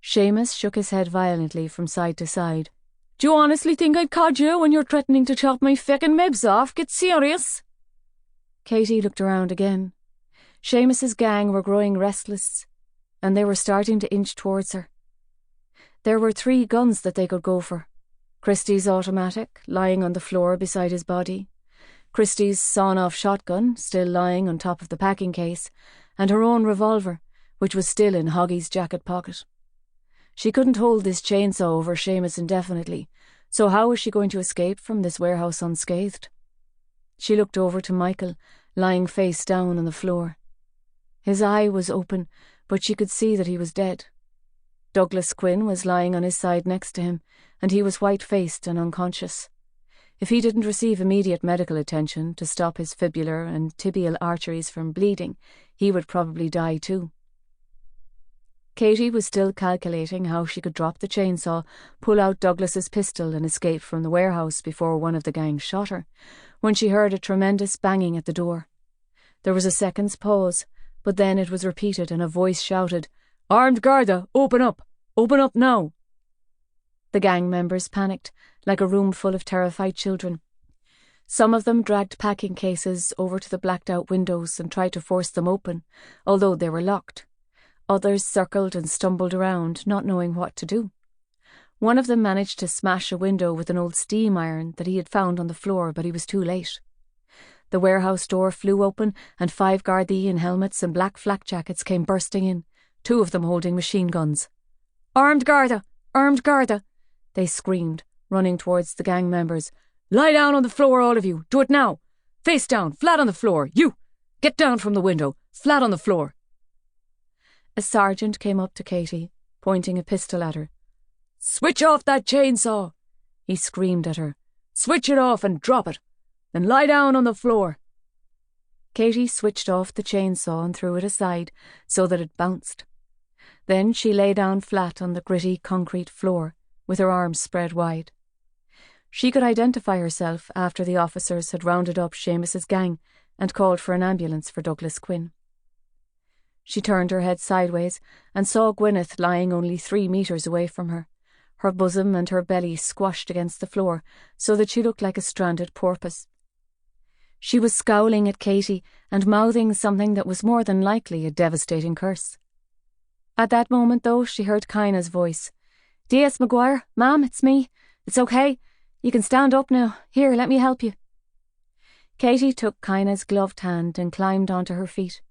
Seamus shook his head violently from side to side. "Do you honestly think I'd cod you when you're threatening to chop my feckin' mebs off? Get serious." Katie looked around again. Seamus's gang were growing restless, and they were starting to inch towards her. There were 3 guns that they could go for. Christie's automatic lying on the floor beside his body, Christie's sawn-off shotgun still lying on top of the packing case, and her own revolver, which was still in Hoggy's jacket pocket. She couldn't hold this chainsaw over Seamus indefinitely, so how was she going to escape from this warehouse unscathed? She looked over to Michael, lying face down on the floor. His eye was open, but she could see that he was dead. Douglas Quinn was lying on his side next to him, and he was white-faced and unconscious. If he didn't receive immediate medical attention to stop his fibular and tibial arteries from bleeding, he would probably die too. Katie was still calculating how she could drop the chainsaw, pull out Douglas's pistol and escape from the warehouse before one of the gang shot her, when she heard a tremendous banging at the door. There was a second's pause, but then it was repeated and a voice shouted, "Armed Garda, open up! Open up now!" The gang members panicked, like a room full of terrified children. Some of them dragged packing cases over to the blacked-out windows and tried to force them open, although they were locked. Others circled and stumbled around, not knowing what to do. One of them managed to smash a window with an old steam iron that he had found on the floor, but he was too late. The warehouse door flew open, and 5 Gardaí in helmets and black flak jackets came bursting in, 2 of them holding machine guns. "Armed Garda! Armed Garda!" they screamed, running towards the gang members. "Lie down on the floor, all of you! Do it now! Face down, flat on the floor! You! Get down from the window, flat on the floor!" A sergeant came up to Katie, pointing a pistol at her. "Switch off that chainsaw!" he screamed at her. "Switch it off and drop it! Then lie down on the floor!" Katie switched off the chainsaw and threw it aside so that it bounced. Then she lay down flat on the gritty concrete floor, with her arms spread wide. She could identify herself after the officers had rounded up Seamus's gang and called for an ambulance for Douglas Quinn. She turned her head sideways and saw Gwyneth lying only 3 metres away from her, her bosom and her belly squashed against the floor so that she looked like a stranded porpoise. She was scowling at Katie and mouthing something that was more than likely a devastating curse. At that moment, though, she heard Kaina's voice. "D.S. Maguire, ma'am, it's me. It's okay. You can stand up now. Here, let me help you." Katie took Kaina's gloved hand and climbed onto her feet.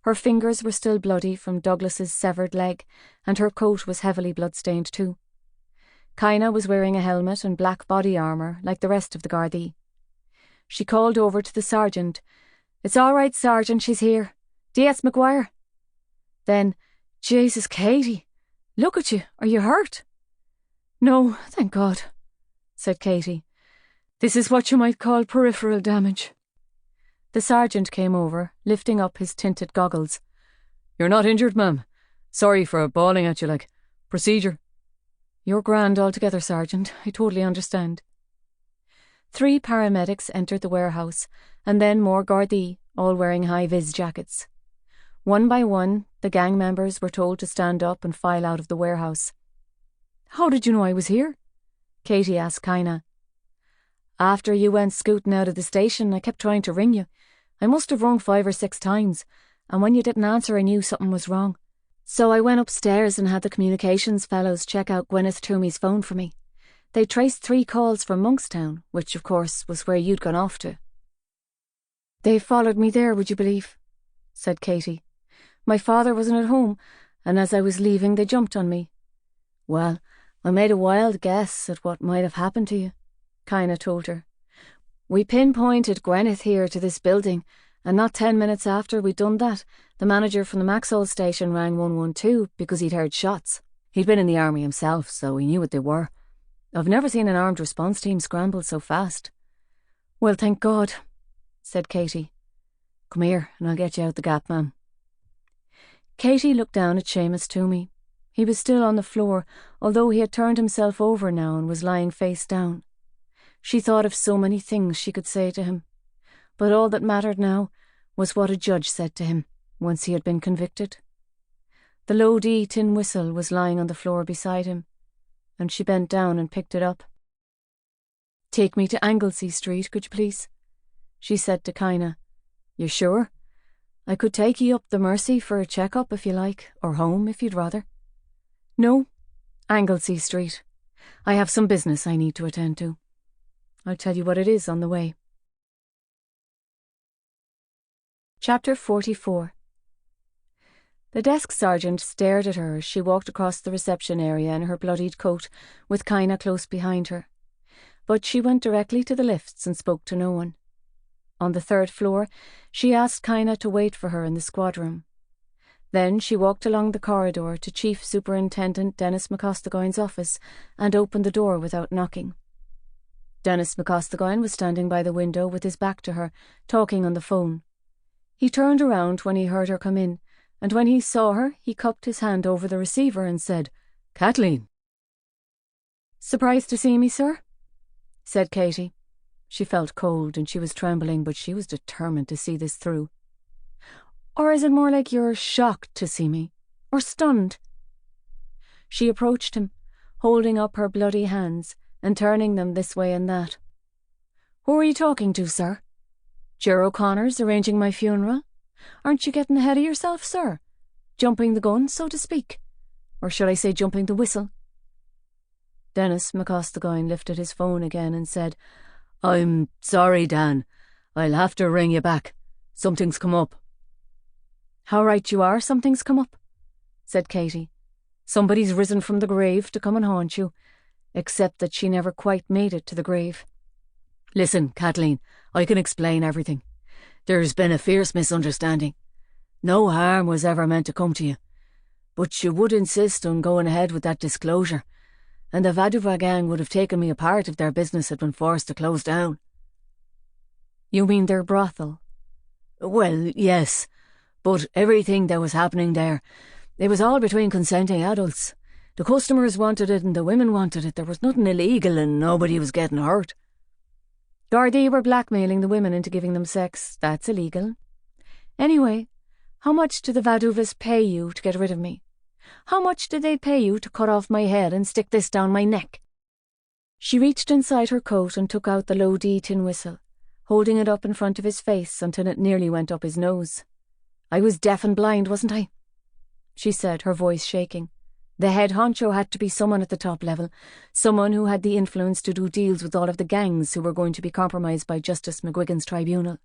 Her fingers were still bloody from Douglas's severed leg, and her coat was heavily blood-stained too. Kaina was wearing a helmet and black body armour like the rest of the Gardaí. She called over to the sergeant. "It's all right, Sergeant, she's here. D.S. Maguire." Then, "Jesus, Katie, look at you. Are you hurt?" "No, thank God," said Katie. "This is what you might call peripheral damage." The sergeant came over, lifting up his tinted goggles. "You're not injured, ma'am. Sorry for bawling at you like. Procedure." "You're grand altogether, Sergeant. I totally understand." 3 paramedics entered the warehouse, and then more Gardaí, all wearing high-vis jackets. One by one, the gang members were told to stand up and file out of the warehouse. "How did you know I was here?" Katie asked Kaina. "After you went scooting out of the station, I kept trying to ring you. I must have rung 5 or 6 times, and when you didn't answer I knew something was wrong. So I went upstairs and had the communications fellows check out Gwyneth Toomey's phone for me. They traced 3 calls from Monkstown, which of course was where you'd gone off to." "They followed me there, would you believe?" said Katie. "My father wasn't at home, and as I was leaving they jumped on me." "Well, I made a wild guess at what might have happened to you," Kaina told her. "We pinpointed Gwyneth here to this building, and not 10 minutes after we'd done that, the manager from the Maxwell station rang 112 because he'd heard shots. He'd been in the army himself, so he knew what they were. I've never seen an armed response team scramble so fast." "Well, thank God," said Katie. "Come here, and I'll get you out the gap, ma'am." Katie looked down at Seamus Toomey. He was still on the floor, although he had turned himself over now and was lying face down. She thought of so many things she could say to him, but all that mattered now was what a judge said to him once he had been convicted. The low-D tin whistle was lying on the floor beside him, and she bent down and picked it up. "Take me to Anglesey Street, could you please?" she said to Kaina. "You sure? I could take you up the Mercy for a check-up if you like, or home if you'd rather." "No, Anglesey Street. I have some business I need to attend to. I'll tell you what it is on the way. Chapter 44. The desk sergeant stared at her as she walked across the reception area in her bloodied coat, with Kaina close behind her. But she went directly to the lifts and spoke to no one. On the 3rd floor, she asked Kaina to wait for her in the squad room. Then she walked along the corridor to Chief Superintendent Dennis McCostagoyne's office and opened the door without knocking. Dennis McCostagoyne was standing by the window with his back to her, talking on the phone. He turned around when he heard her come in, and when he saw her, he cupped his hand over the receiver and said, "Kathleen." "Surprised to see me, sir?" said Katie. She felt cold and she was trembling, but she was determined to see this through. "Or is it more like you're shocked to see me? Or stunned?" She approached him, holding up her bloody hands and turning them this way and that. "Who are you talking to, sir? Ger O'Connor's arranging my funeral? Aren't you getting ahead of yourself, sir? Jumping the gun, so to speak? Or should I say jumping the whistle?" Dennis McCostagoyne lifted his phone again and said, "I'm sorry, Dan. I'll have to ring you back. Something's come up." "How right you are something's come up," said Katie. "Somebody's risen from the grave to come and haunt you, except that she never quite made it to the grave." "Listen, Kathleen, I can explain everything. There's been a fierce misunderstanding. No harm was ever meant to come to you. But she would insist on going ahead with that disclosure, and the Vaduva gang would have taken me apart if their business had been forced to close down." "You mean their brothel?" "Well, yes, but everything that was happening there, it was all between consenting adults. The customers wanted it and the women wanted it. There was nothing illegal and nobody was getting hurt." "Gardaí were blackmailing the women into giving them sex. That's illegal. Anyway, how much do the Vaduvas pay you to get rid of me? How much did they pay you to cut off my head and stick this down my neck?" She reached inside her coat and took out the low D tin whistle, holding it up in front of his face until it nearly went up his nose. "I was deaf and blind, wasn't I?" she said, her voice shaking. The head honcho had to be someone at the top level, someone who had the influence to do deals with all of the gangs who were going to be compromised by Justice McGuigan's tribunal.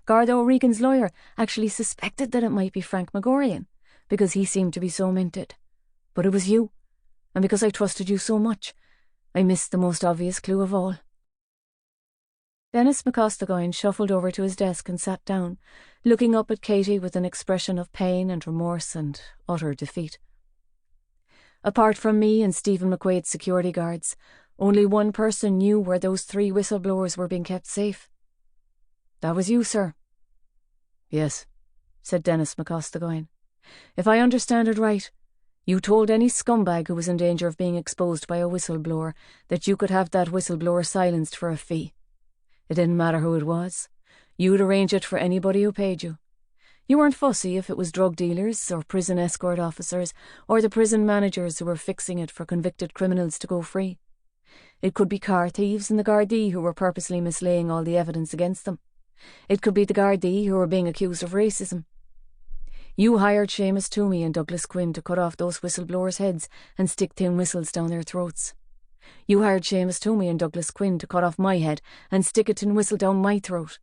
Garda O'Regan's lawyer actually suspected that it might be Frank Magorian, because he seemed to be so minted. But it was you, and because I trusted you so much, I missed the most obvious clue of all. Dennis McCostagoyne shuffled over to his desk and sat down, looking up at Katie with an expression of pain and remorse and utter defeat. "Apart from me and Stephen McQuaid's security guards, only one person knew where those 3 whistleblowers were being kept safe. That was you, sir." "Yes," said Dennis McCostagoyne. "If I understand it right, you told any scumbag who was in danger of being exposed by a whistleblower that you could have that whistleblower silenced for a fee. It didn't matter who it was. You'd arrange it for anybody who paid you. You weren't fussy if it was drug dealers or prison escort officers or the prison managers who were fixing it for convicted criminals to go free. It could be car thieves and the Gardaí who were purposely mislaying all the evidence against them. It could be the Gardaí who were being accused of racism. You hired Seamus Toomey and Douglas Quinn to cut off those whistleblowers' heads and stick tin whistles down their throats. You hired Seamus Toomey and Douglas Quinn to cut off my head and stick a tin whistle down my throat."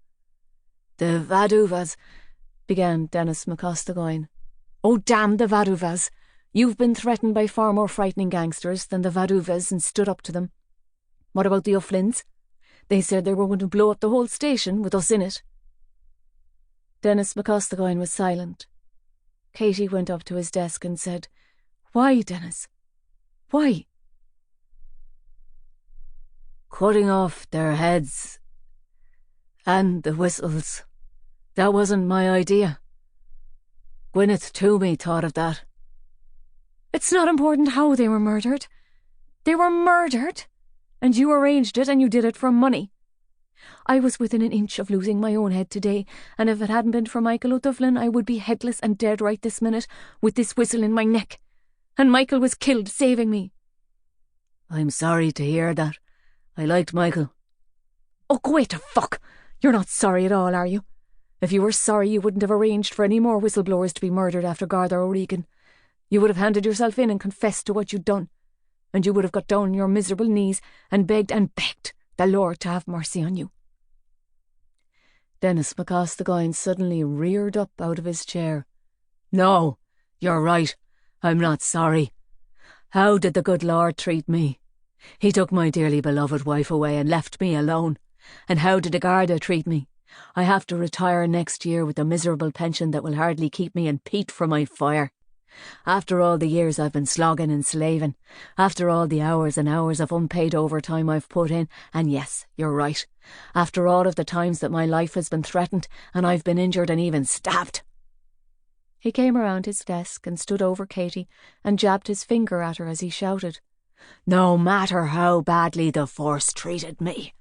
"The Vaduvas," began Dennis McCostagoyne. "Oh, damn the Vaduvas! You've been threatened by far more frightening gangsters than the Vaduvas and stood up to them. What about the O'Flynn's? They said they were going to blow up the whole station with us in it." Dennis McCostagoyne was silent. Katie went up to his desk and said, "Why, Dennis? Why?" "Cutting off their heads and the whistles. That wasn't my idea. Gwyneth Toomey thought of that." "It's not important how they were murdered. They were murdered, and you arranged it and you did it for money. I was within an inch of losing my own head today, and if it hadn't been for Michael O'Dufflin, I would be headless and dead right this minute with this whistle in my neck. And Michael was killed saving me." "I'm sorry to hear that. I liked Michael." "Oh, go away to fuck. You're not sorry at all, are you? If you were sorry, you wouldn't have arranged for any more whistleblowers to be murdered after Garda O'Regan. You would have handed yourself in and confessed to what you'd done. and you would have got down on your miserable knees and begged the Lord to have mercy on you." Dennis McCostigoyne suddenly reared up out of his chair. "No, you're right. I'm not sorry. How did the good Lord treat me? He took my dearly beloved wife away and left me alone. And how did the Garda treat me? I have to retire next year with a miserable pension that will hardly keep me in peat for my fire. After all the years I've been slogging and slaving, after all the hours and hours of unpaid overtime I've put in, and yes, you're right, after all of the times that my life has been threatened and I've been injured and even stabbed." He came around his desk and stood over Katie and jabbed his finger at her as he shouted, "No matter how badly the force treated me,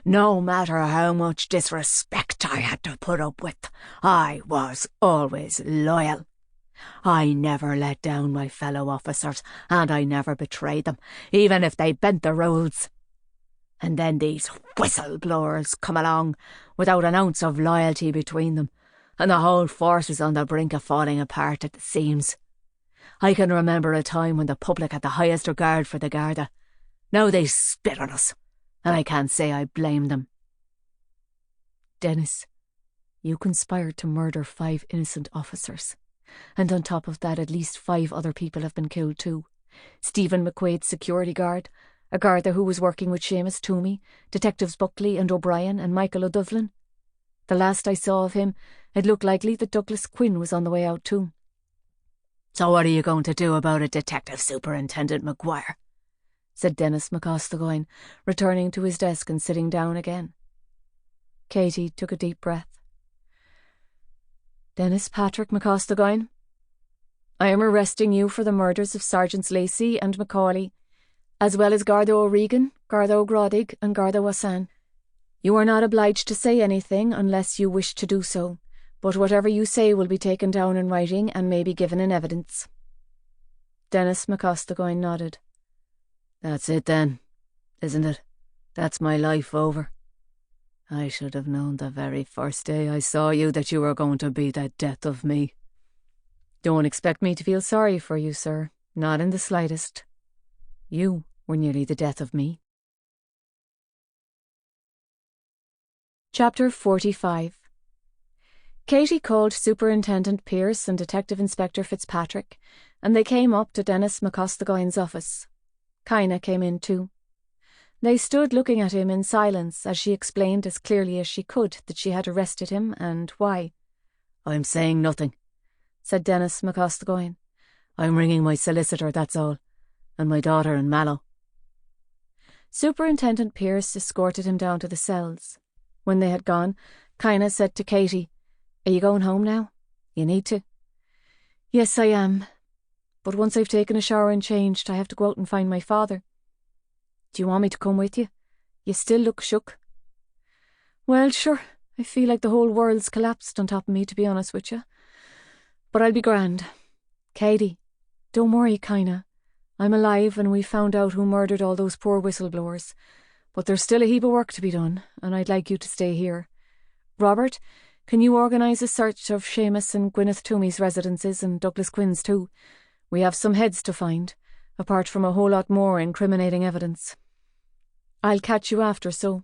no matter how much disrespect I had to put up with, I was always loyal. I never let down my fellow officers, and I never betrayed them, even if they bent the rules. And then these whistleblowers come along without an ounce of loyalty between them, and the whole force is on the brink of falling apart at the seams. I can remember a time when the public had the highest regard for the Garda. Now they spit on us, and I can't say I blame them." "Dennis, you conspired to murder 5 innocent officers. And on top of that, at least 5 other people have been killed too. Stephen McQuaid's security guard, a Garda who was working with Seamus Toomey, Detectives Buckley and O'Brien and Michael O'Dufflin. The last I saw of him, it looked likely that Douglas Quinn was on the way out too." "So what are you going to do about it, Detective Superintendent Maguire?" said Dennis McCostigoyne, returning to his desk and sitting down again. Katie took a deep breath. "Dennis Patrick McCostigoyne, I am arresting you for the murders of Sergeants Lacey and Macaulay, as well as Garda O'Regan, Garda O'Grodig and Garda Wassan. You are not obliged to say anything unless you wish to do so, but whatever you say will be taken down in writing and may be given in evidence." Dennis McCostigoyne nodded. "That's it then, isn't it? That's my life over. I should have known the very first day I saw you that you were going to be the death of me." "Don't expect me to feel sorry for you, sir. Not in the slightest. You were nearly the death of me." Chapter 45. Katie called Superintendent Pearce and Detective Inspector Fitzpatrick, and they came up to Dennis McCostigoyne's office. Kaina came in too. They stood looking at him in silence as she explained as clearly as she could that she had arrested him and why. "I'm saying nothing," said Dennis McCostigoyne. "I'm ringing my solicitor, that's all, and my daughter and Mallow." Superintendent Pearce escorted him down to the cells. When they had gone, Kaina said to Katie, "Are you going home now? You need to." "Yes, I am. But once I've taken a shower and changed, I have to go out and find my father." "Do you want me to come with you? You still look shook." "Well, sure, I feel like the whole world's collapsed on top of me, to be honest with you. But I'll be grand. Katie, don't worry, Kaina. I'm alive and we've found out who murdered all those poor whistleblowers. But there's still a heap of work to be done, and I'd like you to stay here. Robert, can you organise a search of Seamus and Gwyneth Toomey's residences and Douglas Quinn's too? We have some heads to find, apart from a whole lot more incriminating evidence. I'll catch you after, so."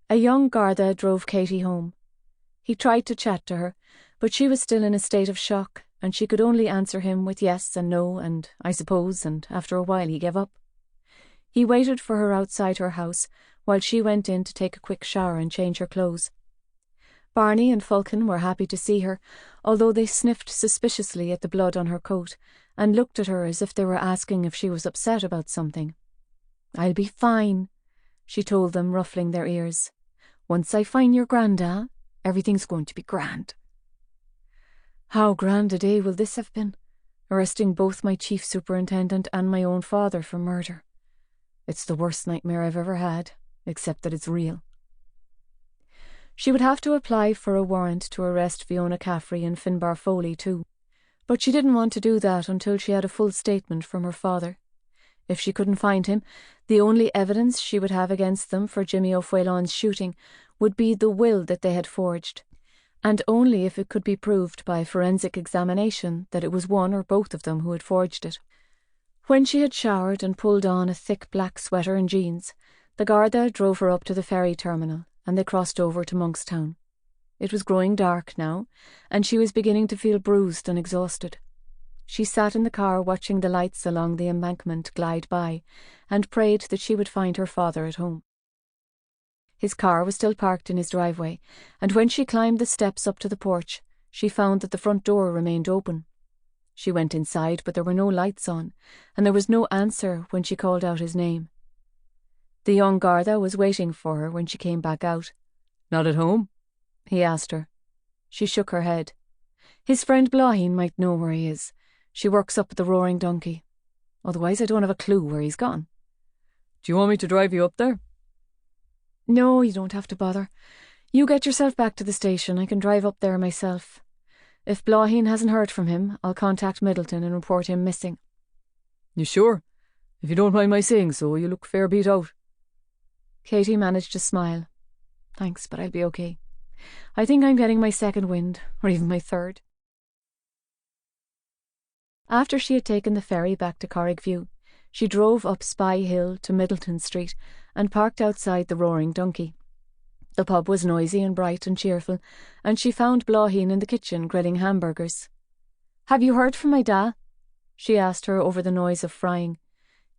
A young Garda drove Katie home. He tried to chat to her, but she was still in a state of shock, and she could only answer him with yes and no and I suppose, and after a while he gave up. He waited for her outside her house while she went in to take a quick shower and change her clothes. Barney and Fulkin were happy to see her, although they sniffed suspiciously at the blood on her coat and looked at her as if they were asking if she was upset about something. "I'll be fine," she told them, ruffling their ears. "Once I find your granda, everything's going to be grand." How grand a day will this have been, arresting both my chief superintendent and my own father for murder. It's the worst nightmare I've ever had, except that it's real. She would have to apply for a warrant to arrest Fiona Caffrey and Finbar Foley too, but she didn't want to do that until she had a full statement from her father. If she couldn't find him, the only evidence she would have against them for Jimmy O'Fwelon's shooting would be the will that they had forged, and only if it could be proved by forensic examination that it was one or both of them who had forged it. When she had showered and pulled on a thick black sweater and jeans, the Garda drove her up to the ferry terminal and they crossed over to Monkstown. It was growing dark now, and she was beginning to feel bruised and exhausted. She sat in the car watching the lights along the embankment glide by and prayed that she would find her father at home. His car was still parked in his driveway, and when she climbed the steps up to the porch, she found that the front door remained open. She went inside, but there were no lights on, and there was no answer when she called out his name. The young Garda was waiting for her when she came back out. Not at home? He asked her. She shook her head. His friend Blaheen might know where he is. She works up at the Roaring Donkey. Otherwise I don't have a clue where he's gone. Do you want me to drive you up there? No, you don't have to bother. You get yourself back to the station. I can drive up there myself. If Blaheen hasn't heard from him, I'll contact Middleton and report him missing. You sure? If you don't mind my saying so, you look fair beat out. Katie managed to smile. Thanks, but I'll be okay. I think I'm getting my second wind, or even my third. After she had taken the ferry back to Corrigview, she drove up Spy Hill to Middleton Street and parked outside the Roaring Donkey. The pub was noisy and bright and cheerful, and she found Blaheen in the kitchen grilling hamburgers. "Have you heard from my da?" she asked her over the noise of frying.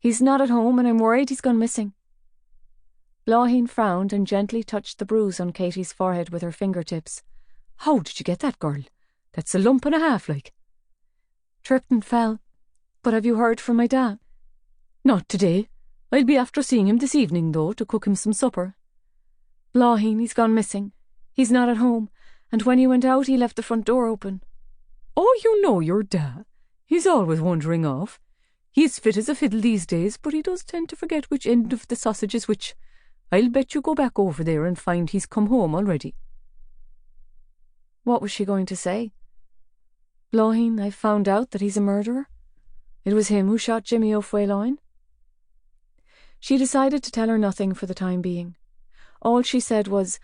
"He's not at home and I'm worried he's gone missing." Blaheen frowned and gently touched the bruise on Katie's forehead with her fingertips. "How did you get that, girl? That's a lump and a half, like." "Tripped and fell. But have you heard from my da?" "Not today. I'll be after seeing him this evening, though, to cook him some supper." "Blaheen, he's gone missing. He's not at home, and when he went out he left the front door open." "Oh, you know your da. He's always wandering off. He's fit as a fiddle these days, but he does tend to forget which end of the sausage is which. I'll bet you go back over there and find he's come home already." What was she going to say? "Blaheen, I've found out that he's a murderer. It was him who shot Jimmy O'Fueloin." She decided to tell her nothing for the time being. All she said was,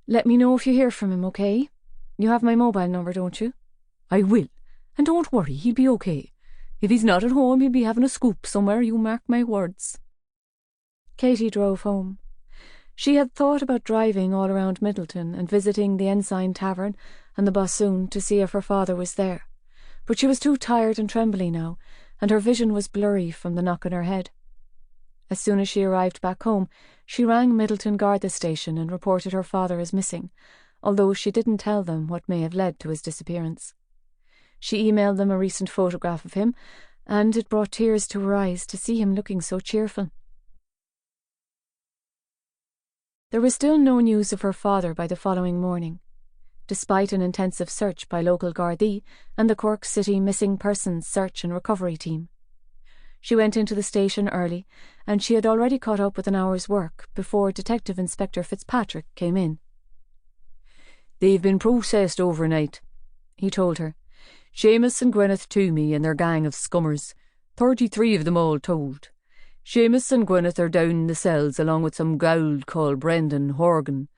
"Let me know if you hear from him, okay? You have my mobile number, don't you?" "I will. And don't worry, he'll be okay. If he's not at home, he'll be having a scoop somewhere, you mark my words." Katie drove home. She had thought about driving all around Middleton and visiting the Ensign Tavern and the Bassoon to see if her father was there, but she was too tired and trembly now, and her vision was blurry from the knock on her head. As soon as she arrived back home, she rang Middleton Garda station and reported her father as missing, although she didn't tell them what may have led to his disappearance. She emailed them a recent photograph of him, and it brought tears to her eyes to see him looking so cheerful. There was still no news of her father by the following morning, despite an intensive search by local Gardaí and the Cork City Missing Persons Search and Recovery Team. She went into the station early, and she had already caught up with an hour's work before Detective Inspector Fitzpatrick came in. "They've been processed overnight," he told her. "Seamus and Gwyneth Toomey and their gang of scummers, 33 of them all told. Seamus and Gwyneth are down in the cells along with some gowd called Brendan Horgan.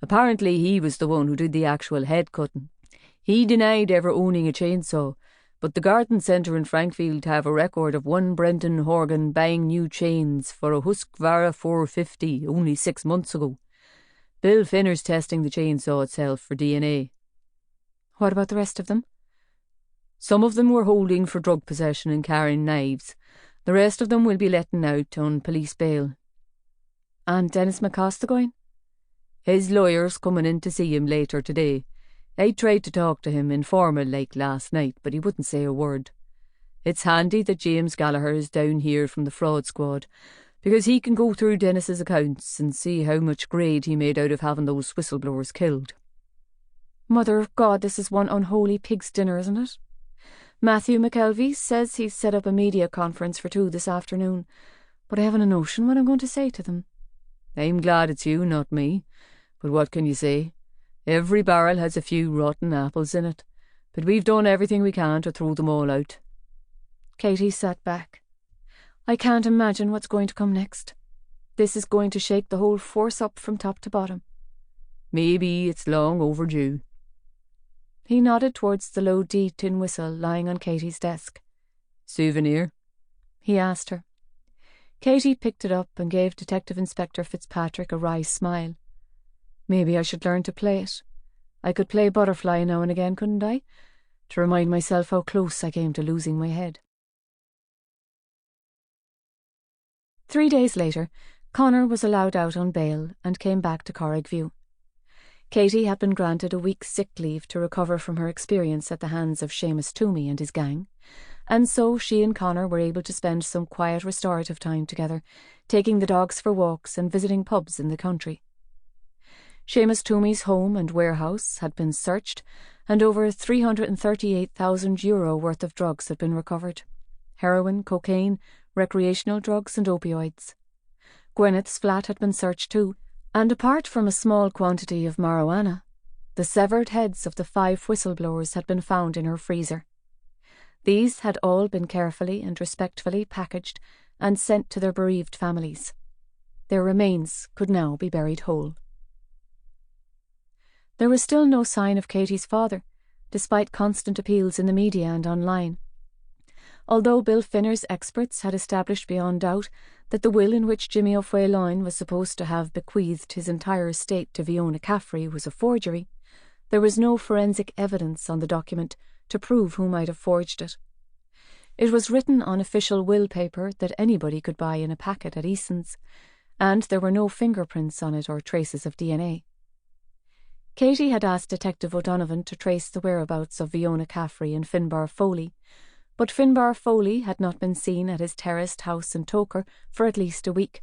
Apparently he was the one who did the actual head cutting. He denied ever owning a chainsaw, but the garden centre in Frankfield have a record of one Brendan Horgan buying new chains for a Husqvarna 450 only 6 months ago. Bill Finner's testing the chainsaw itself for DNA. What about the rest of them? Some of them were holding for drug possession and carrying knives. The rest of them will be letting out on police bail." "And Dennis McCostigoin?" "His lawyer's coming in to see him later today. I tried to talk to him informal like last night, but he wouldn't say a word. It's handy that James Gallagher is down here from the fraud squad, because he can go through Dennis's accounts and see how much grade he made out of having those whistleblowers killed." Mother of God, this is one unholy pig's dinner, isn't it? Matthew McKelvey says he's set up a media conference for 2 this afternoon, but I haven't a notion what I'm going to say to them. "I'm glad it's you, not me. But what can you say? Every barrel has a few rotten apples in it, but we've done everything we can to throw them all out." Katie sat back. I can't imagine what's going to come next. This is going to shake the whole force up from top to bottom. "Maybe it's long overdue." He nodded towards the low D tin whistle lying on Katie's desk. "Souvenir?" he asked her. Katie picked it up and gave Detective Inspector Fitzpatrick a wry smile. Maybe I should learn to play it. I could play butterfly now and again, couldn't I? To remind myself how close I came to losing my head. 3 days later, Connor was allowed out on bail and came back to Corrigview. Katie had been granted a week's sick leave to recover from her experience at the hands of Seamus Toomey and his gang, and so she and Connor were able to spend some quiet restorative time together, taking the dogs for walks and visiting pubs in the country. Seamus Toomey's home and warehouse had been searched, and over €338,000 worth of drugs had been recovered: heroin, cocaine, recreational drugs and opioids. Gwyneth's flat had been searched too, and apart from a small quantity of marijuana, the severed heads of the 5 whistleblowers had been found in her freezer. These had all been carefully and respectfully packaged and sent to their bereaved families. Their remains could now be buried whole. There was still no sign of Katie's father, despite constant appeals in the media and online. Although Bill Finner's experts had established beyond doubt that the will in which Jimmy O'Faolain was supposed to have bequeathed his entire estate to Fiona Caffrey was a forgery, there was no forensic evidence on the document to prove who might have forged it. It was written on official will paper that anybody could buy in a packet at Eason's, and there were no fingerprints on it or traces of DNA. Katie had asked Detective O'Donovan to trace the whereabouts of Fiona Caffrey and Finbar Foley, but Finbar Foley had not been seen at his terraced house in Toker for at least a week.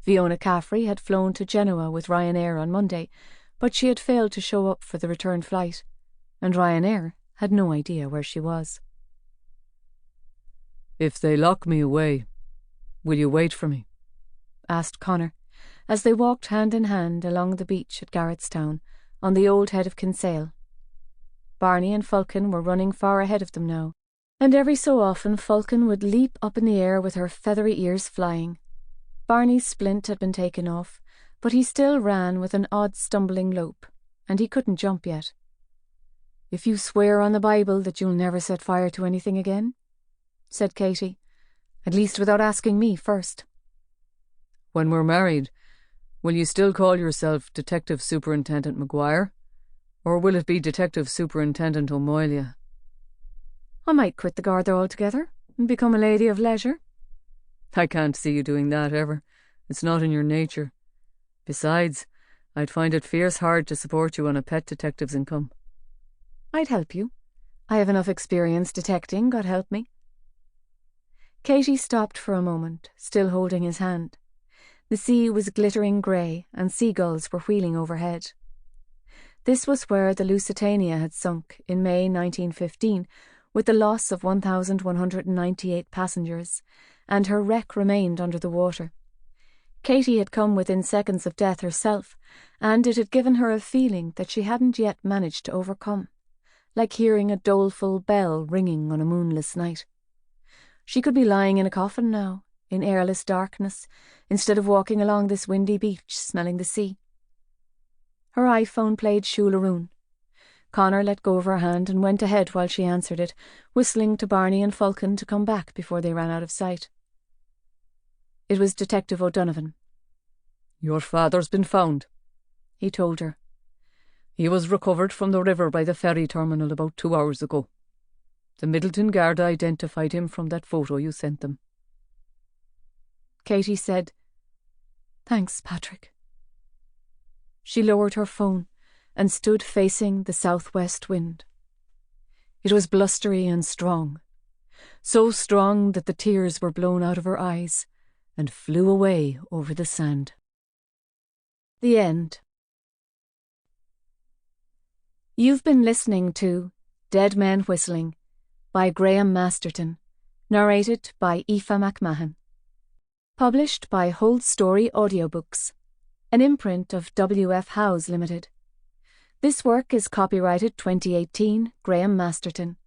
Fiona Caffrey had flown to Genoa with Ryanair on Monday, but she had failed to show up for the return flight, and Ryanair had no idea where she was. "If they lock me away, will you wait for me?" asked Connor, as they walked hand in hand along the beach at Garrettstown, on the old head of Kinsale. Barney and Fulkin were running far ahead of them now, and every so often Fulkin would leap up in the air with her feathery ears flying. Barney's splint had been taken off, but he still ran with an odd stumbling lope, and he couldn't jump yet. "If you swear on the Bible that you'll never set fire to anything again," said Katie, "at least without asking me first." "When we're married, will you still call yourself Detective Superintendent Maguire, or will it be Detective Superintendent O'Moylia?" "I might quit the Garda altogether and become a lady of leisure." "I can't see you doing that ever. It's not in your nature. Besides, I'd find it fierce hard to support you on a pet detective's income." "I'd help you. I have enough experience detecting, God help me." Katie stopped for a moment, still holding his hand. The sea was glittering grey and seagulls were wheeling overhead. This was where the Lusitania had sunk in May 1915, with the loss of 1,198 passengers, and her wreck remained under the water. Katie had come within seconds of death herself, and it had given her a feeling that she hadn't yet managed to overcome, like hearing a doleful bell ringing on a moonless night. She could be lying in a coffin now, in airless darkness, instead of walking along this windy beach smelling the sea. Her iPhone played Shularoon. Connor let go of her hand and went ahead while she answered it, whistling to Barney and Fulkin to come back before they ran out of sight. It was Detective O'Donovan. "Your father's been found," he told her. "He was recovered from the river by the ferry terminal about 2 hours ago. The Middleton Garda identified him from that photo you sent them." Katie said, "Thanks, Patrick." She lowered her phone and stood facing the southwest wind. It was blustery and strong, so strong that the tears were blown out of her eyes and flew away over the sand. The end. You've been listening to Dead Men Whistling by Graham Masterton, narrated by Aoife McMahon. Published by Hold Story Audiobooks, an imprint of W.F. Howes Limited. This work is copyrighted 2018 Graham Masterton.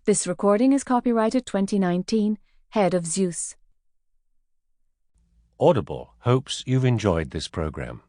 This recording is copyrighted 2019 Head of Zeus. Audible hopes you've enjoyed this program.